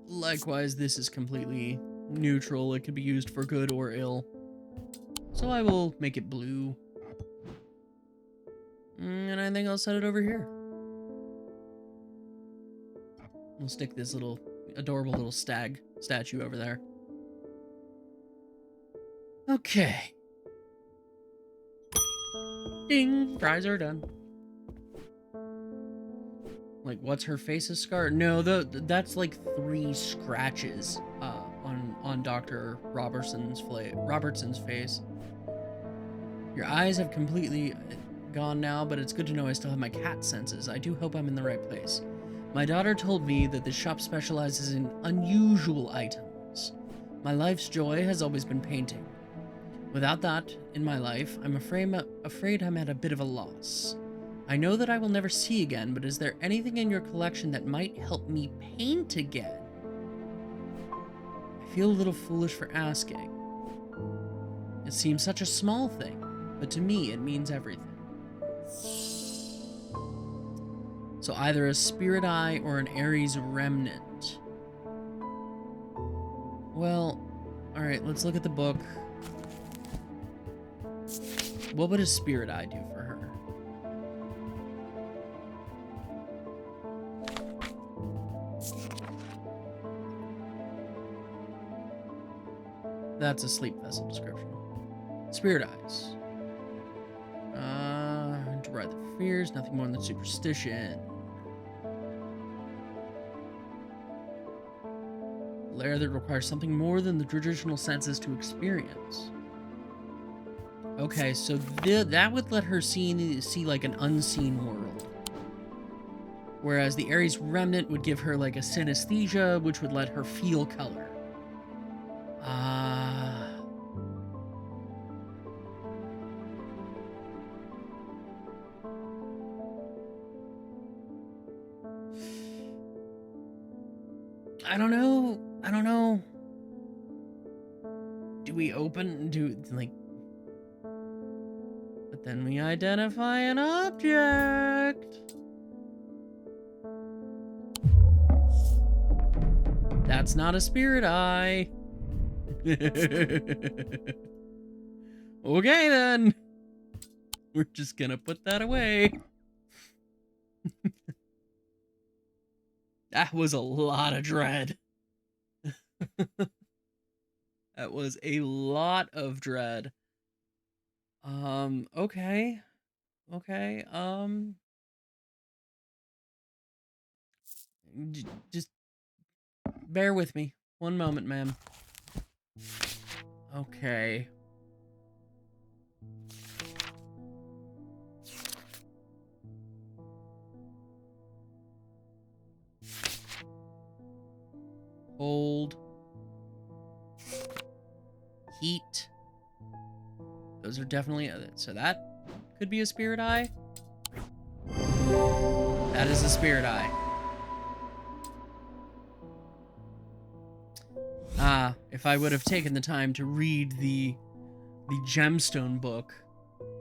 Likewise, this is completely neutral. It can be used for good or ill. So I will make it blue. And I think I'll set it over here. We'll stick this little adorable little stag statue over there. Okay. Ding! Fries are done. Like, what's her face's scar? No, that's like 3 scratches on Dr. Robertson's face. Your eyes have completely gone now, but it's good to know I still have my cat senses. I do hope I'm in the right place. My daughter told me that the shop specializes in unusual items. My life's joy has always been painting. Without that in my life, I'm afraid I'm at a bit of a loss. I know that I will never see again, but is there anything in your collection that might help me paint again? I feel a little foolish for asking. It seems such a small thing, but to me it means everything. So either a spirit eye or an Ares remnant. Well, alright, let's look at the book. What would a spirit eye do for her? That's a sleep vessel description. Spirit eyes. Deride the fears, nothing more than superstition. Lair that requires something more than the traditional senses to experience. Okay, so that would let her see like an unseen world. Whereas the Ares remnant would give her like a synesthesia, which would let her feel color. I don't know. Do we but then we identify an object. That's not a spirit eye. Okay then. We're just gonna put that away. That was a lot of dread. That was a lot of dread. Okay. Just bear with me. One moment, ma'am. Okay. Hold. Heat. Those are definitely... So that could be a spirit eye. That is a spirit eye. Ah, if I would have taken the time to read the gemstone book,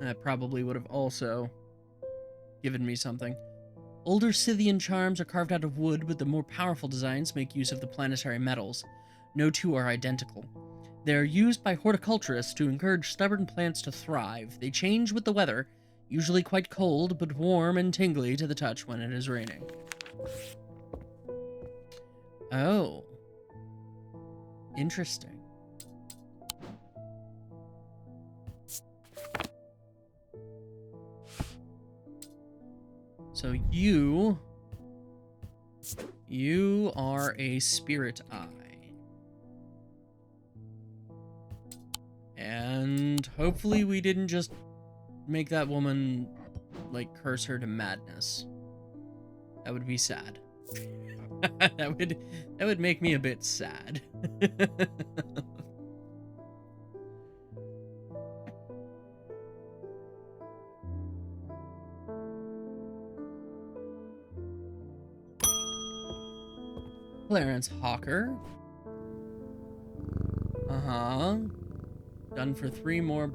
that probably would have also given me something. Older Scythian charms are carved out of wood, but the more powerful designs make use of the planetary metals. No two are identical. They are used by horticulturists to encourage stubborn plants to thrive. They change with the weather, usually quite cold, but warm and tingly to the touch when it is raining. Oh. Interesting. So you are a spirit eye. And hopefully we didn't just make that woman, like, curse her to madness. That would be sad. that would make me a bit sad. Clarence Hawker. Done for 3 more.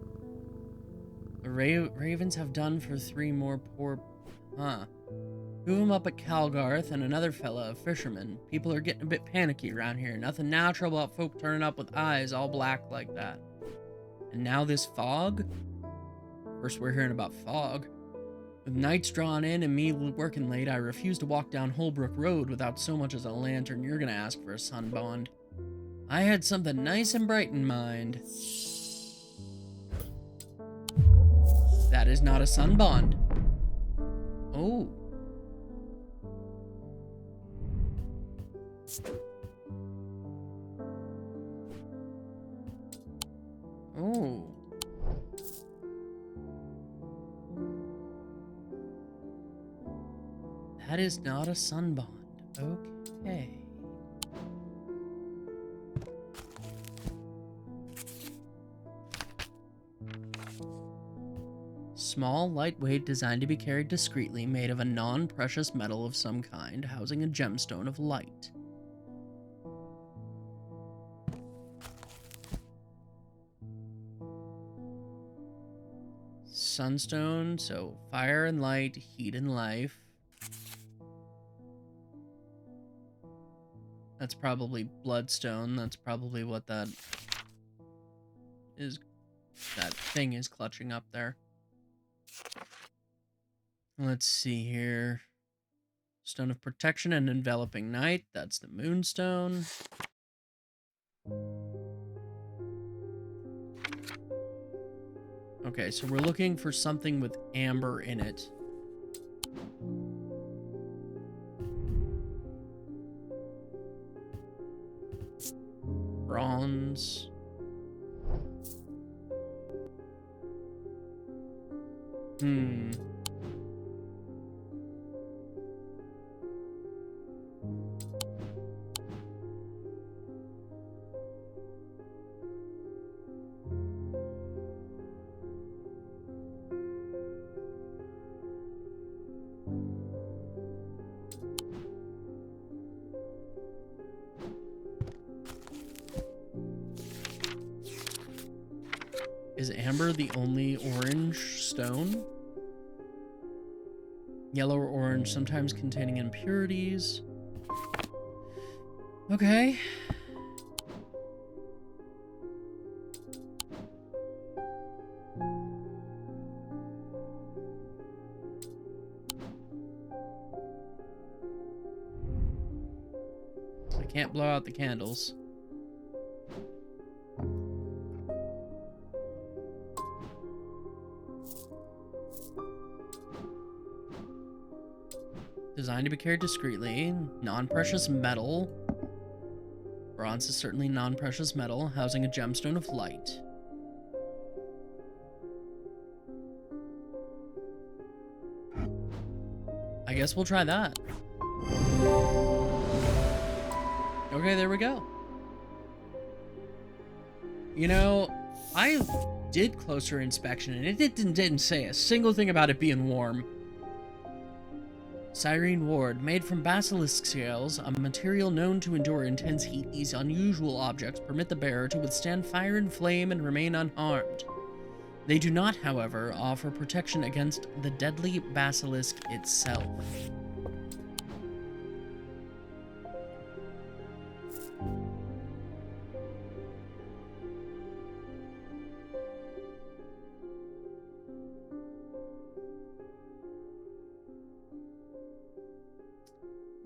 The Ravens have done for 3 more poor. Two of them up at Calgarth and another fella, a fisherman. People are getting a bit panicky around here. Nothing natural about folk turning up with eyes all black like that. And now this fog? First we're hearing about fog. With nights drawn in and me working late, I refuse to walk down Holbrook Road without so much as a lantern. You're gonna ask for a sunbond. I had something nice and bright in mind. That is not a sunbond. Oh. Oh. That is not a sunbond. Okay. Small, lightweight, designed to be carried discreetly, made of a non-precious metal of some kind, housing a gemstone of light. Sunstone, so fire and light, heat and life. That's probably bloodstone. That's probably what that is. That thing is clutching up there. Let's see here. Stone of protection and enveloping night. That's the moonstone. Okay, so we're looking for something with amber in it. Bronze. Is amber the only orange stone? Yellow or orange, sometimes containing impurities. Okay. I can't blow out the candles. Designed to be carried discreetly. Non-precious metal. Bronze is certainly non-precious metal, housing a gemstone of light. I guess we'll try that. Okay, there we go. You know, I did closer inspection, and it didn't say a single thing about it being warm. Cyrene Ward, made from basilisk scales, a material known to endure intense heat, these unusual objects permit the bearer to withstand fire and flame and remain unharmed. They do not, however, offer protection against the deadly basilisk itself.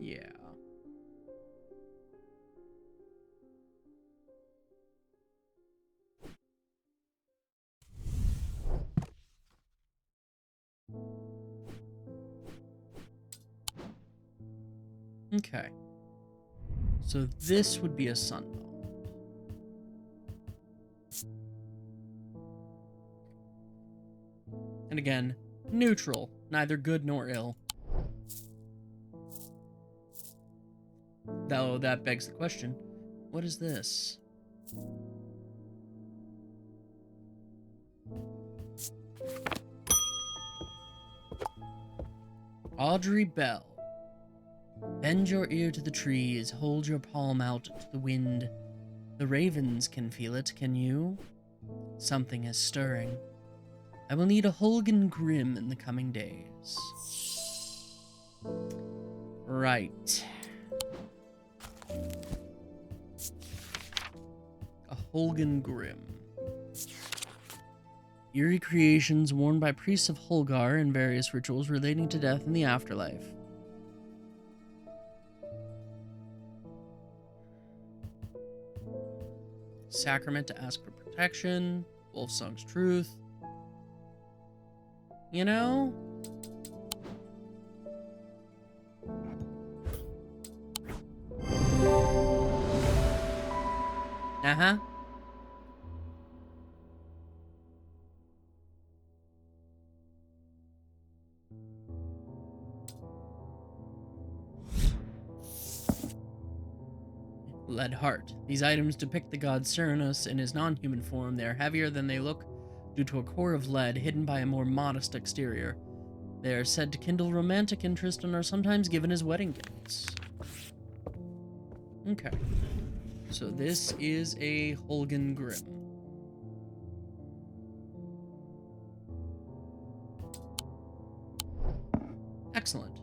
Yeah. Okay. So this would be a sunball. And again, neutral, neither good nor ill. Though that begs the question, what is this? Audrey Bell. Bend your ear to the trees, hold your palm out to the wind. The ravens can feel it, can you? Something is stirring. I will need a Holgan Grim in the coming days. Right. A Holgan Grim. Eerie creations worn by priests of Holgar in various rituals relating to death and the afterlife. Sacrament to ask for protection. Wolfsong's truth. You know? Uh-huh. Lead heart. These items depict the god Cernus in his non-human form. They are heavier than they look due to a core of lead hidden by a more modest exterior. They are said to kindle romantic interest and are sometimes given as wedding gifts. Okay. So this is a Holgan Grim. Excellent.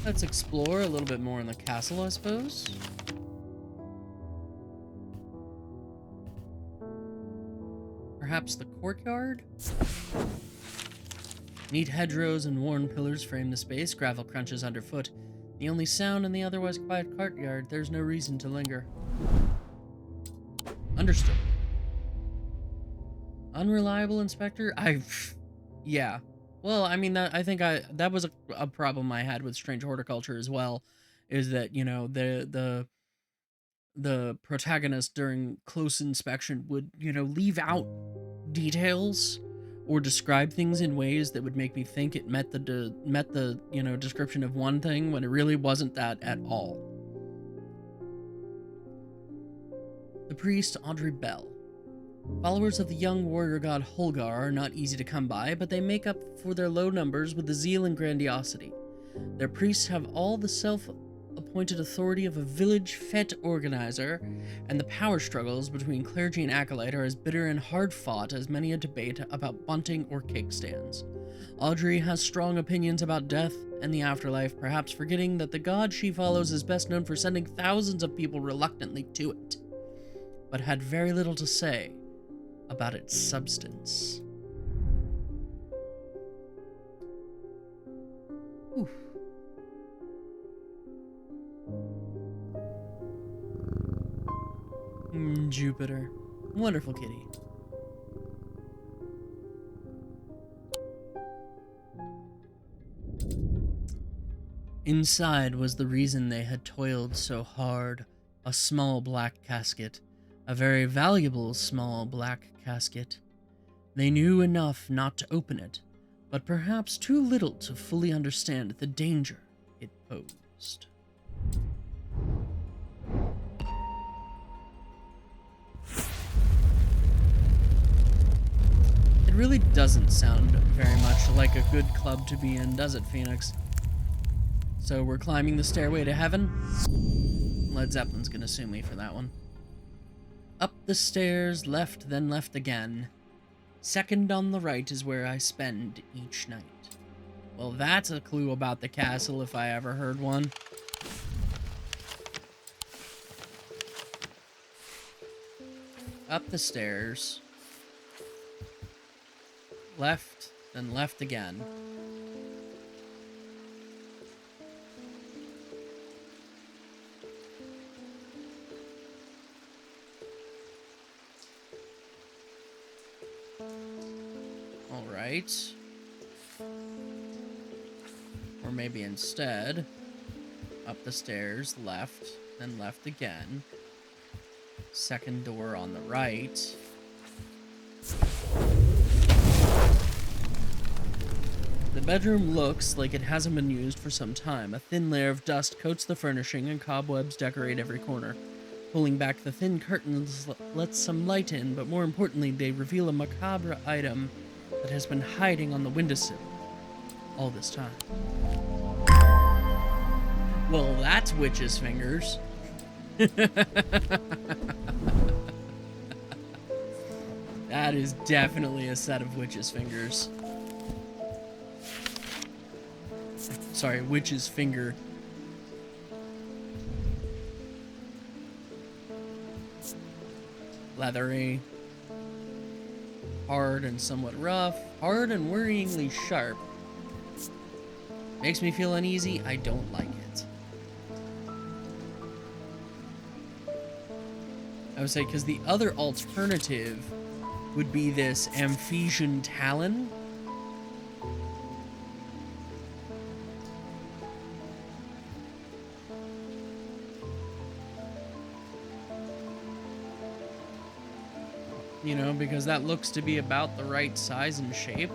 Let's explore a little bit more in the castle, I suppose. Perhaps the courtyard? Neat hedgerows and worn pillars frame the space. Gravel crunches underfoot. The only sound in the otherwise quiet courtyard. There's no reason to linger. Understood. Unreliable inspector? Yeah. Well, I mean, I think that was a problem I had with Strange Horticulture as well, is that, you know, the protagonist during close inspection would, you know, leave out details or describe things in ways that would make me think it met the you know, description of one thing when it really wasn't that at all. The priest Audrey Bell. Followers of the young warrior god Holgar are not easy to come by, but they make up for their low numbers with the zeal and grandiosity. Their priests have all the self-appointed authority of a village fete organizer, and the power struggles between clergy and acolyte are as bitter and hard-fought as many a debate about bunting or cake stands. Audrey has strong opinions about death and the afterlife, perhaps forgetting that the god she follows is best known for sending thousands of people reluctantly to it, but had very little to say about its substance. Oof. Jupiter. Wonderful kitty. Inside was the reason they had toiled so hard, a small black casket, a very valuable small black casket. They knew enough not to open it, but perhaps too little to fully understand the danger it posed. really doesn't sound very much like a good club to be in, does it, Phoenix? So we're climbing the stairway to heaven. Led Zeppelin's gonna sue me for that one. Up the stairs, left, then left again. Second on the right is where I spend each night. Well, that's a clue about the castle if I ever heard one. Up the stairs. Left, then left again. All right. Or maybe instead, up the stairs, left, then left again. Second door on the right. The bedroom looks like it hasn't been used for some time. A thin layer of dust coats the furnishing and cobwebs decorate every corner. Pulling back the thin curtains lets some light in, but more importantly, they reveal a macabre item that has been hiding on the windowsill all this time. Well, that's witch's fingers. That is definitely a set of witch's fingers. Sorry, witch's finger. Leathery. Hard and somewhat rough. Hard and worryingly sharp. Makes me feel uneasy. I don't like it. I would say, because the other alternative would be this Amphesian Talon. You know, because that looks to be about the right size and shape.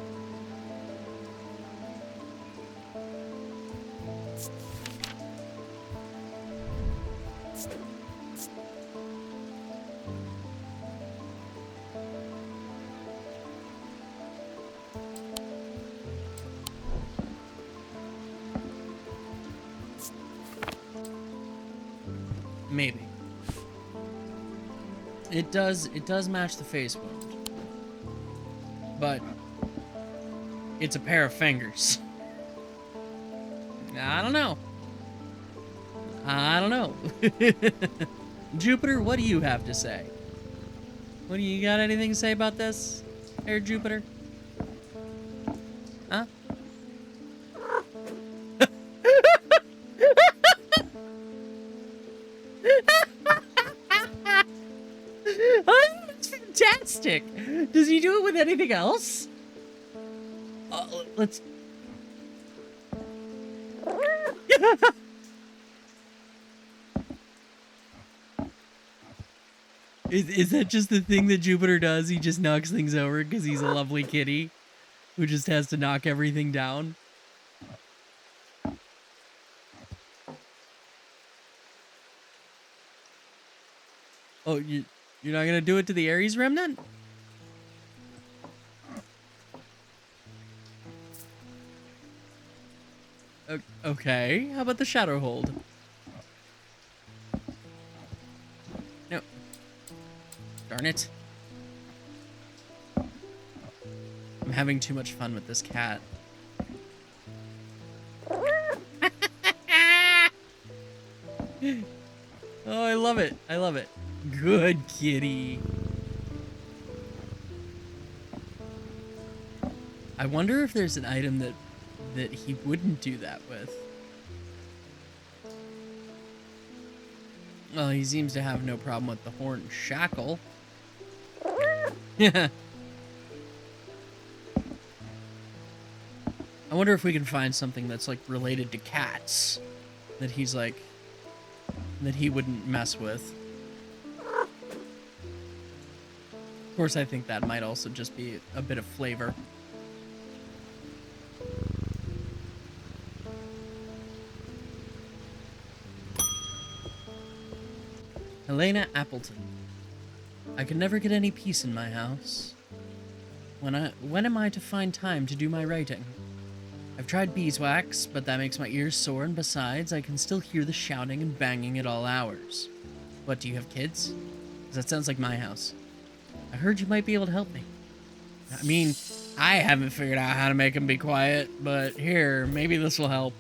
Maybe. It does match the face wound. But it's a pair of fingers. I don't know. I don't know. Jupiter, what do you have to say? What do you got anything to say about this? Here, Jupiter? Huh? That's fantastic. Does he do it with anything else? Let's... Is that just the thing that Jupiter does? He just knocks things over because he's a lovely kitty who just has to knock everything down? Oh, you're not gonna do it to the Ares Remnant? Okay, how about the Shadow Hold? No. Darn it. I'm having too much fun with this cat. Oh, I love it. I love it. Good kitty. I wonder if there's an item that he wouldn't do that with. Well, he seems to have no problem with the horn shackle. Yeah. I wonder if we can find something that's like related to cats that he's like that he wouldn't mess with. Of course, I think that might also just be a bit of flavor. Helena Appleton. I could never get any peace in my house. When am I to find time to do my writing? I've tried beeswax, but that makes my ears sore, and besides, I can still hear the shouting and banging at all hours. What, do you have kids? 'Cause that sounds like my house. I heard you might be able to help me. I mean, I haven't figured out how to make them be quiet, but here, maybe this will help.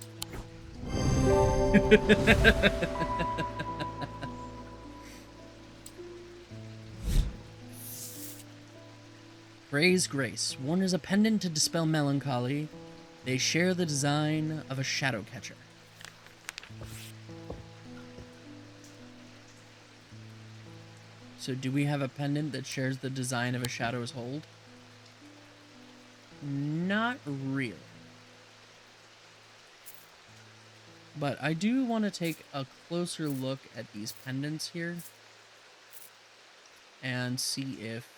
Praise Grace. Worn as a pendant to dispel melancholy, they share the design of a shadow catcher. So do we have a pendant that shares the design of a shadow's hold? Not really. But I do want to take a closer look at these pendants here and see if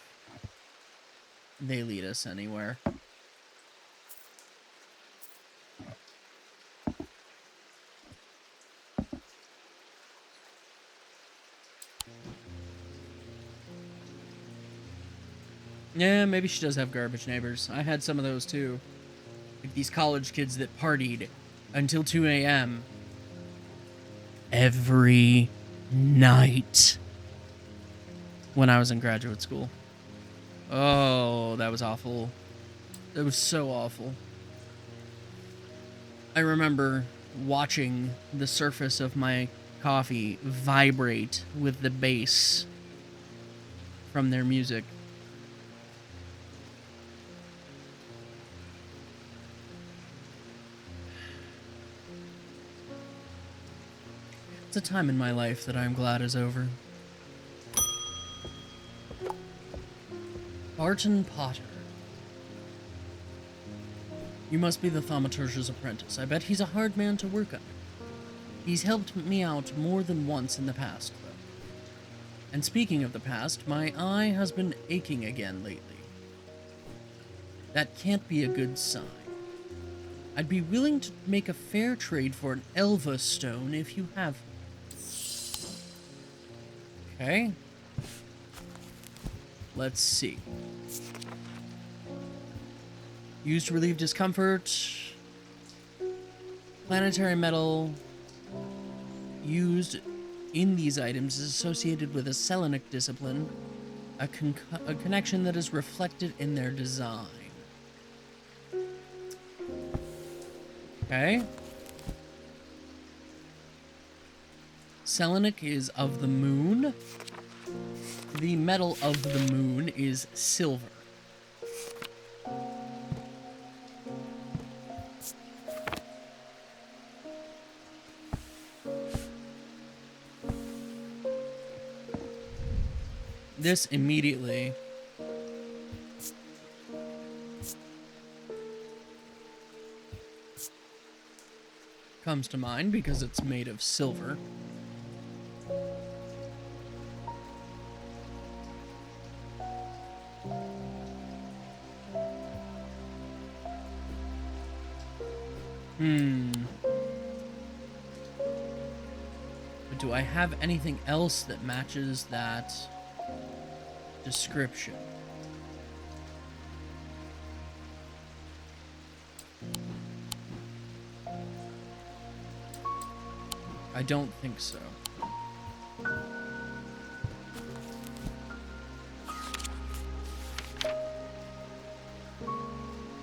they lead us anywhere. Yeah, maybe she does have garbage neighbors. I had some of those too. Like these college kids that partied until 2 a.m. every night when I was in graduate school. Oh, that was awful. That was so awful. I remember watching the surface of my coffee vibrate with the bass from their music. It's a time in my life that I'm glad is over. Barton Potter. You must be the Thaumaturge's apprentice. I bet he's a hard man to work under. He's helped me out more than once in the past, though. And speaking of the past, my eye has been aching again lately. That can't be a good sign. I'd be willing to make a fair trade for an Elva stone if you have one. Okay. Let's see. Used to relieve discomfort. Planetary metal used in these items is associated with a Selenic discipline, a connection that is reflected in their design. Okay. Selenic is of the moon. The metal of the moon is silver. This immediately comes to mind because it's made of silver. But do I have anything else that matches that description? I don't think so.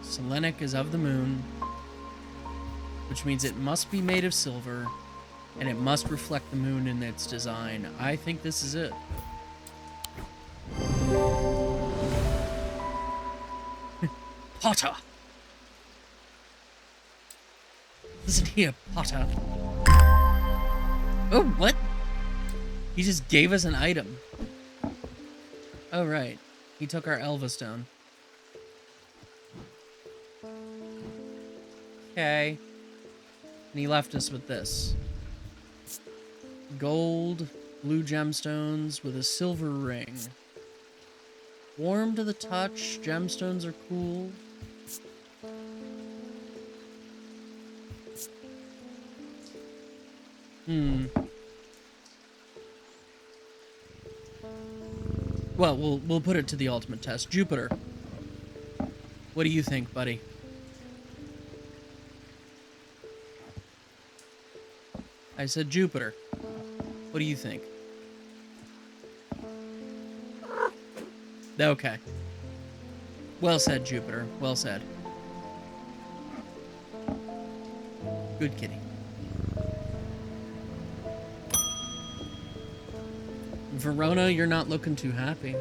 Selenic is of the moon, which means it must be made of silver, and it must reflect the moon in its design. I think this is it. Potter! Listen here, Potter. Oh, what? He just gave us an item. Oh, right. He took our Elva stone. Okay. And he left us with this. Gold, blue gemstones with a silver ring. Warm to the touch, gemstones are cool. Well, we'll put it to the ultimate test. Jupiter. What do you think, buddy? I said Jupiter. What do you think? Okay. Well said, Jupiter. Well said. Good kitty. Verona, you're not looking too happy.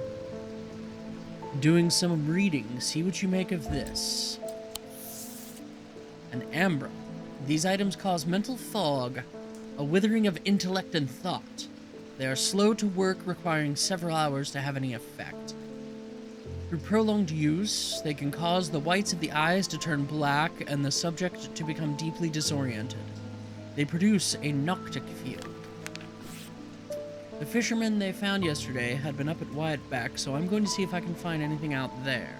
Doing some reading. See what you make of this. An ambra. These items cause mental fog, a withering of intellect and thought. They are slow to work, requiring several hours to have any effect. Through prolonged use, they can cause the whites of the eyes to turn black and the subject to become deeply disoriented. They produce a noctic field. The fisherman they found yesterday had been up at Wyatt Beck, so I'm going to see if I can find anything out there.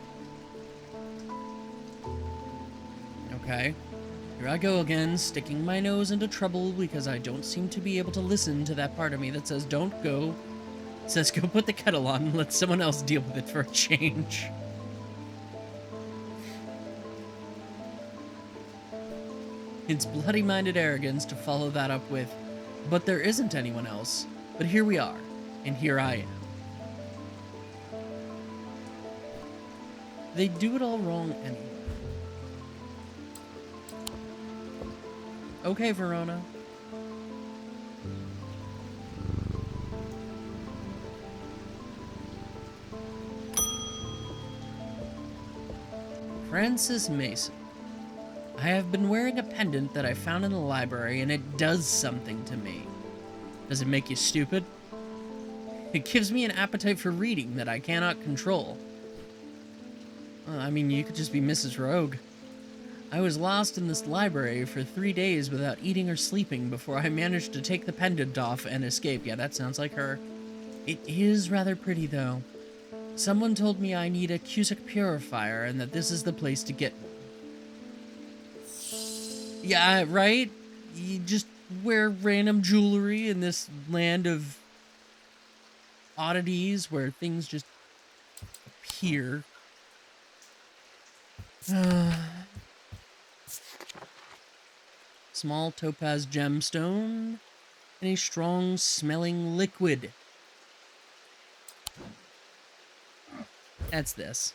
Okay. Here I go again, sticking my nose into trouble because I don't seem to be able to listen to that part of me that says, don't go. It says, go put the kettle on and let someone else deal with it for a change. It's bloody-minded arrogance to follow that up with, but there isn't anyone else. But here we are, and here I am. They do it all wrong anyway. Okay, Verona. Francis Mason. I have been wearing a pendant that I found in the library, and it does something to me. Does it make you stupid? It gives me an appetite for reading that I cannot control. I mean, you could just be Mrs. Rogue. I was lost in this library for 3 days without eating or sleeping before I managed to take the pendant off and escape. Yeah, that sounds like her. It is rather pretty, though. Someone told me I need a Cusick purifier and that this is the place to get one. Yeah, right? You just wear random jewelry in this land of oddities where things just appear. Small topaz gemstone and a strong smelling liquid. That's this.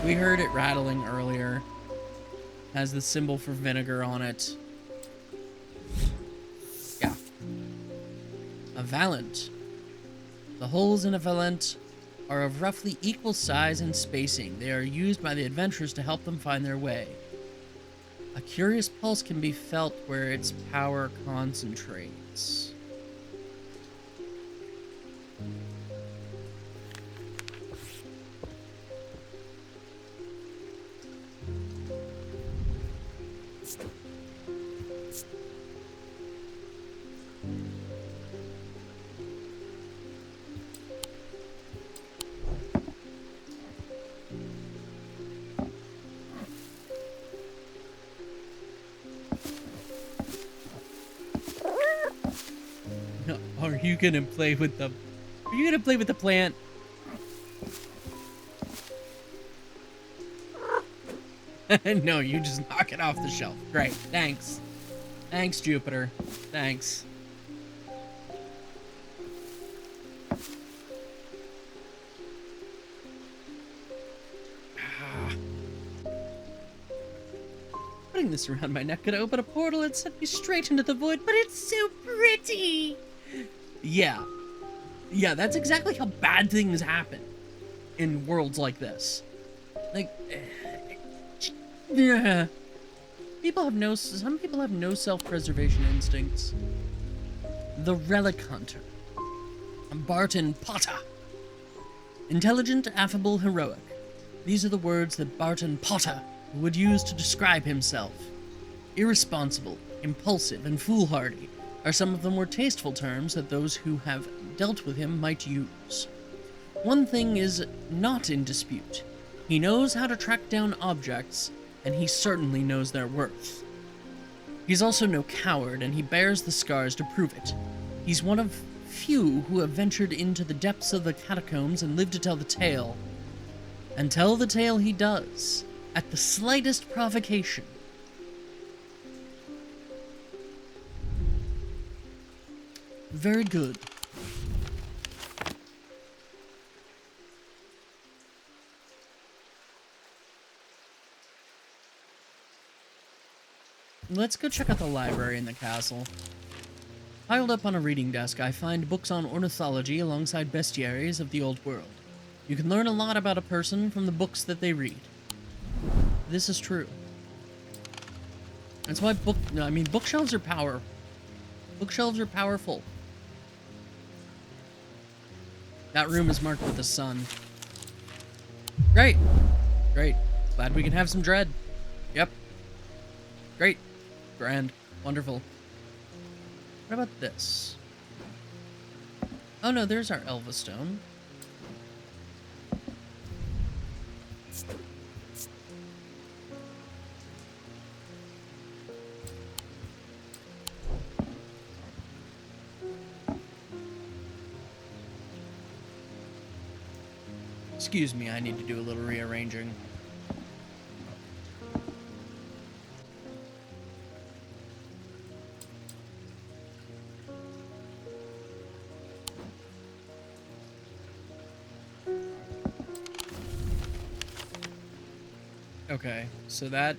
We heard it rattling earlier. Has the symbol for vinegar on it. Yeah. A valent. The holes in a valent are of roughly equal size and spacing. They are used by the adventurers to help them find their way. A curious pulse can be felt where its power concentrates. Are you gonna play with the... Are you gonna play with the plant? No, you just knock it off the shelf. Great, thanks. Thanks, Jupiter. Thanks. Putting this around my neck could open a portal and send me straight into the void, but it's so pretty! Yeah. Yeah, that's exactly how bad things happen in worlds like this. Like, yeah. Some people have no self-preservation instincts. The Relic Hunter. Barton Potter. Intelligent, affable, heroic. These are the words that Barton Potter would use to describe himself. Irresponsible, impulsive, and foolhardy are some of the more tasteful terms that those who have dealt with him might use. One thing is not in dispute. He knows how to track down objects, and he certainly knows their worth. He's also no coward, and he bears the scars to prove it. He's one of few who have ventured into the depths of the catacombs and lived to tell the tale. and tell the tale he does at the slightest provocation. Very good. Let's go check out the library in the castle. Piled up on a reading desk, I find books on ornithology alongside bestiaries of the old world. You can learn a lot about a person from the books that they read. This is true. That's why bookshelves are Bookshelves are powerful. That room is marked with the sun. Great. Great. Glad we can have some dread. Yep. Great. Grand. Wonderful. What about this? Oh no, there's our Elvastone. Excuse me, I need to do a little rearranging. Okay, so that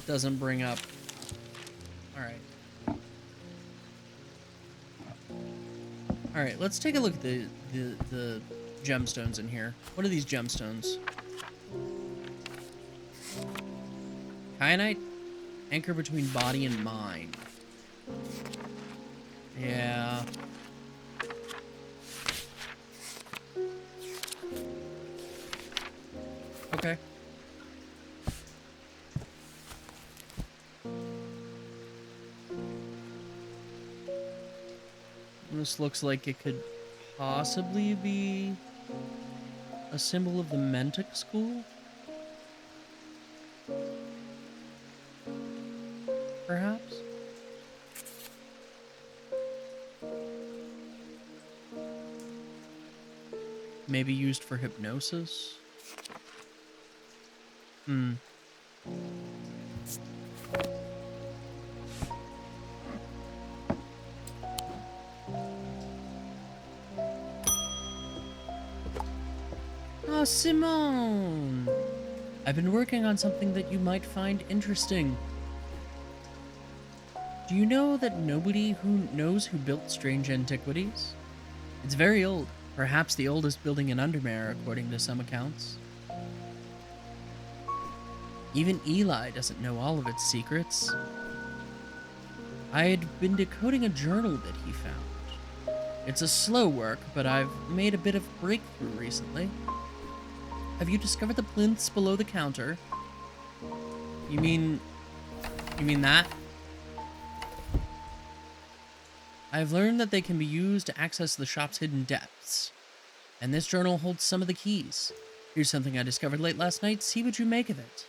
doesn't bring up. All right. All right, let's take a look at the gemstones in here. What are these gemstones? Kyanite, anchor between body and mind. Yeah. Okay. This looks like it could possibly be a symbol of the Mentic school? Perhaps? Maybe used for hypnosis? Oh, Simone! I've been working on something that you might find interesting. Do you know that nobody who knows who built strange antiquities? It's very old, perhaps the oldest building in Undermere, according to some accounts. Even Eli doesn't know all of its secrets. I had been decoding a journal that he found. It's a slow work, but I've made a bit of breakthrough recently. Have you discovered the plinths below the counter? You mean that? I've learned that they can be used to access the shop's hidden depths. And this journal holds some of the keys. Here's something I discovered late last night. See what you make of it.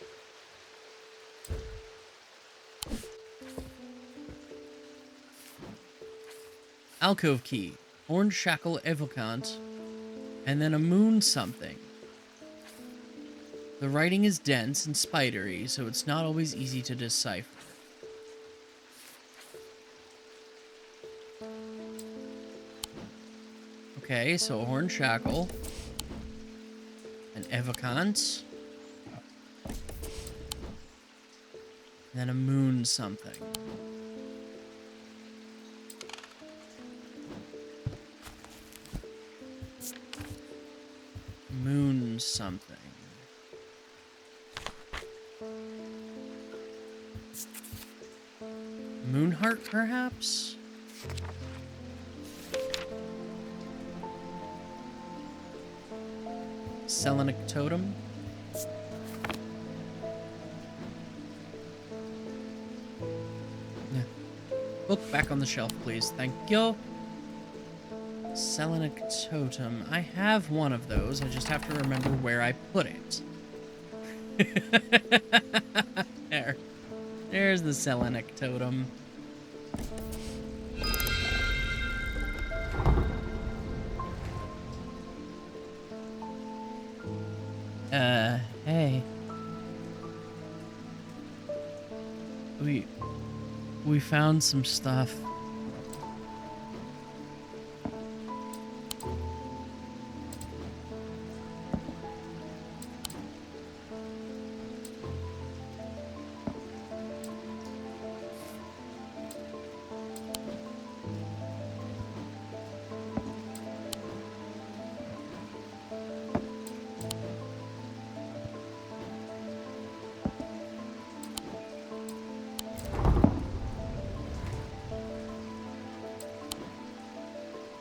Alcove key, horn shackle evocant, and then a moon something. The writing is dense and spidery, so it's not always easy to decipher. Okay, so a horn shackle, an evocant, and then a moon something. Moon something. Moonheart, perhaps? Selenic totem? Yeah. Book back on the shelf, please. Thank you. Selenic totem. I have one of those. I just have to remember where I put it. There. There's the Selenic totem. We found some stuff.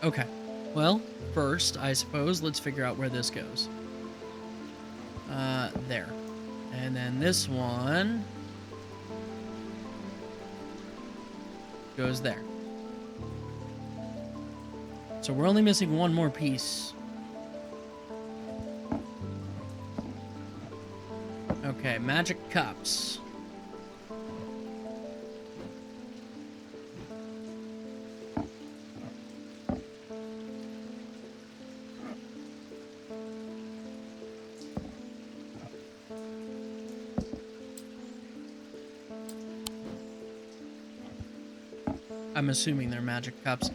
Okay. Well, first, I suppose, let's figure out where this goes. There. And then this one goes there. So we're only missing one more piece. Okay, magic cups. I'm assuming they're magic cups.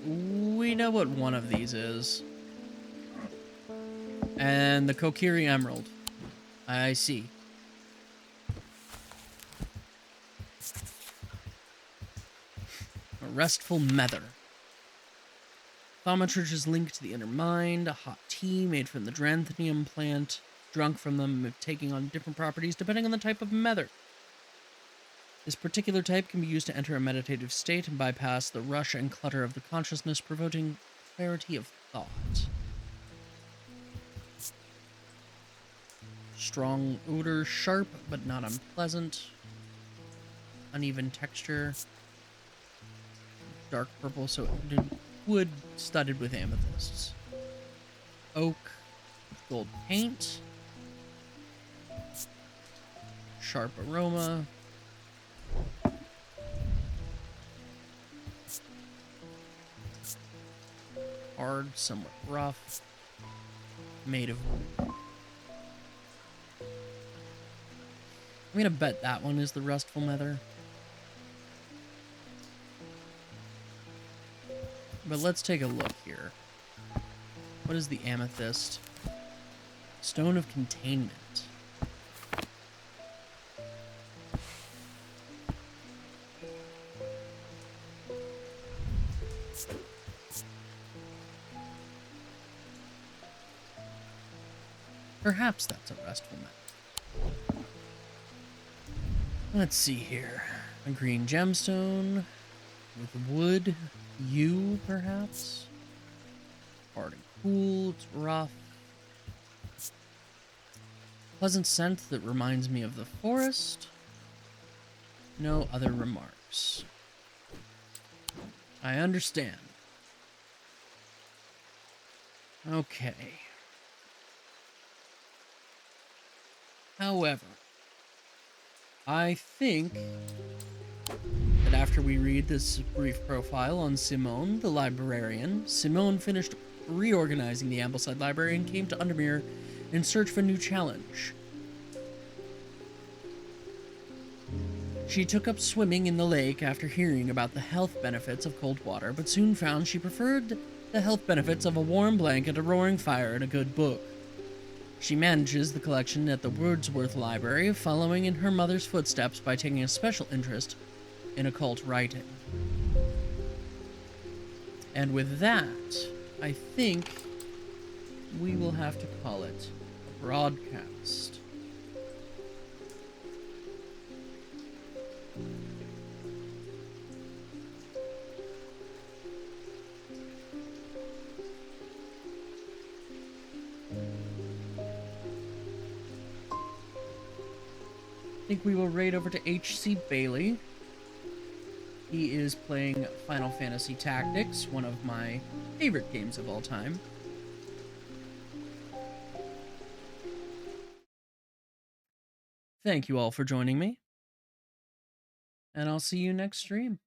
We know what one of these is. And the Kokiri Emerald. I see. A restful mether. Thaumaturge is linked to the inner mind. A hot tea made from the Dranthinium plant. Drunk from them, taking on different properties depending on the type of mether. This particular type can be used to enter a meditative state and bypass the rush and clutter of the consciousness, promoting clarity of thought. Strong odor, sharp but not unpleasant. Uneven texture. Dark purple, so wood studded with amethysts. Oak, gold paint. Sharp aroma. Hard, somewhat rough. Made of wood. I'm gonna bet that one is the restful nether. But let's take a look here. What is the amethyst? Stone of containment. Perhaps that's a restful nether. Let's see here. A green gemstone with wood. Yew, perhaps? Hard and cool. It's rough. Pleasant scent that reminds me of the forest. No other remarks. I understand. Okay. However, I think that after we read this brief profile on Simone, the librarian, Simone finished reorganizing the Ambleside Library and came to Undermere in search of a new challenge. She took up swimming in the lake after hearing about the health benefits of cold water, but soon found she preferred the health benefits of a warm blanket, a roaring fire, and a good book. She manages the collection at the Wordsworth Library, following in her mother's footsteps by taking a special interest in occult writing. And with that, I think we will have to call it a broadcast. I think we will raid over to H.C. Bailey. He is playing Final Fantasy Tactics, one of my favorite games of all time. Thank you all for joining me, and I'll see you next stream.